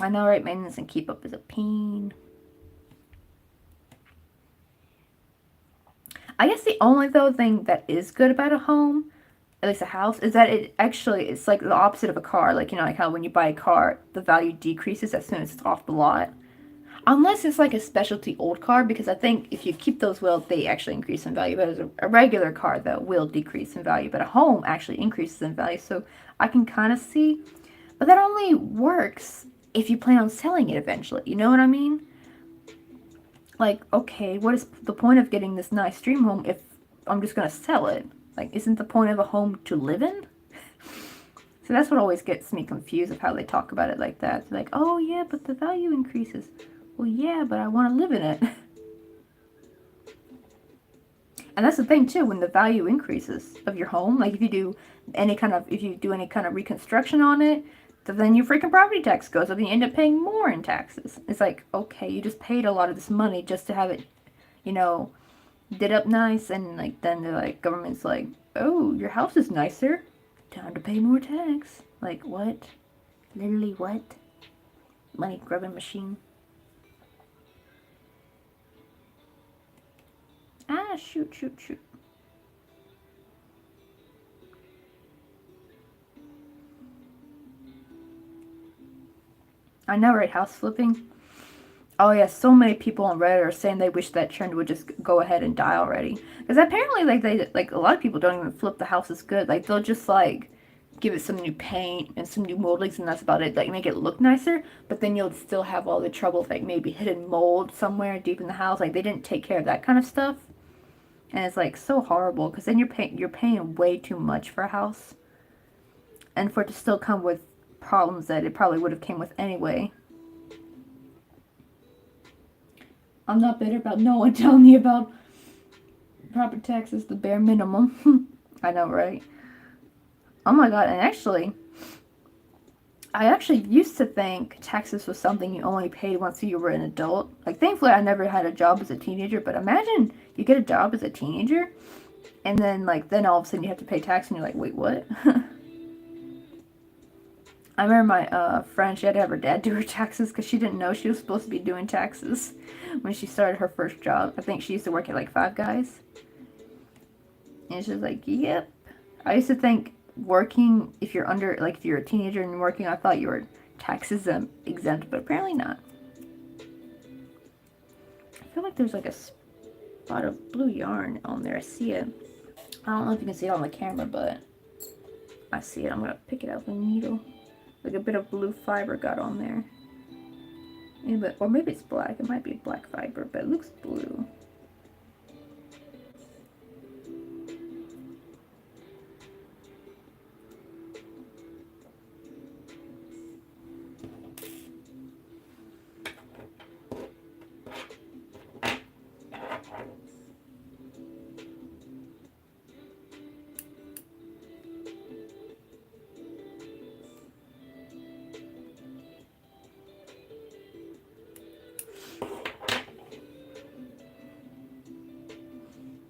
I know, right? Maintenance and keep up is a pain. I guess the only though thing that is good about a home, at least a house, is that it's like the opposite of a car. Like, like how when you buy a car, the value decreases as soon as it's off the lot. Unless it's like a specialty old car, because I think if you keep those well, they actually increase in value. But as a regular car, though, will decrease in value. But a home actually increases in value. So I can kind of see. But that only works if you plan on selling it eventually. You know what I mean? Like, okay, what is the point of getting this nice dream home if I'm just going to sell it? Like, isn't the point of a home to live in? So that's what always gets me confused of how they talk about it like that. They're like, oh yeah, but the value increases. Well, yeah, but I want to live in it. And that's the thing too, when the value increases of your home, like if you do any kind of reconstruction on it, then your freaking property tax goes up and you end up paying more in taxes. It's like, okay, you just paid a lot of this money just to have it, did up nice, and like then they're like, government's like, oh, your house is nicer, time to pay more tax. Like what? Literally what? Money grubbing machine. Ah, shoot. I know, right? House flipping. Oh yeah, so many people on Reddit are saying they wish that trend would just go ahead and die already. Because apparently, like a lot of people don't even flip the houses good. Like they'll just like give it some new paint and some new moldings, and that's about it. Like make it look nicer, but then you'll still have all the trouble of like maybe hidden mold somewhere deep in the house. Like they didn't take care of that kind of stuff, and it's like so horrible. Because then you're paying way too much for a house, and for it to still come with problems that it probably would have came with anyway. I'm not bitter about no one telling me about property taxes, the bare minimum. I know, right? Oh my god, and I actually used to think taxes was something you only paid once you were an adult. Like, thankfully, I never had a job as a teenager, but imagine you get a job as a teenager, and then, then all of a sudden you have to pay tax, and you're like, wait, what? I remember my friend, she had to have her dad do her taxes because she didn't know she was supposed to be doing taxes when she started her first job. I think she used to work at, Five Guys. And she was like, yep. I used to think working, if you're if you're a teenager and working, I thought you were tax exempt, but apparently not. I feel like there's a spot of blue yarn on there. I see it. I don't know if you can see it on the camera, but I see it. I'm going to pick it out with a needle. Like a bit of blue fiber got on there. Yeah, or maybe it's black. It might be black fiber, but it looks blue.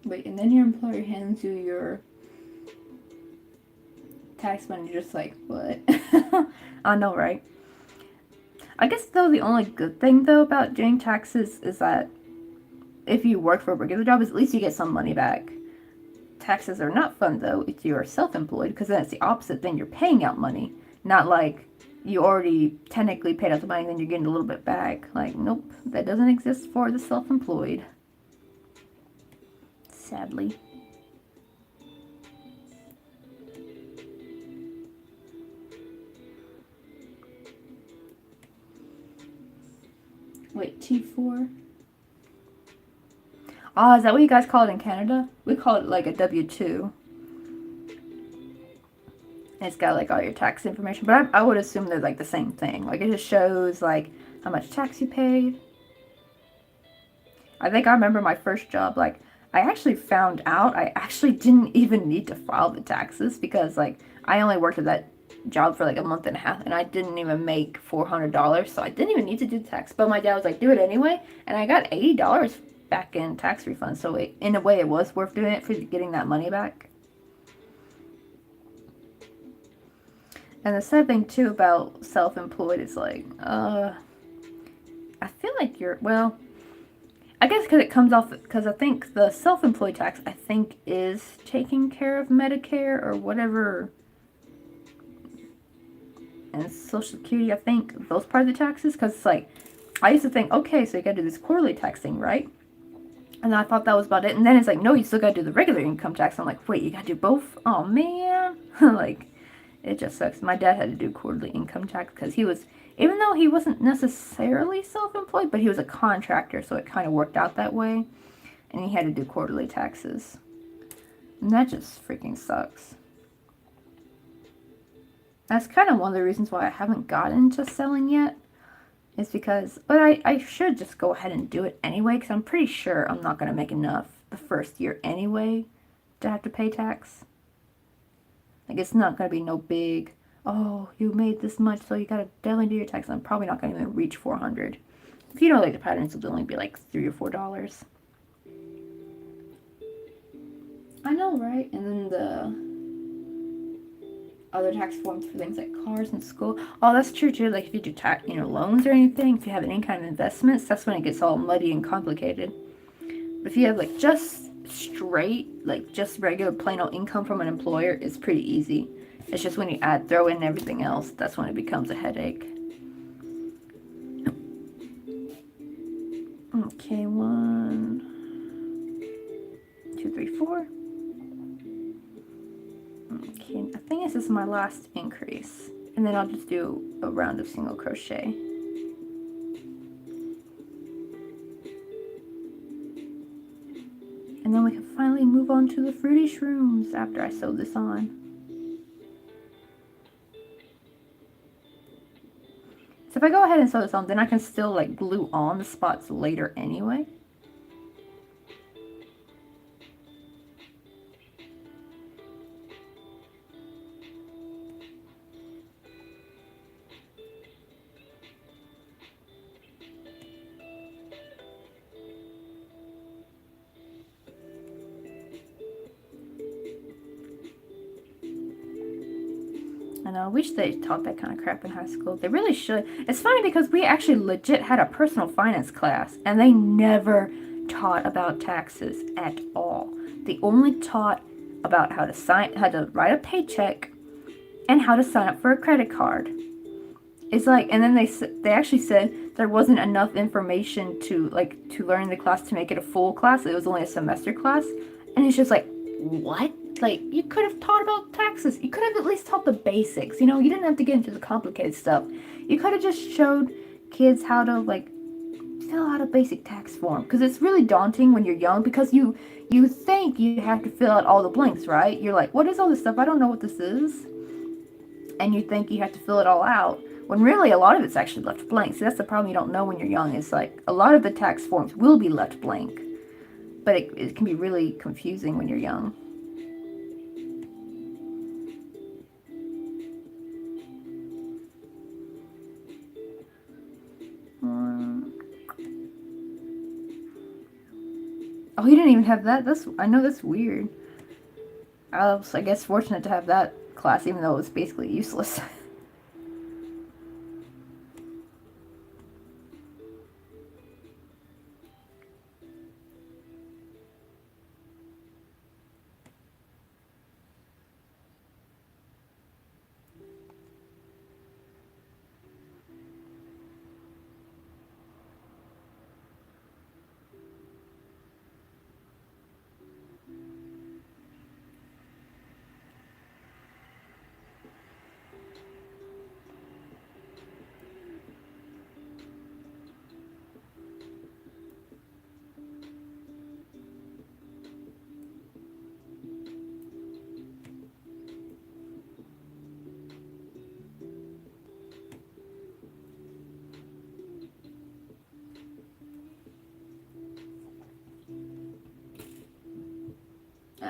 Wait, and then your employer hands you your tax money. You're just like, what? I know, right? I guess, though, the only good thing, though, about doing taxes is that if you work for a regular job, at least you get some money back. Taxes are not fun though if you are self-employed, because then it's the opposite. Then you're paying out money, not like you already technically paid out the money and then you're getting a little bit back. Like, nope, that doesn't exist for the self-employed, sadly. Wait, T4? Oh, is that what you guys call it in Canada? We call it like a W-2. It's got like all your tax information, but I would assume they're like the same thing. Like, it just shows like how much tax you paid. I think I remember my first job, like, I actually found out I actually didn't even need to file the taxes, because like I only worked at that job for like a month and a half and I didn't even make $400, so I didn't even need to do tax. But my dad was like, do it anyway, and I got $80 back in tax refunds, so in a way it was worth doing it for getting that money back. And the sad thing too about self-employed is like, I feel like you're, well, I guess because it comes off, because I think the self-employed tax, I think, is taking care of Medicare or whatever, and Social Security, I think, those part of the taxes, because it's like, I used to think, okay, so you gotta do this quarterly tax thing, right? And I thought that was about it, and then it's like, no, you still gotta do the regular income tax. I'm like, wait, you gotta do both? Oh, man. Like, it just sucks. My dad had to do quarterly income tax because he was, even though he wasn't necessarily self-employed, but he was a contractor, so it kind of worked out that way. And he had to do quarterly taxes. And that just freaking sucks. That's kind of one of the reasons why I haven't gotten into selling yet. Is because, but I should just go ahead and do it anyway, because I'm pretty sure I'm not going to make enough the first year anyway to have to pay tax. Like, it's not going to be no big, oh, you made this much, so you got to definitely do your tax. I'm probably not going to even reach 400. If you know, like, the patterns will only be like $3 or $4. I know, right? And then the other tax forms for things like cars and school. Oh, that's true too. Like, if you do tax, loans or anything, if you have any kind of investments, that's when it gets all muddy and complicated. But if you have like just straight, like just regular plain old income from an employer, it's pretty easy. It's just when you throw in everything else, that's when it becomes a headache. Okay, 1, 2, 3, 4. Okay, I think this is my last increase, and then I'll just do a round of single crochet. And then we can finally move on to the fruity shrooms after I sew this on. So if I go ahead and sew this on, then I can still like glue on the spots later anyway. And I wish they taught that kind of crap in high school. They really should. It's funny because we actually legit had a personal finance class, and they never taught about taxes at all. They only taught about how to write a paycheck and how to sign up for a credit card. It's like, and then they actually said there wasn't enough information to learn the class to make it a full class. It was only a semester class, and it's just like, what? Like, you could have taught about taxes. You could have at least taught the basics. You didn't have to get into the complicated stuff. You could have just showed kids how to like fill out a basic tax form, because it's really daunting when you're young, because you think you have to fill out all the blanks, right? You're like, what is all this stuff? I don't know what this is. And you think you have to fill it all out, when really a lot of it's actually left blank. So that's the problem you don't know when you're young. It's like a lot of the tax forms will be left blank, but it can be really confusing when you're young. Oh, you didn't even have that? I know that's weird. I was, I guess, fortunate to have that class, even though it was basically useless.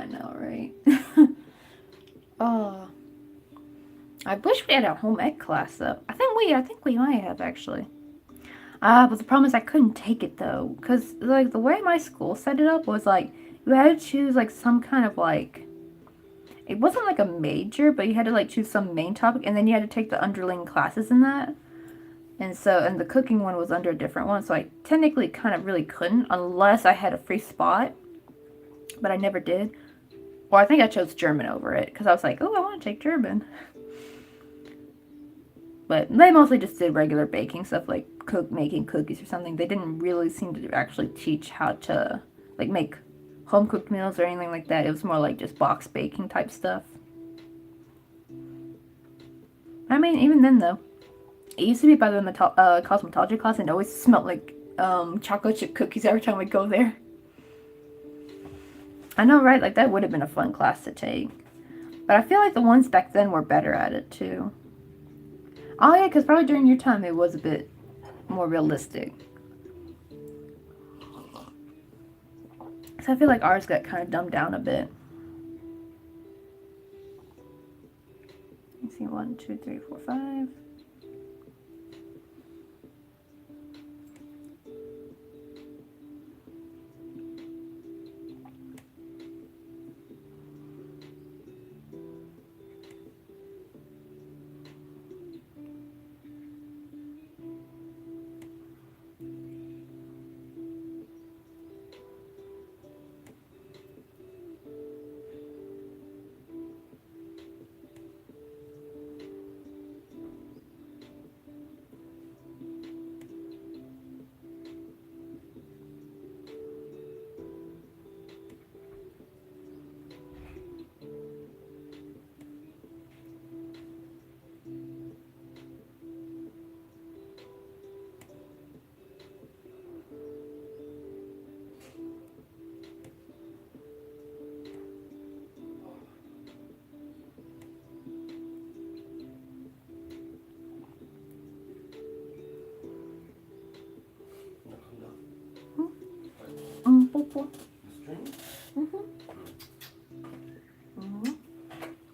I know, right? Oh, I wish we had a home ec class though. I think we might have actually. But the problem is I couldn't take it though, because like the way my school set it up was like you had to choose like some kind of like, it wasn't like a major, but you had to like choose some main topic, and then you had to take the underlying classes in that. And the cooking one was under a different one, so I technically kind of really couldn't unless I had a free spot, but I never did. Or I think I chose German over it because I was like, oh, I want to take German. But they mostly just did regular baking stuff like making cookies or something. They didn't really seem to actually teach how to like make home cooked meals or anything like that. It was more like just box baking type stuff. I mean, even then though, it used to be by the cosmetology class, and it always smelled like chocolate chip cookies every time we go there. I know, right? Like that would have been a fun class to take. But I feel like the ones back then were better at it too. Oh yeah, because probably during your time it was a bit more realistic. So I feel like ours got kind of dumbed down a bit. Let's see, 1, 2, 3, 4, 5.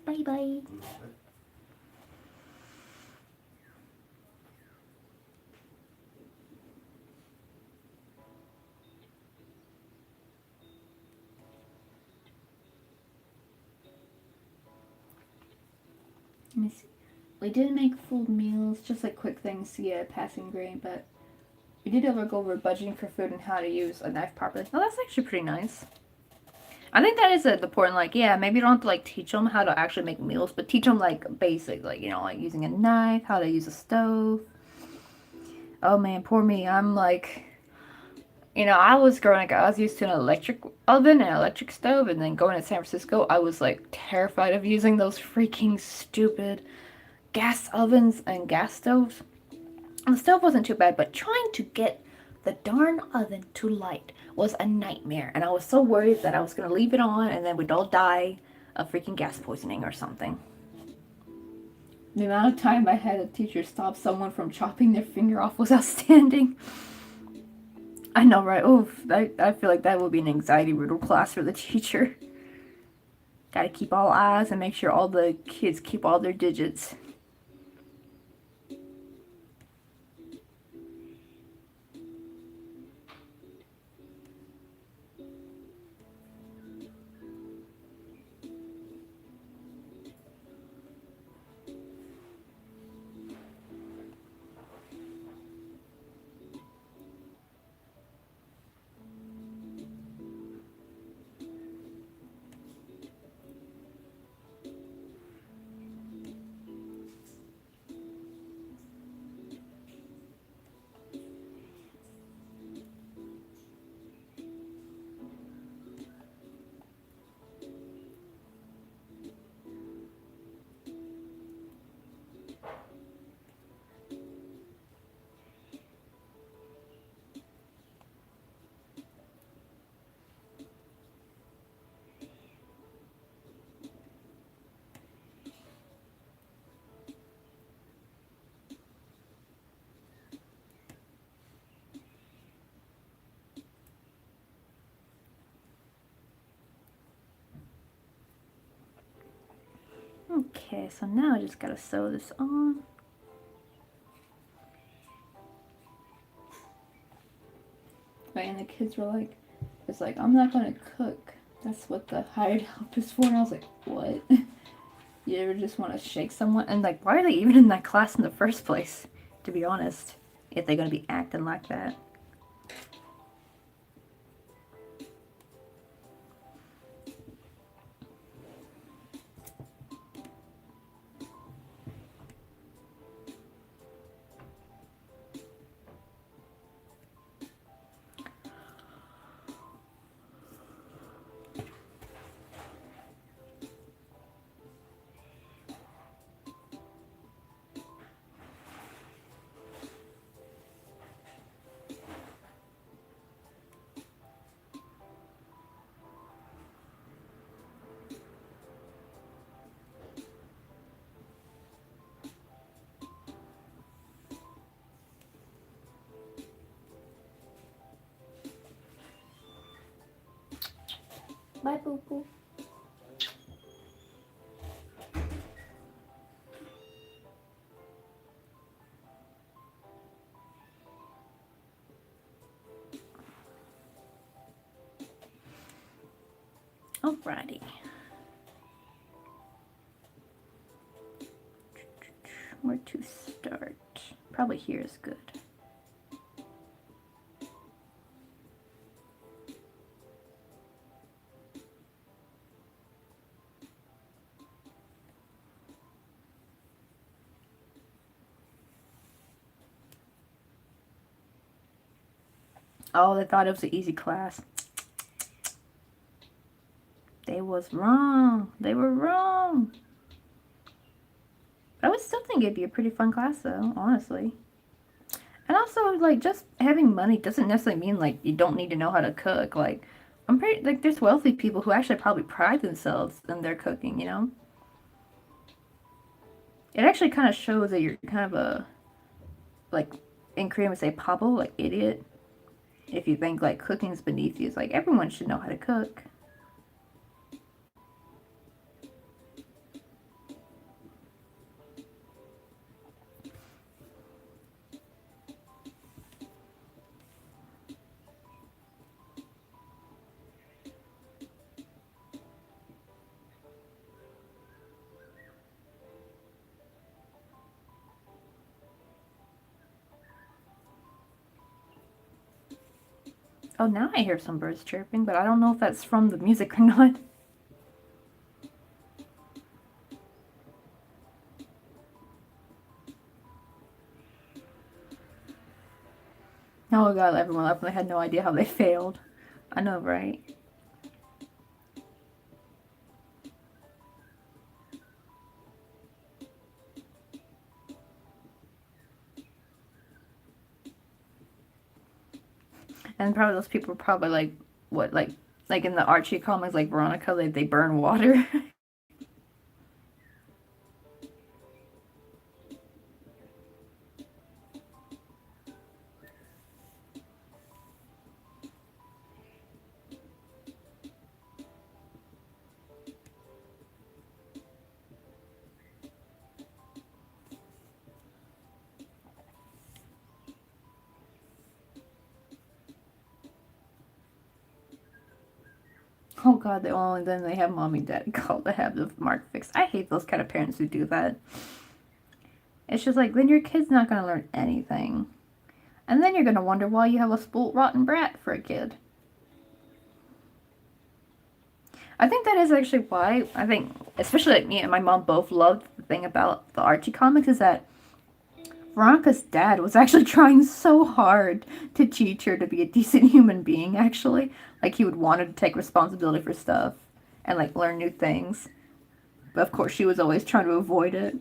Bye bye. Let me see. We didn't make full meals, just like quick things to get a passing grade, but we did go over budgeting for food and how to use a knife properly. Oh, that's actually pretty nice. I think that is the important, like, yeah, maybe you don't have to, like, teach them how to actually make meals, but teach them, like, basic, like, you know, like using a knife, how to use a stove. Oh, man, poor me. I'm, like, you know, I was growing up, I was used to an electric oven and an electric stove, and then going to San Francisco, I was, like, terrified of using those freaking stupid gas ovens and gas stoves. And the stove wasn't too bad, but trying to get the darn oven to light was a nightmare. And I was so worried that I was going to leave it on and then we'd all die of freaking gas poisoning or something. The amount of time I had a teacher stop someone from chopping their finger off was outstanding. I know, right? Oof, I feel like that would be an anxiety riddle class for the teacher. Gotta keep all eyes and make sure all the kids keep all their digits. Okay, so now I just gotta sew this on. Right, and the kids were like, it's like, I'm not gonna cook. That's what the hired help is for. And I was like, what? You ever just want to shake someone? And like, why are they even in that class in the first place, to be honest, if they're gonna be acting like that? Bye, boo boo. Alrighty. Where to start? Probably here is good. Oh, they thought it was an easy class. They was wrong. They were wrong. But I would still think it'd be a pretty fun class, though, honestly. And also, like, just having money doesn't necessarily mean, like, you don't need to know how to cook. Like, I'm pretty, like, there's wealthy people who actually probably pride themselves in their cooking, you know? It actually kind of shows that you're kind of a, like, in Korean we say pabo, like, idiot. If you think, like, cooking's beneath you. It's like, everyone should know how to cook. Oh, now I hear some birds chirping, but I don't know if that's from the music or not. Oh god, everyone left and they had no idea how they failed. I know, right? And probably those people were probably like, what, like in the Archie comics, like Veronica, they burn water. Oh god, then they have mommy and daddy called to have the mark fixed. I hate those kind of parents who do that. It's just like, then your kid's not going to learn anything. And then you're going to wonder why you have a spoiled rotten brat for a kid. I think that is actually why, I think, especially like me and my mom both loved the thing about the Archie comics is that Veronica's dad was actually trying so hard to teach her to be a decent human being, actually. Like, he would want her to take responsibility for stuff and, like, learn new things. But, of course, she was always trying to avoid it.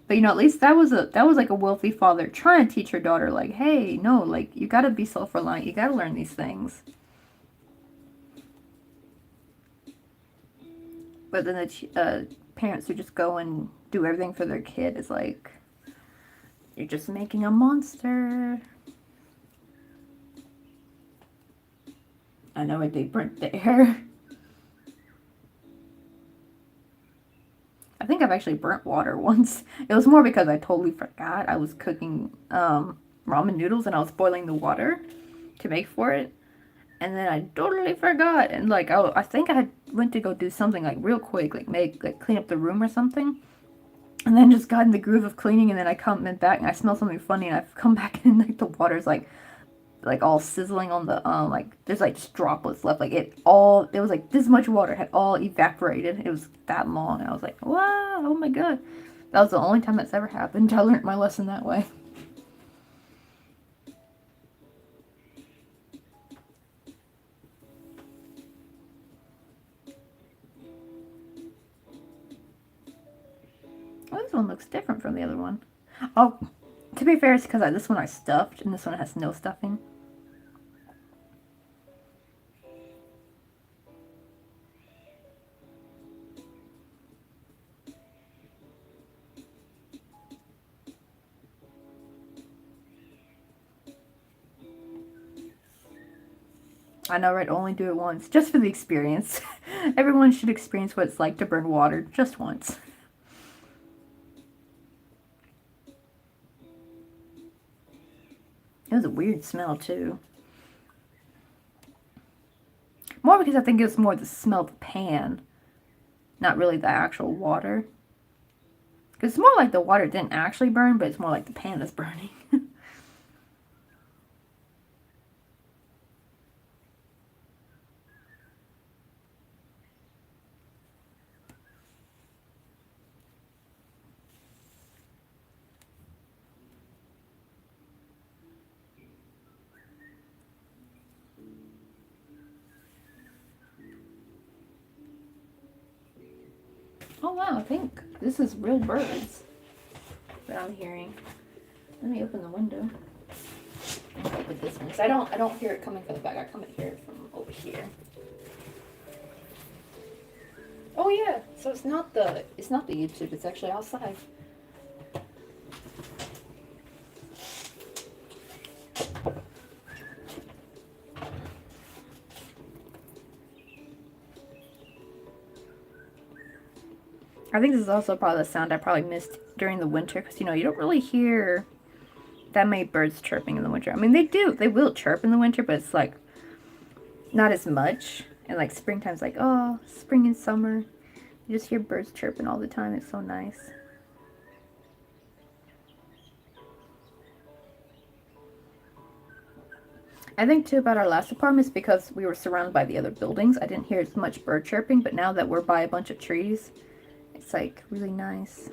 But, you know, at least that was like, a wealthy father trying to teach her daughter, like, hey, no, like, you gotta be self-reliant. You gotta learn these things. But then the parents who just go and do everything for their kid is like, you're just making a monster. I know it, they burnt the air. I think I've actually burnt water once. It was more because I totally forgot. I was cooking ramen noodles and I was boiling the water to make for it. And then I totally forgot. And like, I think I went to go do something like real quick, like clean up the room or something. And then just got in the groove of cleaning, and then I come back and I smell something funny, and I've come back and like the water's like all sizzling on the like there's like just droplets left, like it was like this much water had all evaporated. It was that long, and I was like, wow, oh my god, that was the only time that's ever happened. I learned my lesson that way. Oh, this one looks different from the other one. Oh, to be fair, it's because this one I stuffed and this one has no stuffing. I know, right? Only do it once, just for the experience. Everyone should experience what it's like to burn water just once. It was a weird smell too. More because I think it was more the smell of the pan, not really the actual water. Because it's more like the water didn't actually burn, but it's more like the pan is burning. Oh wow, I think this is real birds that I'm hearing. Let me open the window. I'll open this one, because I don't hear it coming from the back. I come and hear it from over here. Oh yeah, so it's not the YouTube, it's actually outside. I think this is also probably the sound I probably missed during the winter, because, you know, you don't really hear that many birds chirping in the winter. I mean, they will chirp in the winter, but it's, like, not as much. And, like, springtime's like, oh, spring and summer. You just hear birds chirping all the time. It's so nice. I think, too, about our last apartment is because we were surrounded by the other buildings. I didn't hear as much bird chirping, but now that we're by a bunch of trees, it's, like, really nice.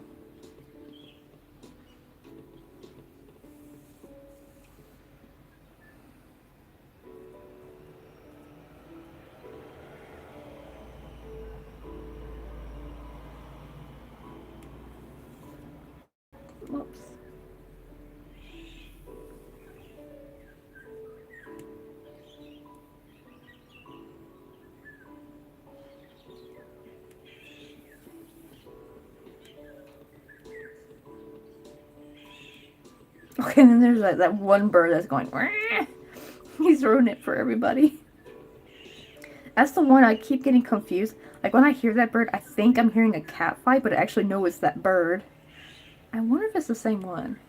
Whoops. Okay, and then there's that one bird that's going, wah! He's ruining it for everybody. That's the one I keep getting confused. Like, when I hear that bird, I think I'm hearing a cat fight, but I actually know it's that bird. I wonder if it's the same one.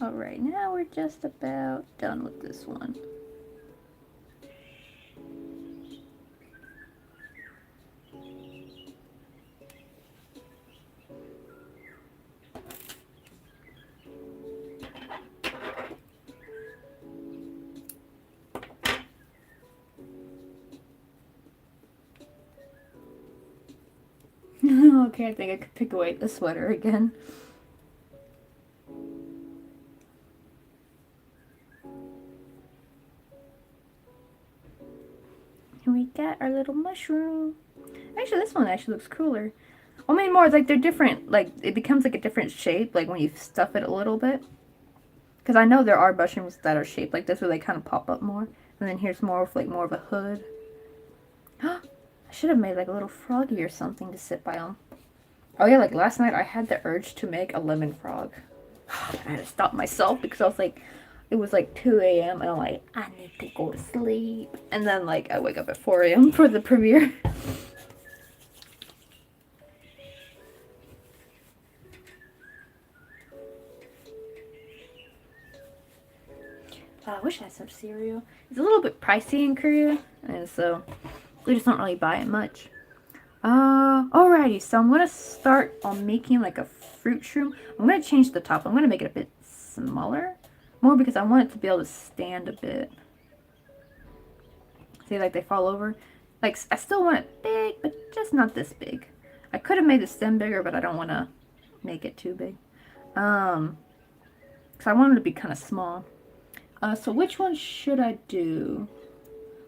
Alright, now we're just about done with this one. Okay, I think I could pick away the sweater again. Here we got our little mushroom. Actually, this one actually looks cooler. I mean, more like they're different. Like it becomes like a different shape, like when you stuff it a little bit. Because I know there are mushrooms that are shaped like this, where they kind of pop up more. And then here's more of like more of a hood. I should have made like a little froggy or something to sit by them. Oh yeah, like last night I had the urge to make a lemon frog. I had to stop myself because I was like, it was like 2 a.m. and I'm like, I need to go to sleep. And then like I wake up at 4 a.m. for the premiere. I wish I had some cereal. It's a little bit pricey in Korea, and so we just don't really buy it much. Alrighty, so I'm gonna start on making like a fruit shroom. I'm gonna change the top. I'm gonna make it a bit smaller, more because I want it to be able to stand a bit. See, like they fall over. Like I still want it big, but just not this big. I could have made the stem bigger, but I don't want to make it too big. Because I want it to be kind of small. So which one should I do?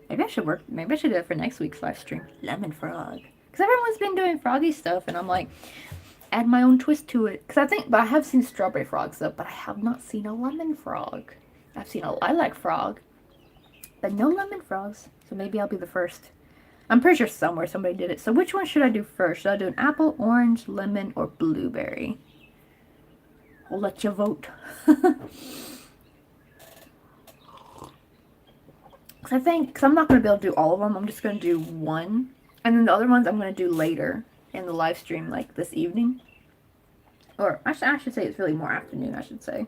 Maybe I should do it for next week's live stream. Lemon frog. Because everyone's been doing froggy stuff, and I'm like, add my own twist to it. Because but I have seen strawberry frogs though, but I have not seen a lemon frog. I've seen a lilac frog, but no lemon frogs. So maybe I'll be the first. I'm pretty sure somewhere somebody did it. So which one should I do first? Should I do an apple, orange, lemon, or blueberry? I'll let you vote. Because I'm not going to be able to do all of them. I'm just going to do one. And then the other ones I'm going to do later in the live stream, like this evening. Or I should say it's really more afternoon, I should say.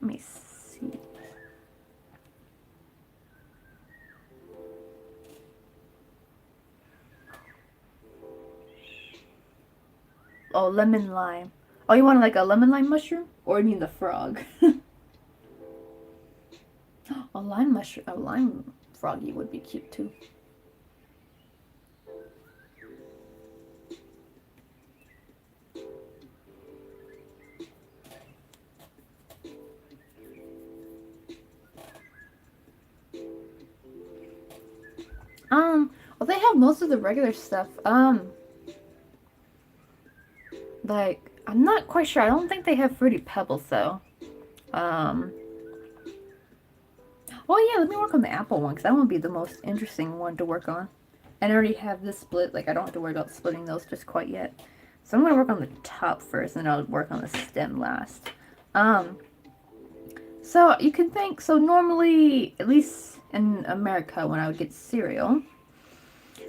Let me see. Oh, lemon lime. Oh, you want like a lemon lime mushroom? Or you mean the frog? A lime mushroom, a lime froggy would be cute too. Well, they have most of the regular stuff. Like, I'm not quite sure. I don't think they have Fruity Pebbles, though. Well, yeah, let me work on the apple one, because that would be the most interesting one to work on. And I already have this split. Like, I don't have to worry about splitting those just quite yet. So I'm going to work on the top first, and then I'll work on the stem last. So you can think, so normally, at least in America, when I would get cereal,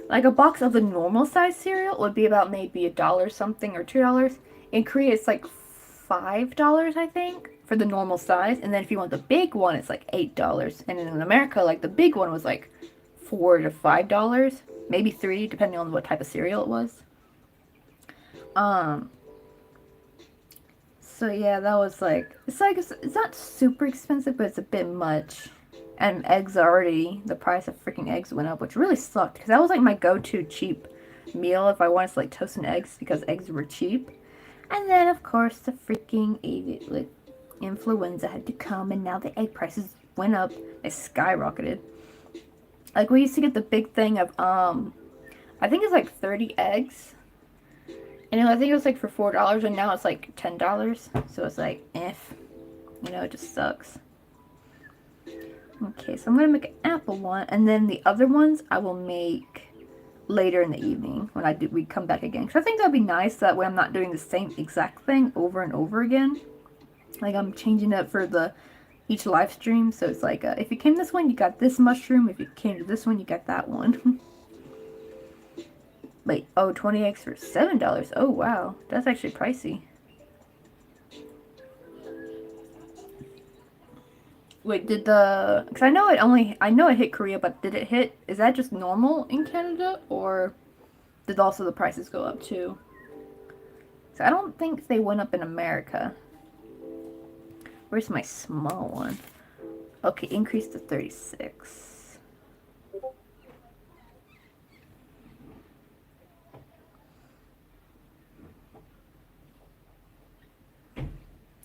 like a box of the normal size cereal would be about maybe $1 something or $2. In Korea, it's like $5, I think, for the normal size. And then if you want the big one, it's like $8. And in America, like the big one was like $4 to $5, maybe $3, depending on what type of cereal it was. So yeah, that was like it's not super expensive, but it's a bit much. And eggs already, the price of freaking eggs went up, which really sucked because that was like my go-to cheap meal if I wanted to like toast and eggs because eggs were cheap. And then of course the freaking influenza had to come, and now the egg prices went up. They skyrocketed. Like we used to get the big thing of I think it's like 30 eggs. And I think it was like for $4, and now it's like $10. So it's like, it just sucks. Okay, so I'm going to make an apple one, and then the other ones I will make later in the evening when we come back again. Because I think that'd be nice, that way I'm not doing the same exact thing over and over again. Like I'm changing it for each live stream, so it's like, if you came this one, you got this mushroom. If you came to this one, you got that one. Wait, 20 eggs for $7. Oh, wow. That's actually pricey. Wait, because I know it hit Korea, but is that just normal in Canada, or did also the prices go up too? So I don't think they went up in America. Where's my small one? Okay, increase to 36.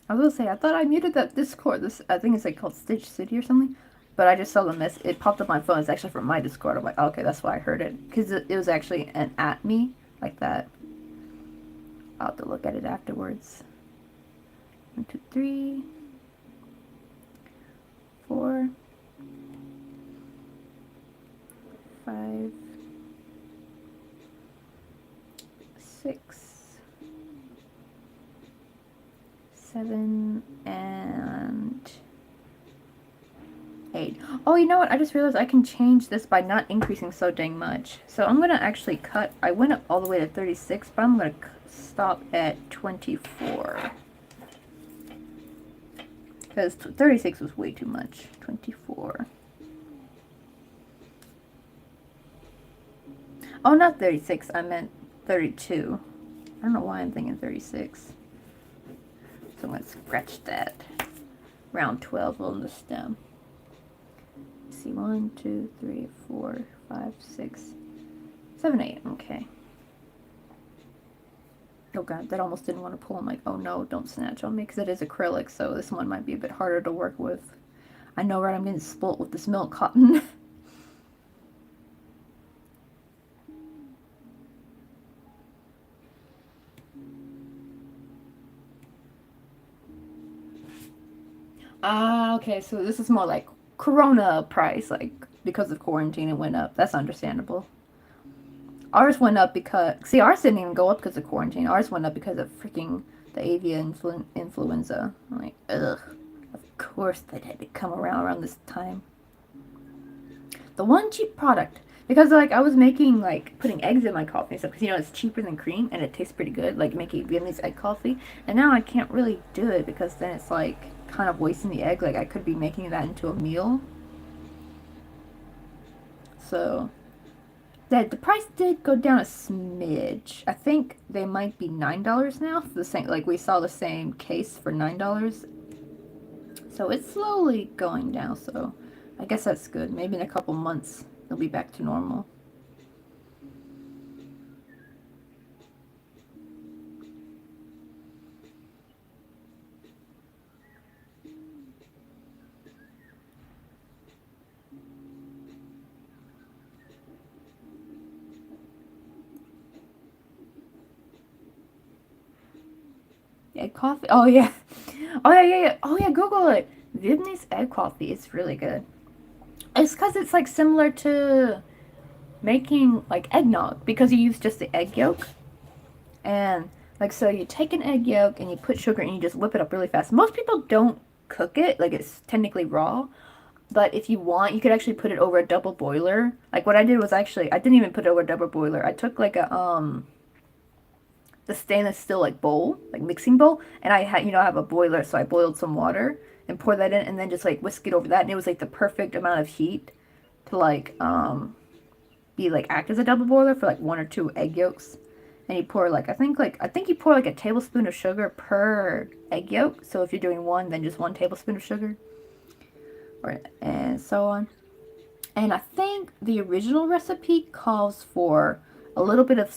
I was gonna say, I thought I muted that Discord. This, I think it's like called Stitch City or something. But I just saw the mess. It popped up on my phone. It's actually from my Discord. I'm like, okay, that's why I heard it. Because it was actually an at me, like that. I'll have to look at it afterwards. 1, 2, 3, 4, 5, 6, 7, and 8. Oh, you know what? I just realized I can change this by not increasing so dang much. So I'm going to actually cut. I went up all the way to 36, but I'm going to stop at 24. Because 36 was way too much. 24. Oh, not 36. I meant 32. I don't know why I'm thinking 36. So I'm going to scratch that. Round 12 on the stem. Let's see, 1, 2, 3, 4, 5, 6, 7, 8. Okay. Oh god, that almost didn't want to pull. I'm like, oh no, don't snatch on me, because it is acrylic, so this one might be a bit harder to work with. I know, right? I'm getting spoilt with this milk cotton. Okay, so this is more like Corona price, like, because of quarantine it went up. That's understandable. Ours went up because, see, ours didn't even go up because of quarantine. Ours went up because of freaking the avian influenza. I'm like, ugh. Of course that had to come around this time. The one cheap product. Because, like, I was making, like, putting eggs in my coffee and stuff. Because, you know, it's cheaper than cream and it tastes pretty good. Like, making Vietnamese egg coffee. And now I can't really do it because then it's, like, kind of wasting the egg. Like, I could be making that into a meal. So that the price did go down a smidge. I think they might be $9 now. For the same, like we saw the same case for $9. So it's slowly going down. So I guess that's good. Maybe in a couple months it'll be back to normal. Egg coffee. Oh yeah. Oh yeah. Oh yeah. Google it. Vietnamese egg coffee. It's really good. It's because it's like similar to making like eggnog because you use just the egg yolk. And like so you take an egg yolk and you put sugar and you just whip it up really fast. Most people don't cook it, like it's technically raw. But if you want, you could actually put it over a double boiler. Like what I did was actually I didn't even put it over a double boiler. I took like a the stainless steel like bowl, like mixing bowl, and I had, you know, I have a boiler, so I boiled some water and pour that in and then just like whisk it over that, and it was like the perfect amount of heat to like be like act as a double boiler for like 1 or 2 egg yolks. And you pour like I think you pour like a tablespoon of sugar per egg yolk. So if you're doing one, then just 1 tablespoon of sugar, or and so on. And I think the original recipe calls for a little bit of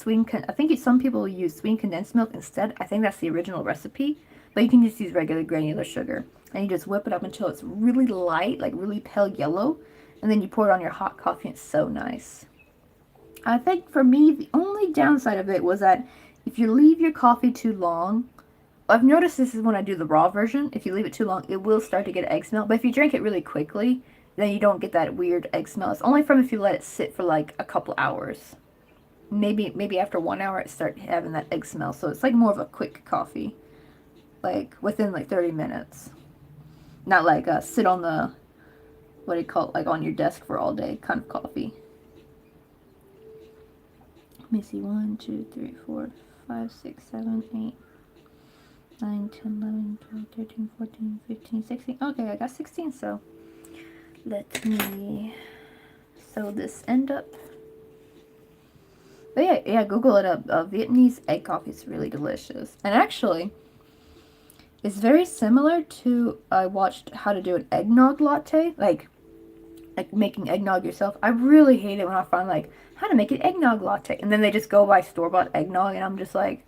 I think some people use sweetened condensed milk instead. I think that's the original recipe, but you can just use regular granular sugar, and you just whip it up until it's really light, like really pale yellow, and then you pour it on your hot coffee. And it's so nice. I think for me, the only downside of it was that if you leave your coffee too long, I've noticed this is when I do the raw version, if you leave it too long, it will start to get egg smell. But if you drink it really quickly, then you don't get that weird egg smell. It's only from if you let it sit for like a couple hours. Maybe after 1 hour, it starts having that egg smell. So it's like more of a quick coffee, like within like 30 minutes. Not like sit on the, what do you call it, like on your desk for all day kind of coffee. Let me see, 1, 2, 3, 4, 5, 6, 7, 8, 9, 10, 11, 12, 13, 14, 15, 16. Okay, I got 16, so let me sew this end up. But yeah, Google it up. Vietnamese egg coffee is really delicious. And actually, it's very similar to, I watched how to do an eggnog latte, like making eggnog yourself. I really hate it when I find like how to make an eggnog latte, and then they just go buy store-bought eggnog, and I'm just like,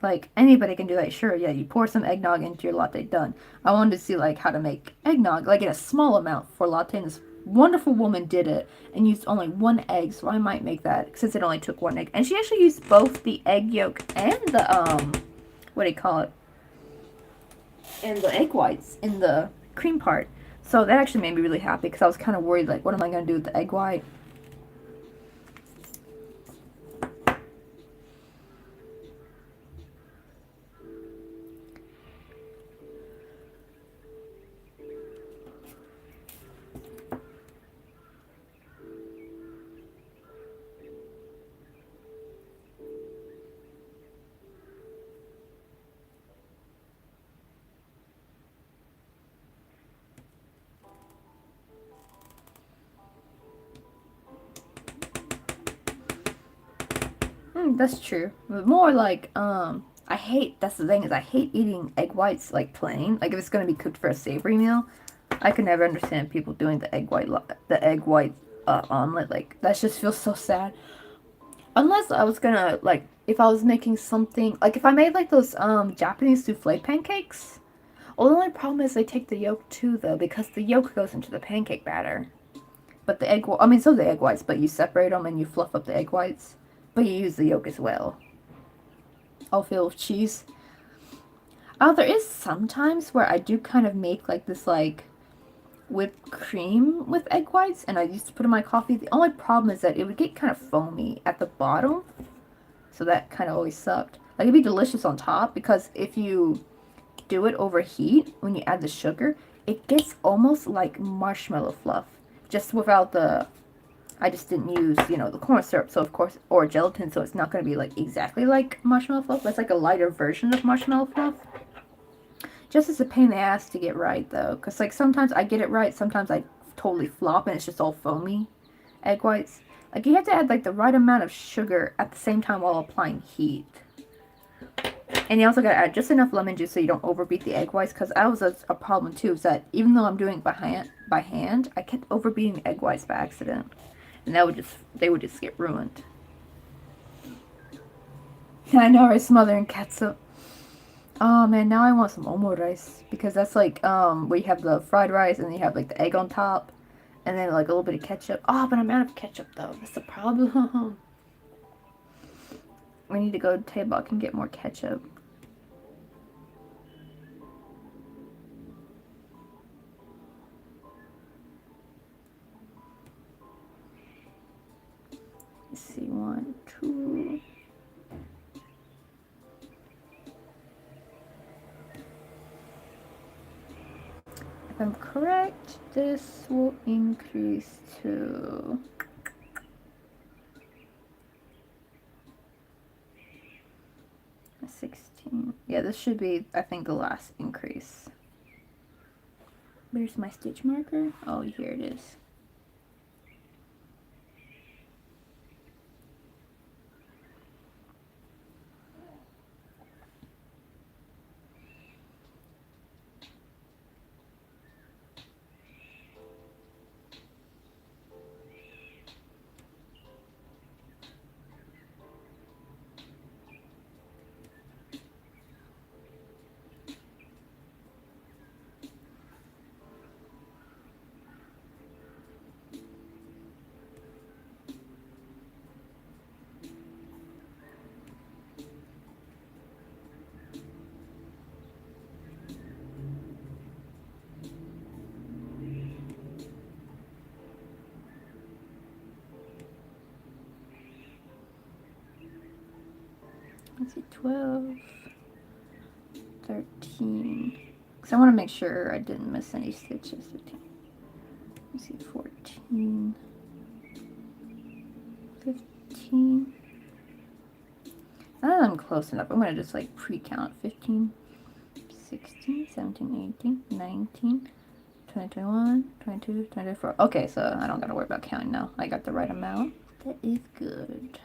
Like, anybody can do that, sure, yeah, you pour some eggnog into your latte, done. I wanted to see, like, how to make eggnog, like, in a small amount for latte, and this wonderful woman did it, and used only one egg, so I might make that, since it only took one egg. And she actually used both the egg yolk and the, what do you call it? And the egg whites in the cream part. So that actually made me really happy, because I was kind of worried, like, what am I going to do with the egg white? That's true. But more like, I hate, that's the thing, is I hate eating egg whites, like, plain. Like, if it's going to be cooked for a savory meal, I could never understand people doing the egg white, omelet. Like, that just feels so sad. Unless I was gonna, like, if I was making something, like, if I made, like, those, Japanese souffle pancakes. Well, the only problem is they take the yolk too, though, because the yolk goes into the pancake batter. But the egg, I mean, so the egg whites, but you separate them and you fluff up the egg whites. But you use the yolk as well. All filled with cheese. Oh, there is sometimes where I do kind of make, like, this, like, whipped cream with egg whites, and I used to put in my coffee. The only problem is that it would get kind of foamy at the bottom, so that kind of always sucked. Like, it'd be delicious on top, because if you do it over heat, when you add the sugar, it gets almost like marshmallow fluff, just without the, I just didn't use, you know, the corn syrup, so of course, or gelatin, so it's not going to be, like, exactly like marshmallow fluff, but it's like a lighter version of marshmallow fluff. Just as a pain in the ass to get right, though, because, like, sometimes I get it right, sometimes I totally flop, and it's just all foamy egg whites. Like, you have to add, like, the right amount of sugar at the same time while applying heat. And you also gotta add just enough lemon juice so you don't overbeat the egg whites, because that was a problem, too, is that even though I'm doing it by hand, I kept overbeating the egg whites by accident. And they would just get ruined. I know, right? Smothering ketchup. Oh man, now I want some omo rice, because that's like where you have the fried rice and then you have like the egg on top and then like a little bit of ketchup. Oh, but I'm out of ketchup though. That's the problem. We need to go to Taybok and get more ketchup. Let's see, 1, 2. If I'm correct, this will increase to 16. Yeah, this should be, I think, the last increase. Where's my stitch marker? Oh, here it is. Let's see, 12, 13. Because I want to make sure I didn't miss any stitches. 15. Let's see, 14, 15. Now that I'm close enough, I'm going to just like pre-count. 15, 16, 17, 18, 19, 20, 21, 22, 24. Okay, so I don't got to worry about counting now. I got the right amount. That is good.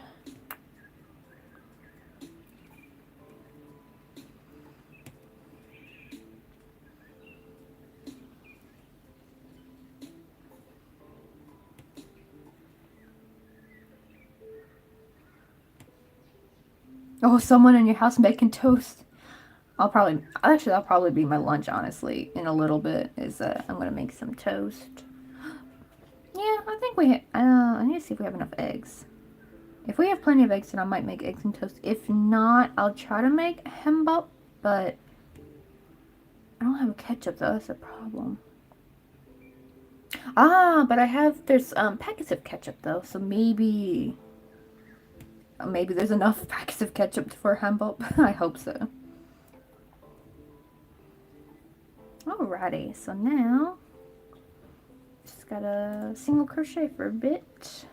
Oh, someone in your house making toast. That'll probably be my lunch, honestly, in a little bit, is I'm gonna make some toast. Yeah, I think I need to see if we have enough eggs. If we have plenty of eggs, then I might make eggs and toast. If not, I'll try to make hembop, but I don't have ketchup, though. That's a problem. Ah, but there's packets of ketchup, though, so maybe there's enough packets of ketchup for hembop. I hope so. Alrighty, so now just gotta single crochet for a bit.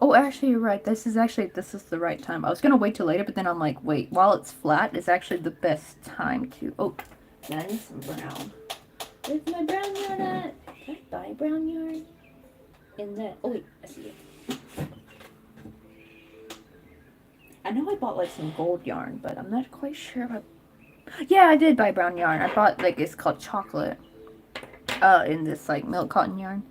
Oh, actually, you're right. This is the right time. I was gonna wait till later, but then I'm like, wait, while it's flat, it's actually the best time to. Oh, yeah, I need some brown. Where's my brown yarn at? Did I buy brown yarn? In that. Oh wait, I see it. I know I bought like some gold yarn, but I'm not quite sure if I. Yeah, I did buy brown yarn. I bought like it's called chocolate. In this like milk cotton yarn.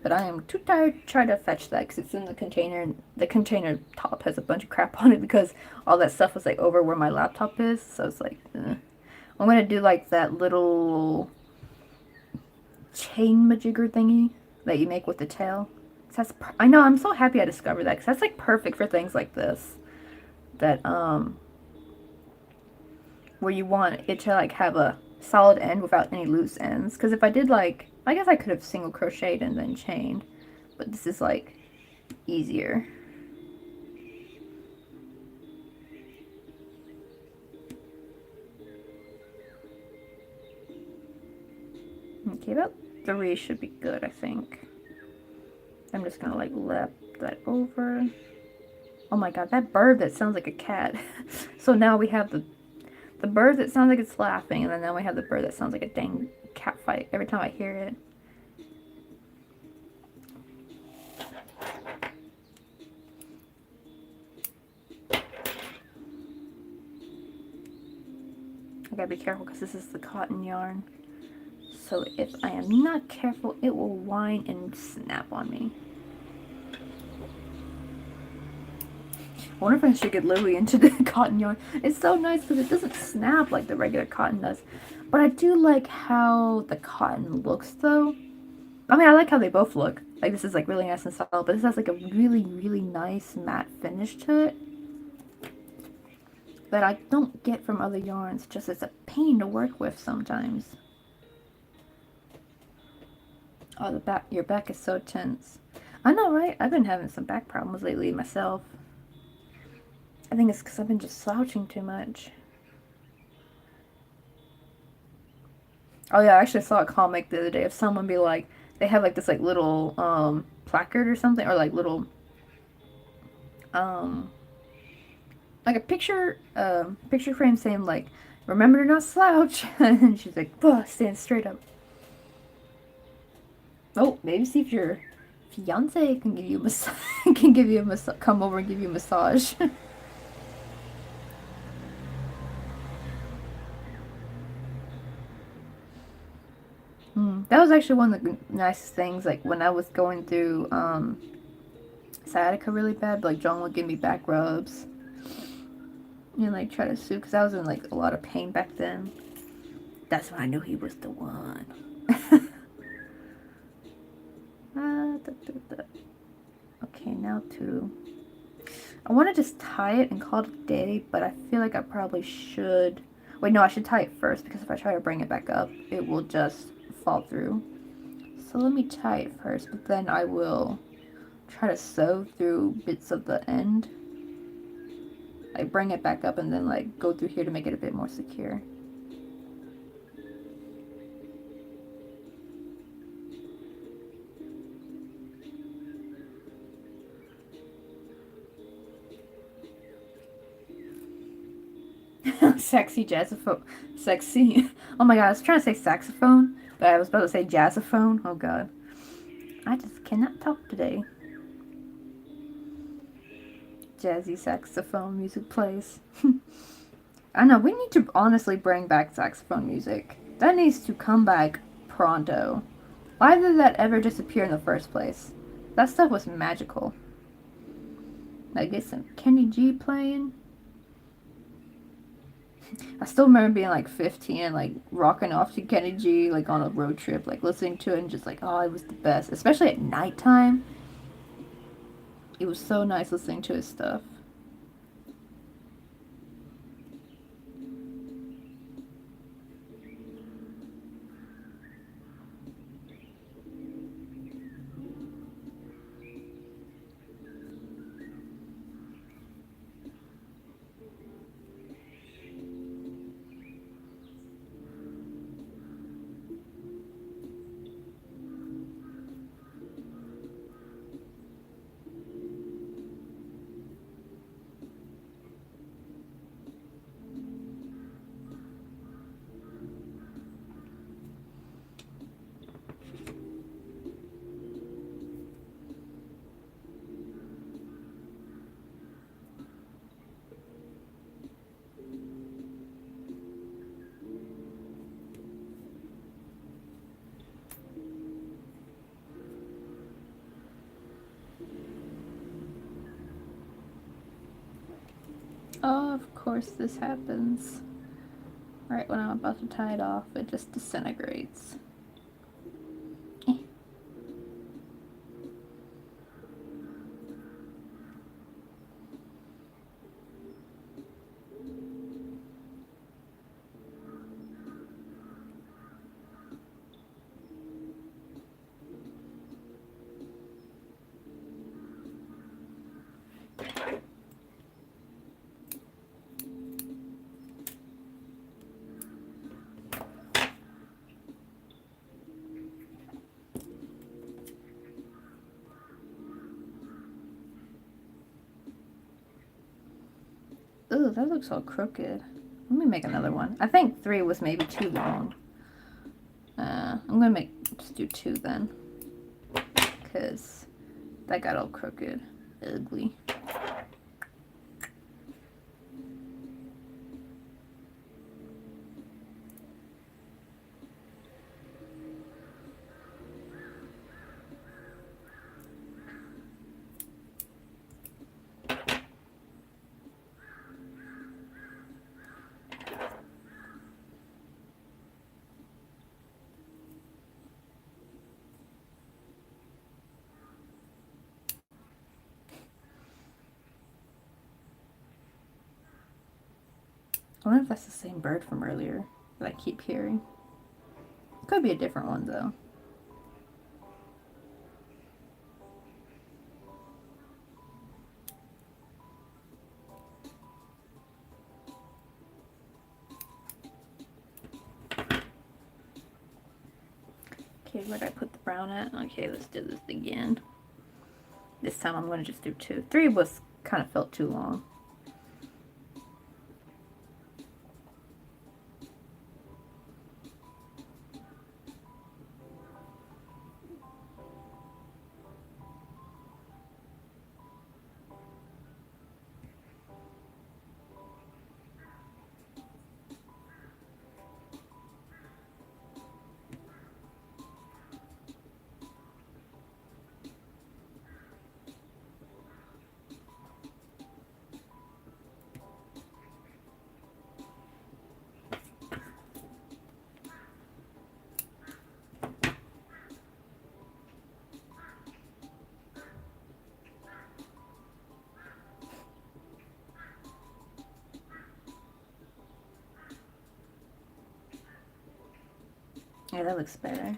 But I am too tired to try to fetch that because it's in the container. And the container top has a bunch of crap on it because all that stuff was like over where my laptop is. So it's like, I'm gonna do like that little chain majigger thingy that you make with the tail. I know, I'm so happy I discovered that because that's like perfect for things like this. That, where you want it to like have a solid end without any loose ends. Because if I did like, I guess I could have single crocheted and then chained, but this is like easier. Okay, about 3 should be good, I think. I'm just gonna like lap that over. Oh my god, that bird that sounds like a cat. So now we have the bird that sounds like it's laughing, and then now we have the bird that sounds like a dang cat fight every time I hear it. I gotta be careful because this is the cotton yarn. So if I am not careful, it will whine and snap on me. I wonder if I should get Lily into the cotton yarn. It's so nice because it doesn't snap like the regular cotton does. But I do like how the cotton looks though. I mean, I like how they both look. Like this is like really nice and solid, but this has like a really, really nice matte finish to it that I don't get from other yarns. Just it's a pain to work with sometimes. Oh, your back is so tense. I know, right? I've been having some back problems lately myself. I think it's because I've been just slouching too much. Oh yeah, I actually saw a comic the other day of someone be like, they have like this like little placard or something, or like little like a picture frame saying like, remember to not slouch. And she's like, stand straight up. Oh, maybe see if your fiance can give you a come over and give you a massage. That was actually one of the nicest things, like when I was going through sciatica really bad, like John would give me back rubs and like try to soothe, because I was in like a lot of pain back then. That's when I knew he was the one. Okay, now I want to just tie it and call it a day, but I feel like I probably should. Wait, no, I should tie it first, because if I try to bring it back up, it will just fall through. So let me tie it first, but then I will try to sew through bits of the end. Like bring it back up and then like go through here to make it a bit more secure. Sexy jazzophone. Sexy. Oh my god, I was trying to say saxophone, but I was about to say jazzophone. Oh god. I just cannot talk today. Jazzy saxophone music plays. I know, we need to honestly bring back saxophone music. That needs to come back pronto. Why did that ever disappear in the first place? That stuff was magical. Like, get some Kenny G playing. I still remember being like 15 and like rocking off to Kenny G, like on a road trip, like listening to it and just like, oh, it was the best. Especially at nighttime. It was so nice listening to his stuff. Oh, of course this happens. Right when I'm about to tie it off, it just disintegrates. Ooh, that looks all crooked. Let me make another one. I think 3 was maybe too long. I'm gonna just do 2 then. Because that got all crooked. Ugly. I wonder if that's the same bird from earlier that I keep hearing. Could be a different one though. Okay, where did I put the brown at? Okay, let's do this again. This time I'm going to just do 2. 3 was kind of felt too long. Yeah, that looks better.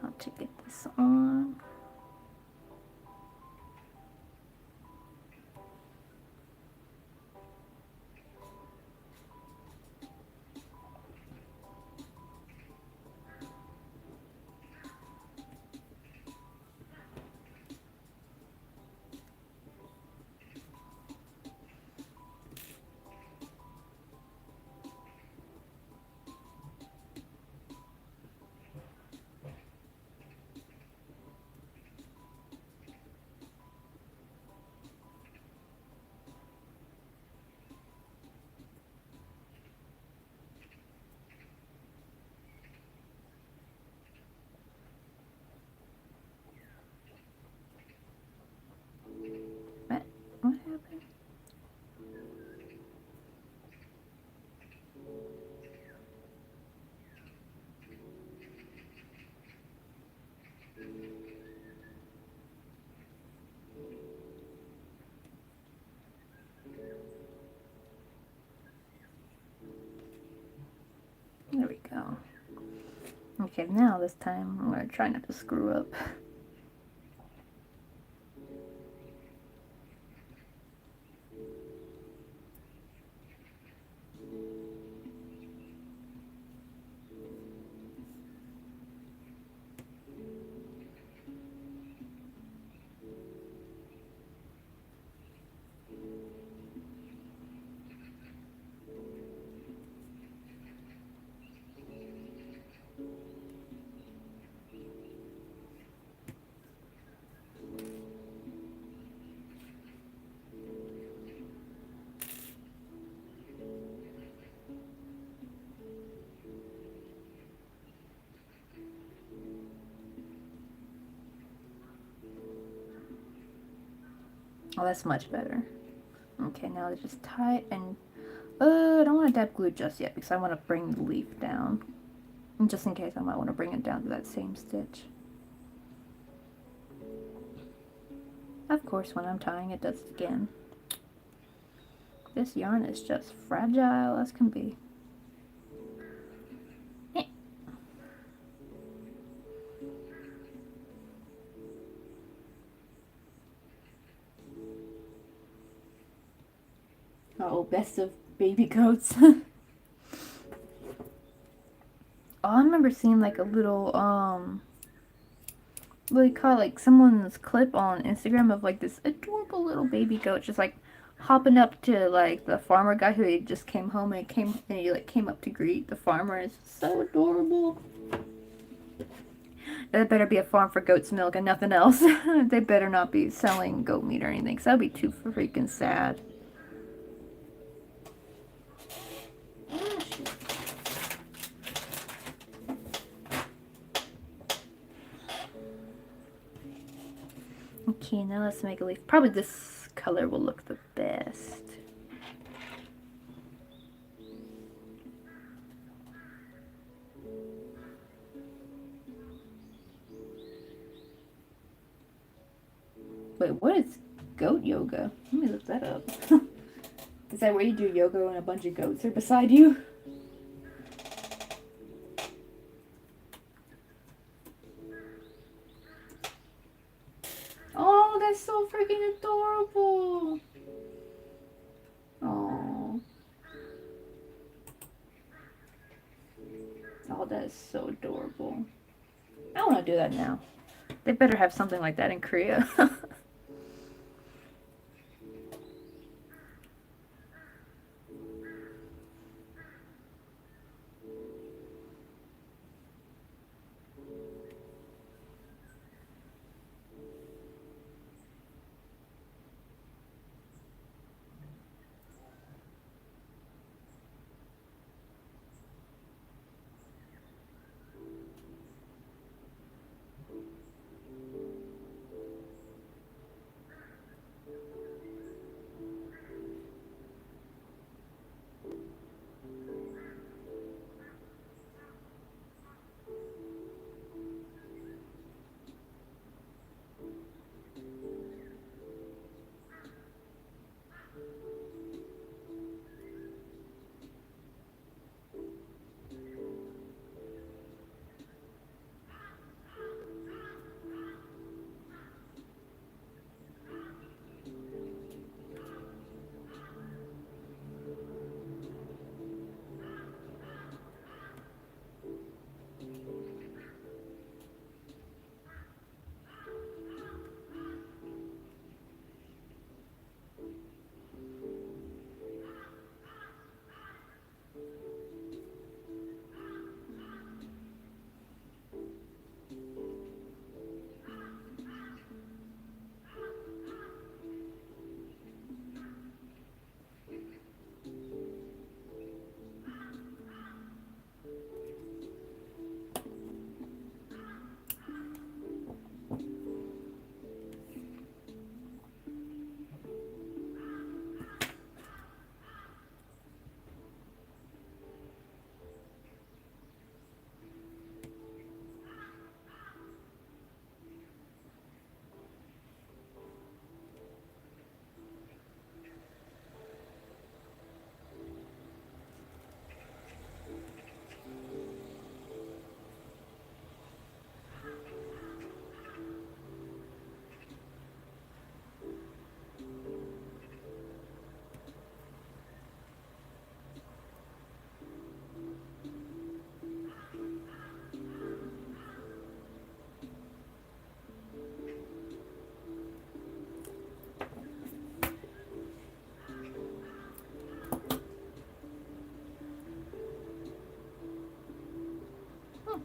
How to get this on. Okay, now this time I'm gonna try not to screw up. Oh, that's much better. Okay, now it's just tie and I don't want to dab glue just yet because I want to bring the leaf down. And just in case, I might want to bring it down to that same stitch. Of course, when I'm tying, it does it again. This yarn is just fragile as can be. Oh, best of baby goats. Oh, I remember seeing like a little, what do you call it? Like someone's clip on Instagram of like this adorable little baby goat just like hopping up to like the farmer guy who had just came home and he like came up to greet the farmer. It's so adorable. That better be a farm for goat's milk and nothing else. They better not be selling goat meat or anything, because that would be too freaking sad. Okay, now let's make a leaf. Probably this color will look the best. Wait, what is goat yoga? Let me look that up. Is that where you do yoga and a bunch of goats are beside you? Oh, that's so freaking adorable. Oh. Oh, that is so adorable. I want to do that now. They better have something like that in Korea.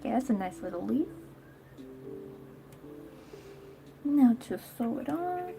Okay, that's a nice little leaf. Now to sew it on.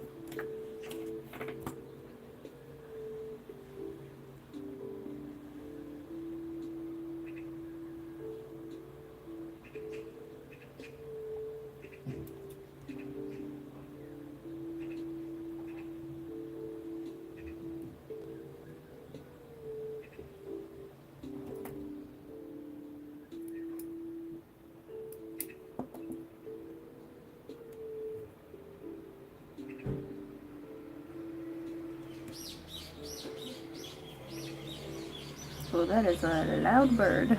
Oh, that is a loud bird.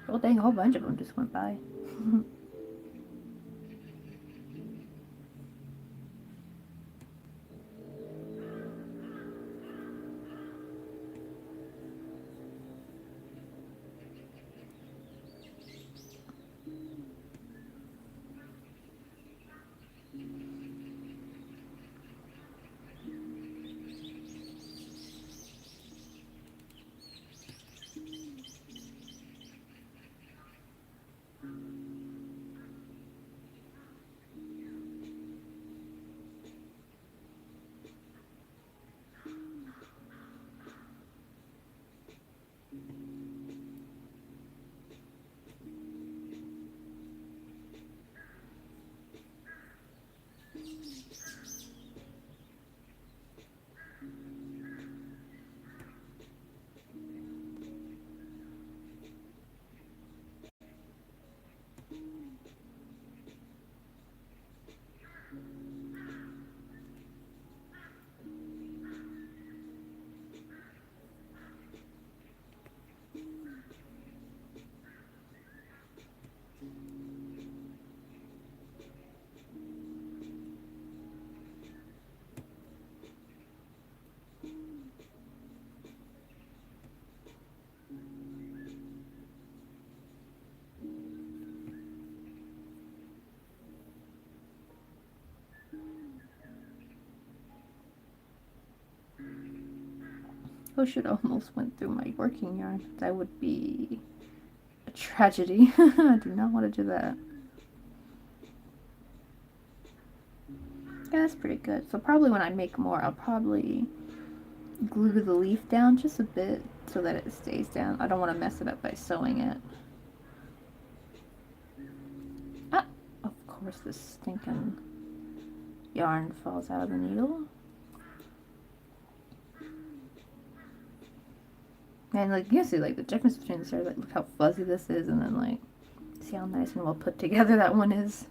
Oh dang, a whole bunch of them just went by. Oh shit, almost went through my working yarn. That would be a tragedy. I do not want to do that. Yeah, that's pretty good. So probably when I make more, I'll probably glue the leaf down just a bit so that it stays down. I don't want to mess it up by sewing it. Ah, of course this stinking yarn falls out of the needle. And like you can see like the difference between the stars, like look how fuzzy this is, and then like see how nice and well put together that one is.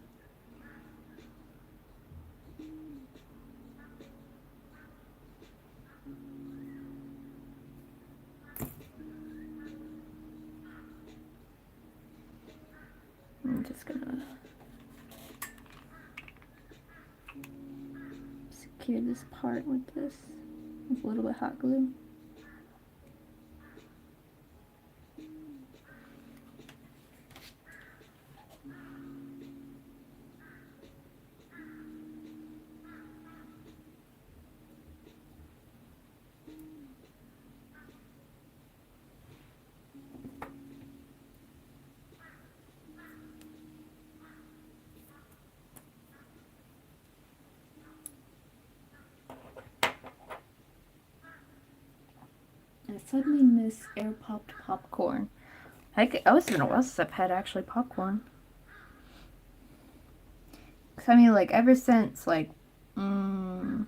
I'm just gonna secure this part with this with a little bit of hot glue. I suddenly miss air popped popcorn. I was in a while since I've had actually popcorn. Cause I mean, like ever since like, I don't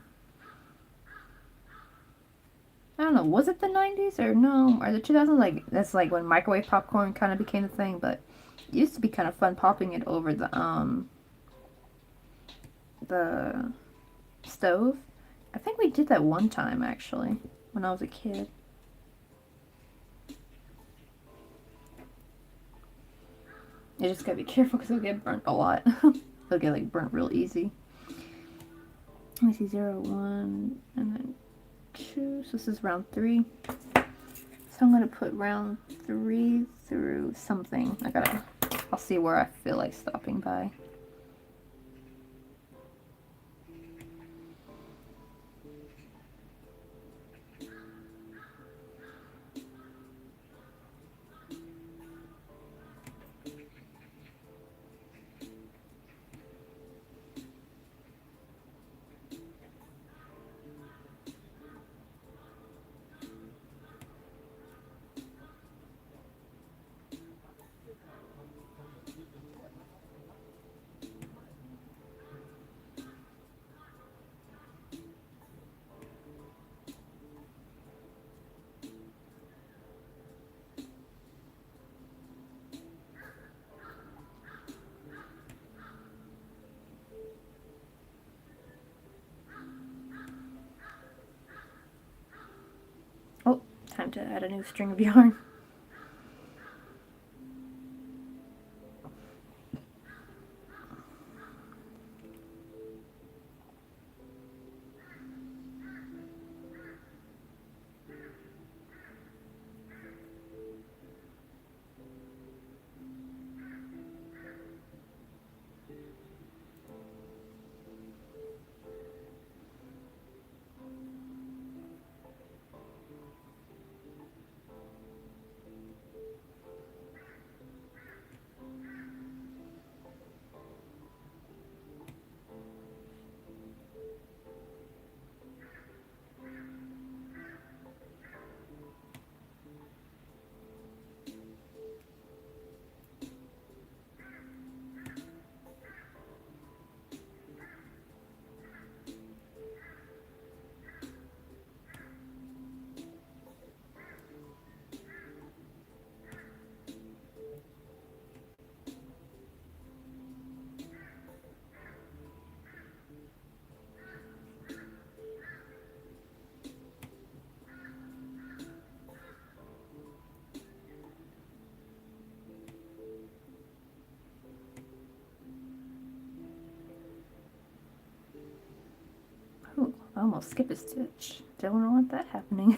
know, was it the 90s or no, or the 2000s? Like that's like when microwave popcorn kind of became the thing. But it used to be kind of fun popping it over the stove. I think we did that one time actually when I was a kid. You just gotta be careful because it'll get burnt a lot. It'll get like burnt real easy. Let me see, 0, 1, and then 2. So this is round 3. So I'm gonna put round 3 through something. I'll see where I feel like stopping by. time to add a new string of yarn. Ooh, I almost skipped a stitch. Don't want that happening.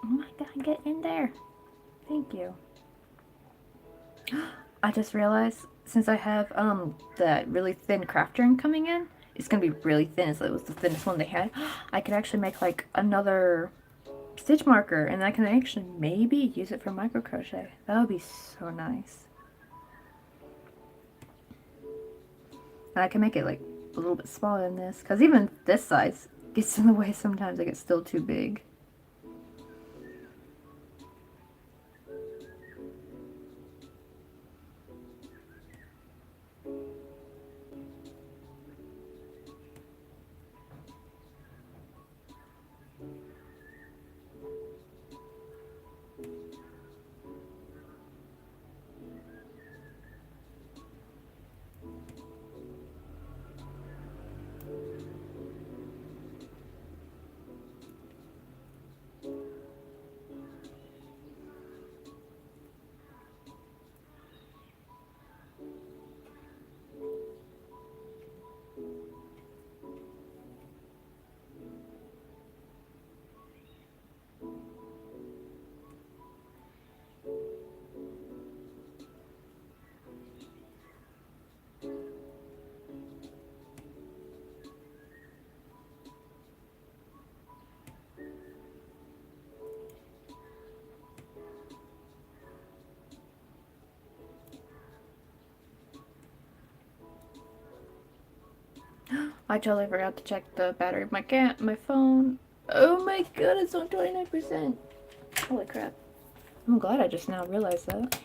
Oh my god, get in there. Thank you. I just realized since I have that really thin craft yarn coming in, it's gonna be really thin, so it was the thinnest one they had. I could actually make like another stitch marker, and I can actually maybe use it for micro crochet. That would be so nice. And I can make it like a little bit smaller than this, because even this size gets in the way sometimes. Like it's still too big. I totally forgot to check the battery of my phone. Oh my god, it's on 29%. Holy crap. I'm glad I just now realized that.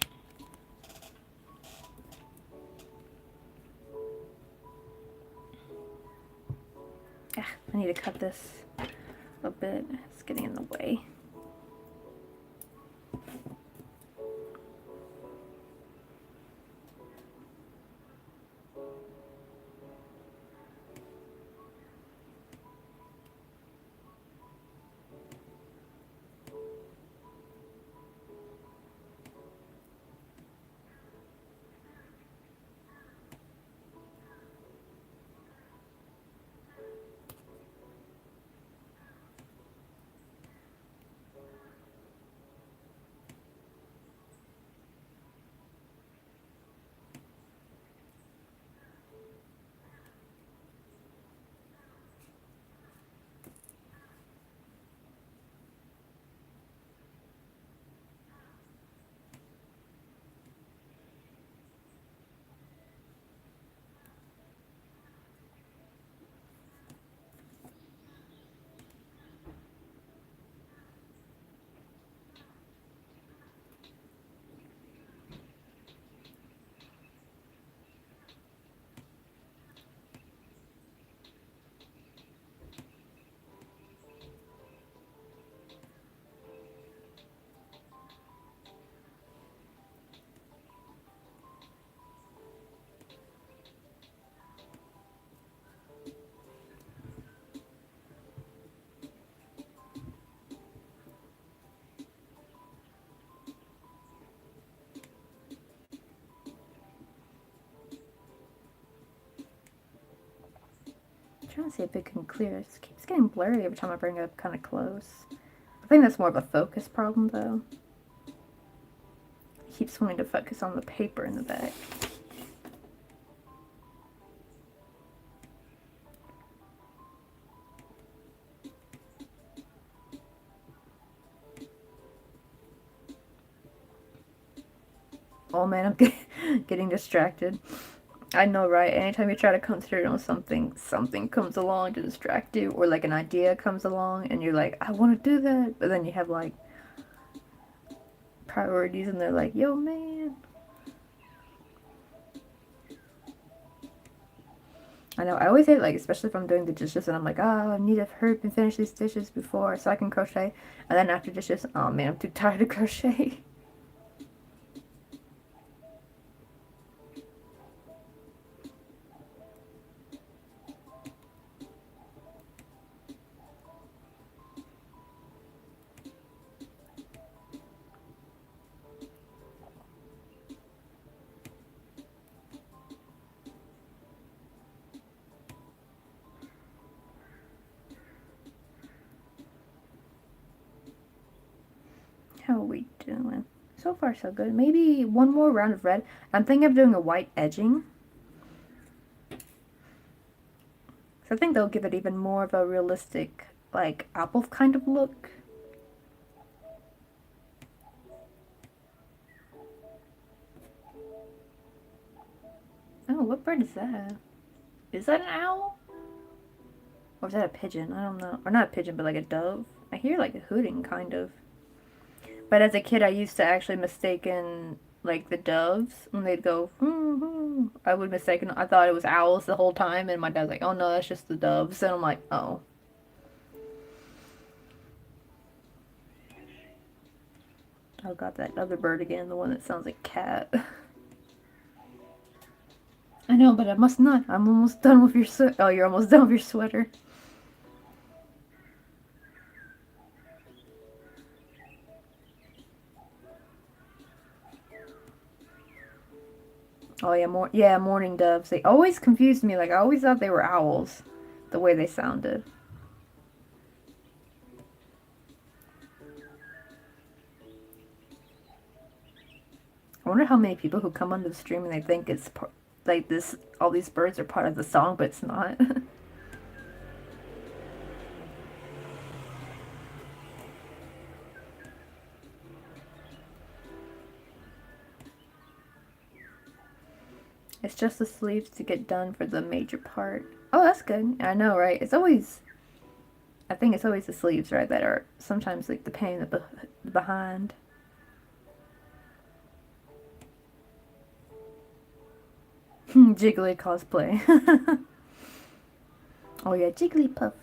Ah, I need to cut this a bit. It's getting in the way. trying to see if it can clear. It keeps getting blurry every time I bring it up kind of close. I think that's more of a focus problem, though. It keeps wanting to focus on the paper in the back. Oh man, I'm getting distracted. I know, right? Anytime you try to concentrate on something, something comes along to distract you, or like an idea comes along, and you're like, I want to do that, but then you have like priorities, and they're like, yo, man. I know, I always say, like, especially if I'm doing the dishes, and I'm like, oh, I need to hurry up and finish these dishes before so I can crochet, and then after dishes, oh man, I'm too tired to crochet. How are we doing? So far, so good. Maybe one more round of red. I'm thinking of doing a white edging. So I think they'll give it even more of a realistic, like, apple kind of look. Oh, what bird is that? Is that an owl? Or is that a pigeon? I don't know. Or not a pigeon, but like a dove. I hear like a hooting, kind of. But as a kid, I used to actually mistaken like the doves when they'd go. I would mistaken. I thought it was owls the whole time, and my dad's like, "Oh no, that's just the doves." And I'm like, "Oh." Oh, got that other bird again, the one that sounds like cat. I know, but I must not. I'm almost done with your Oh, you're almost done with your sweater. Oh yeah, mourning doves. They always confused me. Like I always thought they were owls, the way they sounded. I wonder how many people who come onto the stream and they think it's like this. All these birds are part of the song, but it's not. It's just the sleeves to get done for the major part. Oh, that's good. I know, right? It's always. I think it's always the sleeves, right, that are sometimes like the pain in the behind. Jiggly cosplay. Oh yeah, Jigglypuff.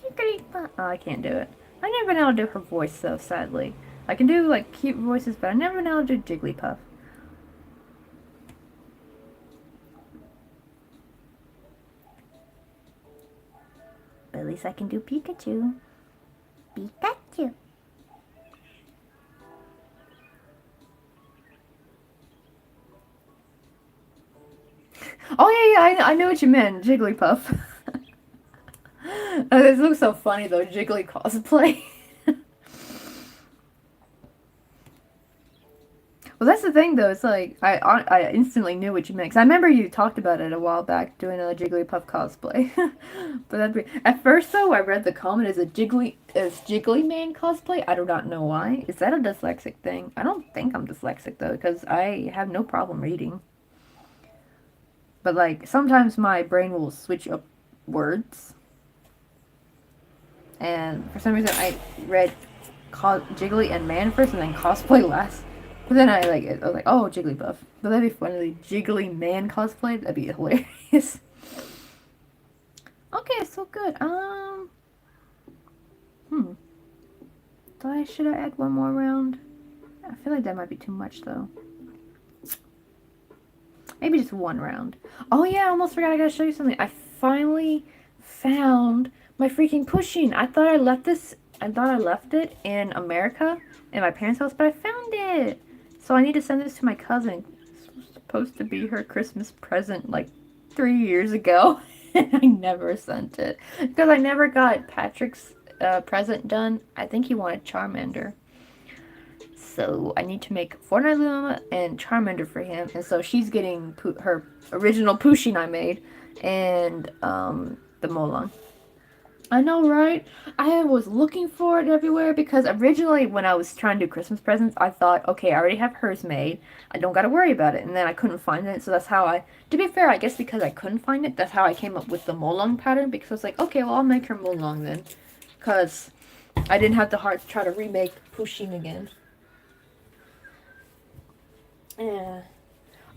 Jigglypuff. Oh, I can't do it. I never been able to do her voice though, sadly. I can do like cute voices, but I never been able to do Jigglypuff. But at least I can do Pikachu. Pikachu. Oh yeah, I know what you meant, Jigglypuff. This looks so funny though, Jiggly cosplay. Well, that's the thing though. It's like I instantly knew what you meant. 'Cause I remember you talked about it a while back doing a Jigglypuff cosplay. But that'd be at first though. I read the comment as Jiggly Man cosplay. I do not know why. Is that a dyslexic thing? I don't think I'm dyslexic though, because I have no problem reading. But like sometimes my brain will switch up words, and for some reason I read Jiggly and Man first, and then cosplay last. But then I was like, oh, Jigglypuff. But that'd be funny, Jiggly Man cosplay. That'd be hilarious. Okay, so good. Should I add one more round? I feel like that might be too much though. Maybe just one round. Oh yeah, I almost forgot. I gotta show you something. I finally found my freaking pushing. I thought I left it in America in my parents' house, but I found it. So I need to send this to my cousin. This was supposed to be her Christmas present like 3 years ago. I never sent it because I never got Patrick's present done. I think he wanted Charmander. So I need to make Fortnite Luma and Charmander for him. And so she's getting her original Pusheen I made and the Molong. I know, right? I was looking for it everywhere because originally when I was trying to do Christmas presents, I thought, okay, I already have hers made. I don't got to worry about it. And then I couldn't find it. So that's how to be fair, I guess because I couldn't find it, that's how I came up with the Molong pattern. Because I was like, okay, well, I'll make her Molong then. Because I didn't have the heart to try to remake Pusheen again. Yeah.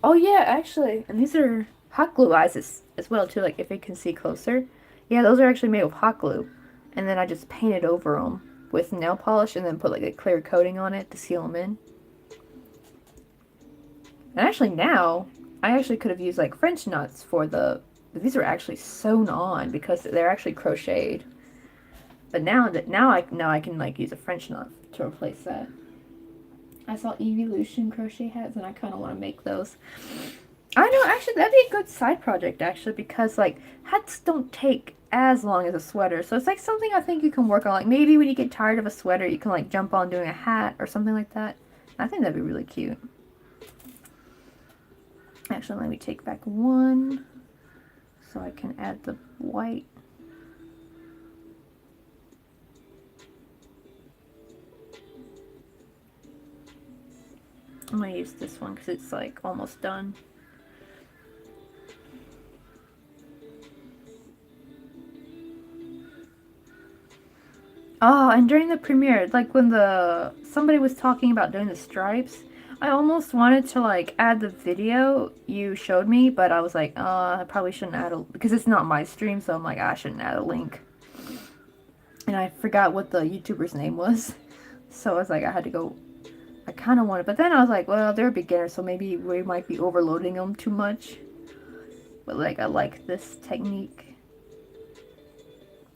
Oh yeah, actually, and these are hot glue eyes as well too. Like if you can see closer, yeah, those are actually made with hot glue, and then I just painted over them with nail polish, and then put like a clear coating on it to seal them in. And actually now, I actually could have used like French knots for the. These are actually sewn on because they're actually crocheted. But now I can like use a French knot to replace that. I saw Evolution crochet hats and I kind of want to make those. I know, actually, that'd be a good side project, actually, because, like, hats don't take as long as a sweater. So it's, like, something I think you can work on. Like, maybe when you get tired of a sweater, you can, like, jump on doing a hat or something like that. I think that'd be really cute. Actually, let me take back one so I can add the white. I'm going to use this one because it's, like, almost done. Oh, and during the premiere, like when somebody was talking about doing the stripes, I almost wanted to like add the video you showed me, but I was like, I probably shouldn't add because it's not my stream, so I'm like, I shouldn't add a link. And I forgot what the YouTuber's name was, so I was like, I had to go. I kind of wanted, but then I was like, well, they're beginners, so maybe we might be overloading them too much. But like, I like this technique.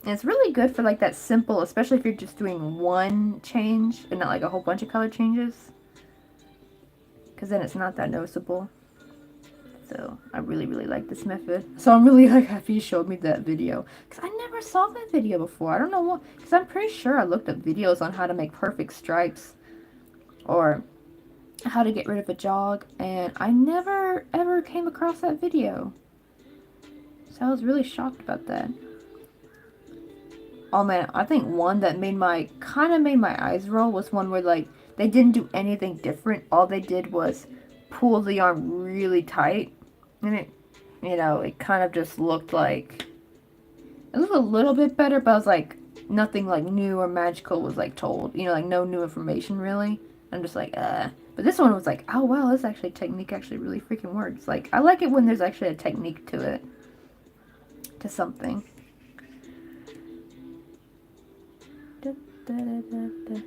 And it's really good for like that simple, especially if you're just doing one change and not like a whole bunch of color changes. Because then it's not that noticeable. So I really, really like this method. So I'm really like happy you showed me that video. Because I never saw that video before. I don't know what. Because I'm pretty sure I looked up videos on how to make perfect stripes. Or how to get rid of a jog. And I never ever came across that video. So I was really shocked about that. Oh man, I think one that kind of made my eyes roll was one where like they didn't do anything different. All they did was pull the yarn really tight, and it kind of just looked like it looked a little bit better, but I was like nothing like new or magical was like told. Like no new information really. I'm just like, But this one was like, oh wow, this technique actually really freaking works. Like I like it when there's actually a technique to it, to something. Da, da, da, da.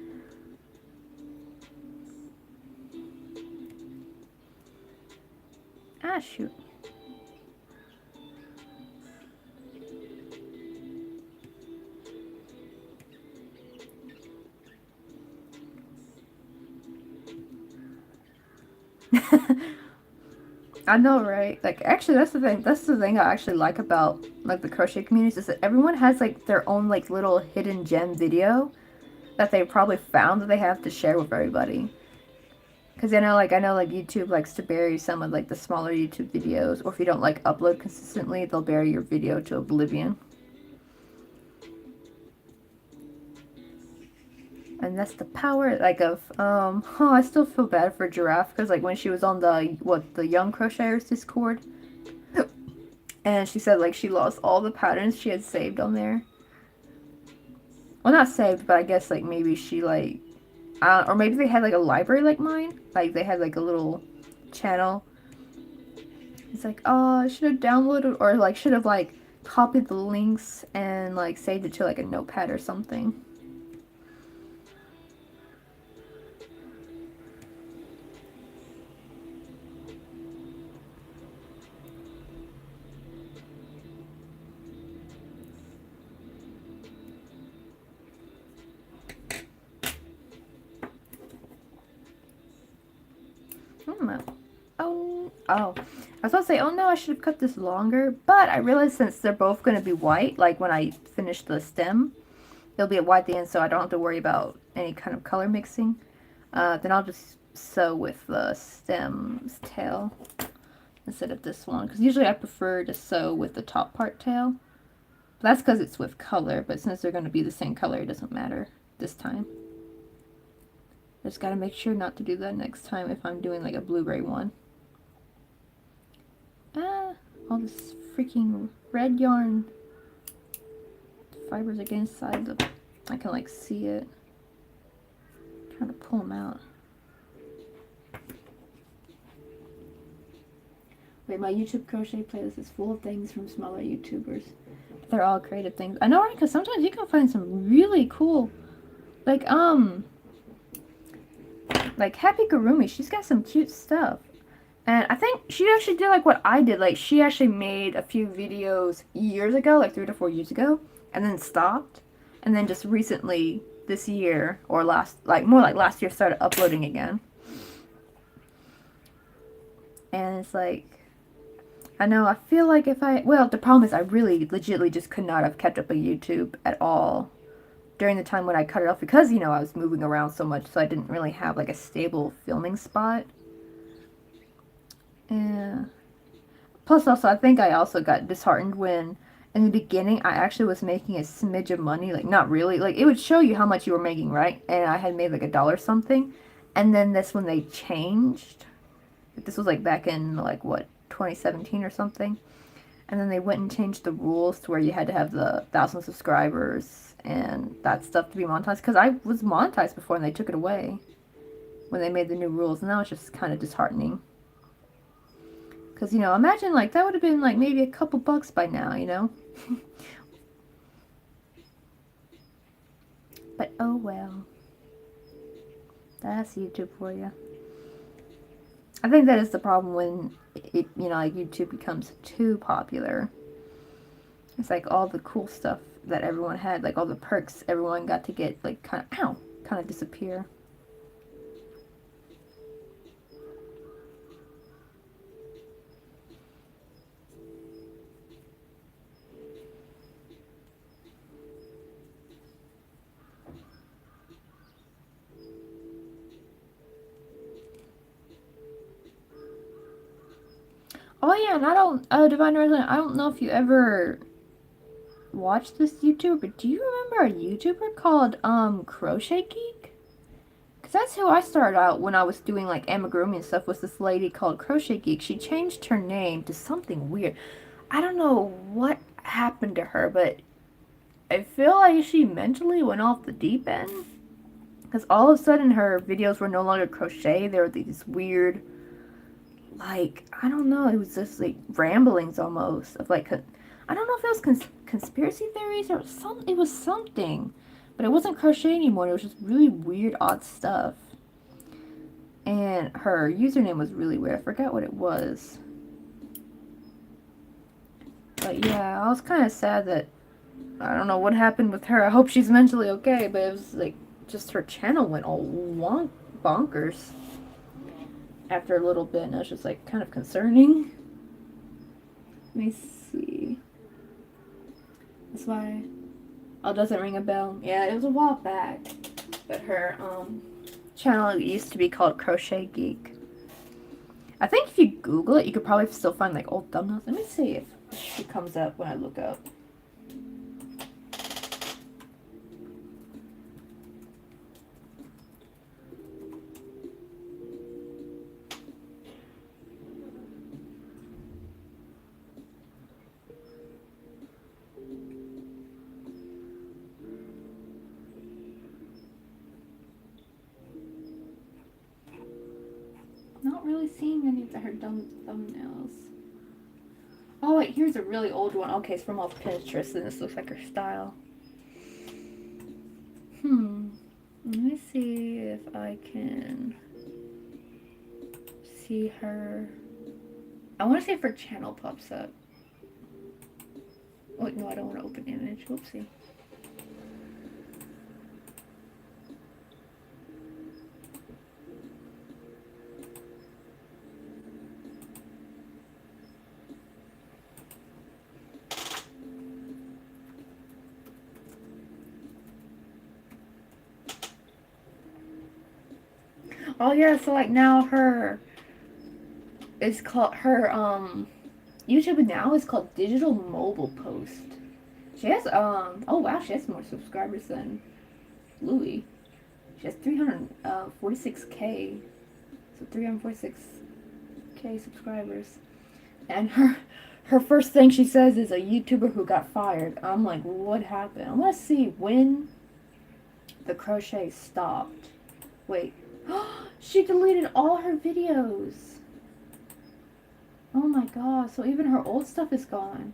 Ah, shoot. I know, right? Like, actually, that's the thing. That's the thing I actually like about, like, the crochet communities is that everyone has, like, their own, like, little hidden gem video that they probably found that they have to share with everybody. Because I know, like, YouTube likes to bury some of, like, the smaller YouTube videos. Or if you don't, like, upload consistently, they'll bury your video to oblivion. And that's the power, like, of, I still feel bad for Giraffe, because, like, when she was on the Young Crocheters Discord, and she said, like, she lost all the patterns she had saved on there. Well, not saved, but I guess, like, maybe she, like, or maybe they had, like, a library like mine, like, they had, like, a little channel. It's like, oh, I should have downloaded, or, like, should have, like, copied the links and, like, saved it to, like, a notepad or something. Oh, I was about to say, oh no, I should have cut this longer, but I realized since they're both going to be white, like when I finish the stem, it'll be a white at the end, so I don't have to worry about any kind of color mixing. Then I'll just sew with the stem's tail instead of this one, because usually I prefer to sew with the top part tail. But that's because it's with color, but since they're going to be the same color, it doesn't matter this time. I just got to make sure not to do that next time if I'm doing like a blueberry one. All this freaking red yarn. The fibers are getting inside the... I can like see it. I'm trying to pull them out. Wait, my YouTube crochet playlist is full of things from smaller YouTubers. They're all creative things. I know, right? Because sometimes you can find some really cool... Like Happy Gurumi, she's got some cute stuff. And I think she actually did like what I did. Like, she actually made a few videos years ago, like 3 to 4 years ago, and then stopped. And then just recently, this year, or more like last year, started uploading again. And it's like, I know, I feel like well, the problem is I really legitimately just could not have kept up a YouTube at all during the time when I cut it off because, you know, I was moving around so much, so I didn't really have like a stable filming spot. Yeah. Plus also, I think I also got disheartened when, in the beginning, I actually was making a smidge of money. Like, not really. Like, it would show you how much you were making, right? And I had made like $1 something. And then this when they changed. This was like back in, like, what, 2017 or something. And then they went and changed the rules to where you had to have the 1,000 subscribers and that stuff to be monetized. Because I was monetized before and they took it away when they made the new rules. And that was just kind of disheartening. Because, you know, imagine, like, that would have been, like, maybe a couple bucks by now, you know? But, oh well. That's YouTube for you. I think that is the problem when, you know, like, YouTube becomes too popular. It's like all the cool stuff that everyone had, like, all the perks everyone got to get, like, kind of disappear. Oh yeah, and Divine Resident, I don't know if you ever watched this YouTuber, but do you remember a YouTuber called, Crochet Geek? Because that's who I started out when I was doing, like, amigurumi and stuff, was this lady called Crochet Geek. She changed her name to something weird. I don't know what happened to her, but I feel like she mentally went off the deep end. Because all of a sudden her videos were no longer crochet, they were these weird... like, I don't know, it was just like ramblings almost of like, I don't know if it was conspiracy theories or something, it was something, but it wasn't crochet anymore, it was just really weird, odd stuff, and her username was really weird, I forgot what it was, but yeah, I was kind of sad that, I don't know what happened with her, I hope she's mentally okay, but it was like, just her channel went all bonkers. After a little bit, and it was just like kind of concerning. Let me see. That's why. Oh, doesn't ring a bell. Yeah, it was a while back. But her channel used to be called Crochet Geek. I think if you Google it, you could probably still find like old thumbnails. Let me see if she comes up when I look up. Not really seeing any of her thumbnails. Oh wait, here's a really old one. Okay, it's from off Pinterest, and this looks like her style. Let me see if I can see her. I want to see if her channel pops up. Wait, no, I don't want to open image. Whoopsie. Oh yeah, so like now it's called her YouTube now is called Digital Mobile Post. She has oh wow, she has more subscribers than Louie. She has 346K. So 346K subscribers. And her first thing she says is a YouTuber who got fired. I'm like, what happened? I want to see when the crochet stopped. Wait. She deleted all her videos. Oh my god, so even her old stuff is gone.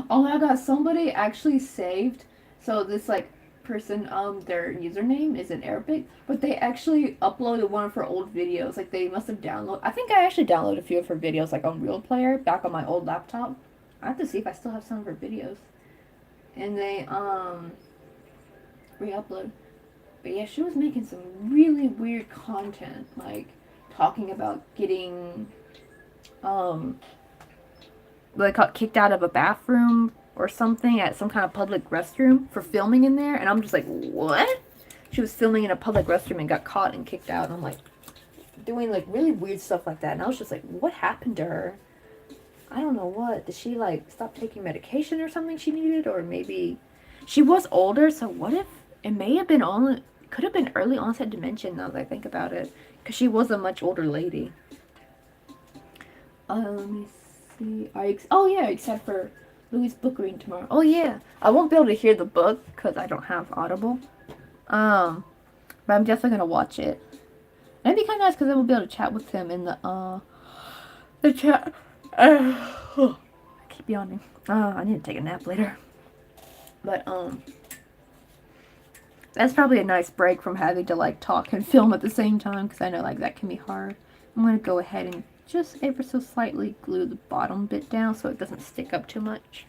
Oh my god, somebody actually saved. So this like person, their username is in Arabic, but they actually uploaded one of her old videos. Like they must have downloaded. I think I actually downloaded a few of her videos like on Real Player back on my old laptop. I have to see if I still have some of her videos. And they re-upload. But yeah, she was making some really weird content, like talking about getting like got kicked out of a bathroom or something at some kind of public restroom for filming in there, and I'm just like, what? She was filming in a public restroom and got caught and kicked out, and I'm like, doing like really weird stuff like that, and I was just like, what happened to her? I don't know what. Did she like stop taking medication or something she needed, or maybe she was older, so what if it may have been only could have been early onset dementia now that I think about it, because she was a much older lady. Let me see. Oh yeah, except for Louis' book reading tomorrow. Oh yeah, I won't be able to hear the book because I don't have Audible. But I'm definitely gonna watch it. And it'd be kind of nice because I will be able to chat with him in the chat. I keep yawning. I need to take a nap later. But that's probably a nice break from having to like talk and film at the same time, because I know like that can be hard. I'm gonna go ahead and just ever so slightly glue the bottom bit down so it doesn't stick up too much.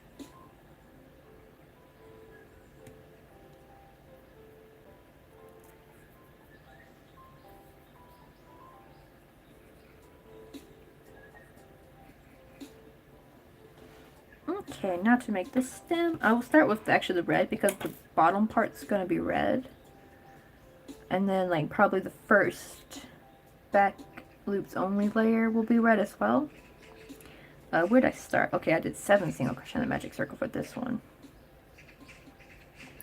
Okay, now to make the stem, I will start with actually the red because the bottom part's going to be red. And then like probably the first back loops only layer will be red as well. Where'd I start? Okay, I did 7 single crochet in the magic circle for this one.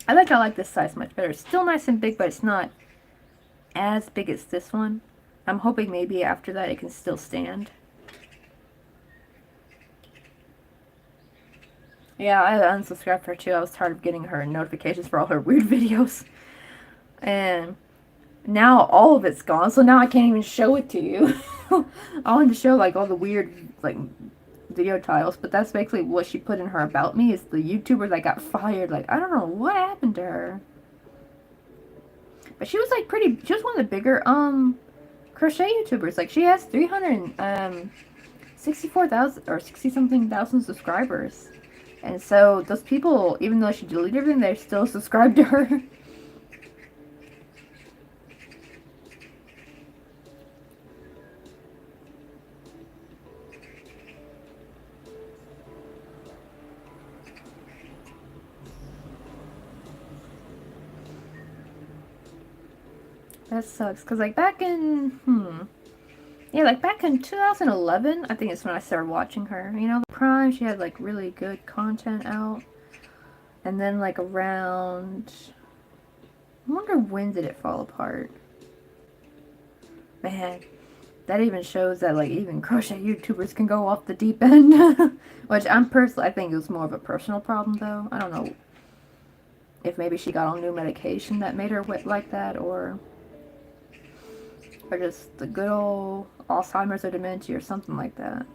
I like this size much better. It's still nice and big, but it's not as big as this one. I'm hoping maybe after that it can still stand. Yeah, I unsubscribed her too. I was tired of getting her notifications for all her weird videos. And now all of it's gone, so now I can't even show it to you. I wanted to show like all the weird like video titles, but that's basically what she put in her about me, is the YouTuber that got fired. Like, I don't know what happened to her. But she was like she was one of the bigger crochet YouTubers. Like she has 364,000 or 60 something thousand subscribers. And so those people, even though she deleted them, they're still subscribed to her. That sucks, because like back in, yeah, like back in 2011, I think it's when I started watching her. You know, Prime, she had like really good content out. And then like around, I wonder when did it fall apart? Man, that even shows that like even crochet YouTubers can go off the deep end. Which I think it was more of a personal problem though. I don't know if maybe she got on new medication that made her like that, or just the good old Alzheimer's or dementia or something like that.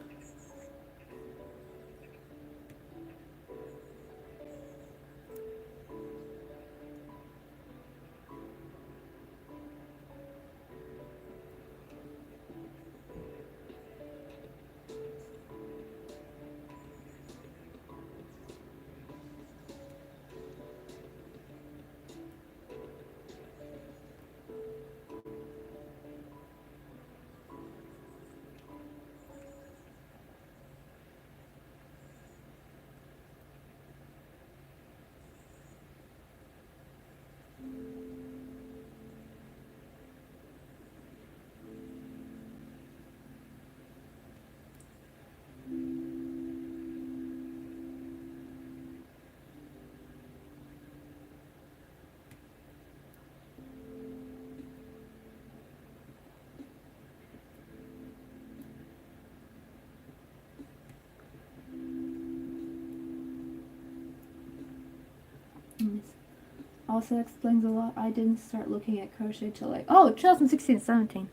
also explains a lot. I didn't start looking at crochet till like, oh, 2016, 17.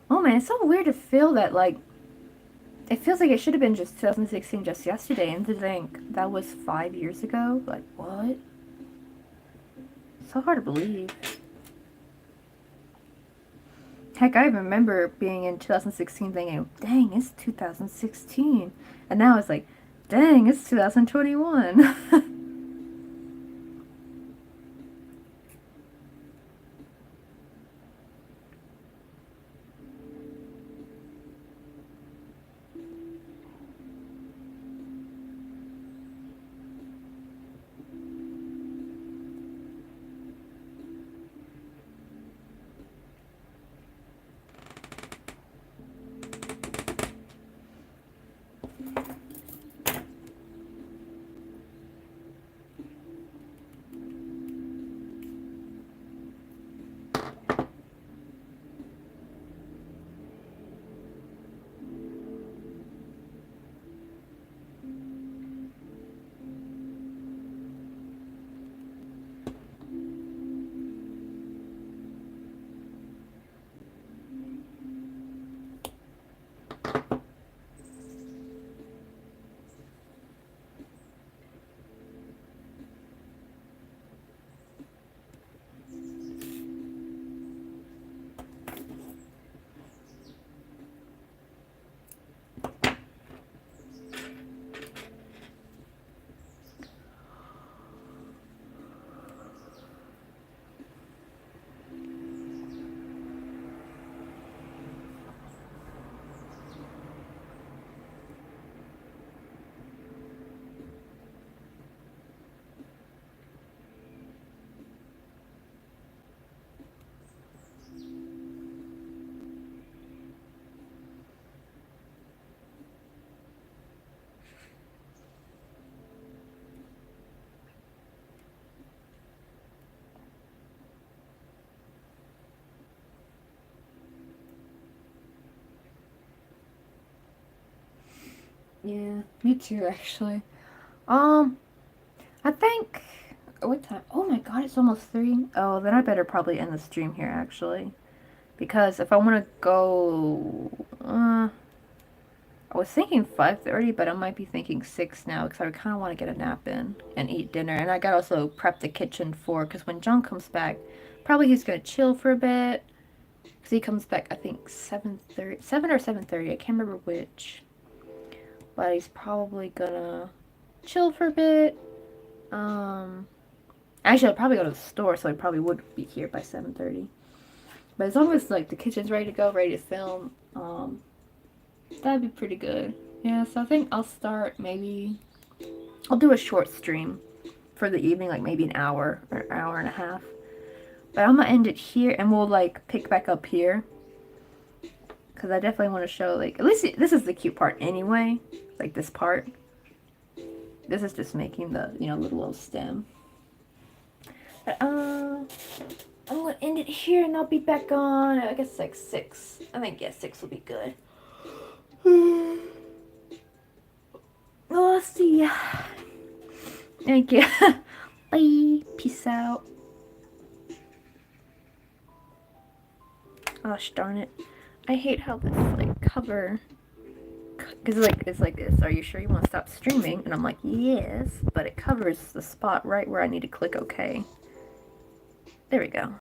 Oh man, it's so weird to feel that, like, it feels like it should have been just 2016 just yesterday, and to think that was 5 years ago. Like, what? So hard to believe. Heck, I remember being in 2016 thinking, dang, it's 2016. And now it's like, dang, it's 2021. Yeah, me too, actually. I think, what time? Oh my god, it's almost 3. Oh, then I better probably end the stream here, actually. Because if I want to go, I was thinking 5:30, but I might be thinking 6 now, because I kind of want to get a nap in and eat dinner. And I got to also prep the kitchen for, because when John comes back, probably he's going to chill for a bit. Because he comes back, I think, 7:30, 7 or 7:30, I can't remember which. But he's probably gonna chill for a bit. Actually, I'll probably go to the store, so I probably would be here by 7:30. But as long as like the kitchen's ready to go, ready to film, that'd be pretty good. Yeah, so I think I'll start maybe. I'll do a short stream for the evening, like maybe an hour or an hour and a half. But I'm gonna end it here, and we'll like pick back up here. Because I definitely want to show, like, at least this is the cute part anyway. Like this part. This is just making the, you know, little stem. But, I'm going to end it here and I'll be back on, I guess, like 6. I think, yeah, 6 will be good. Well, let's see. Thank you. Bye. Peace out. Gosh darn it. I hate how this, like, cover... Because it's like this. Are you sure you want to stop streaming? And I'm like, yes. But it covers the spot right where I need to click OK. There we go.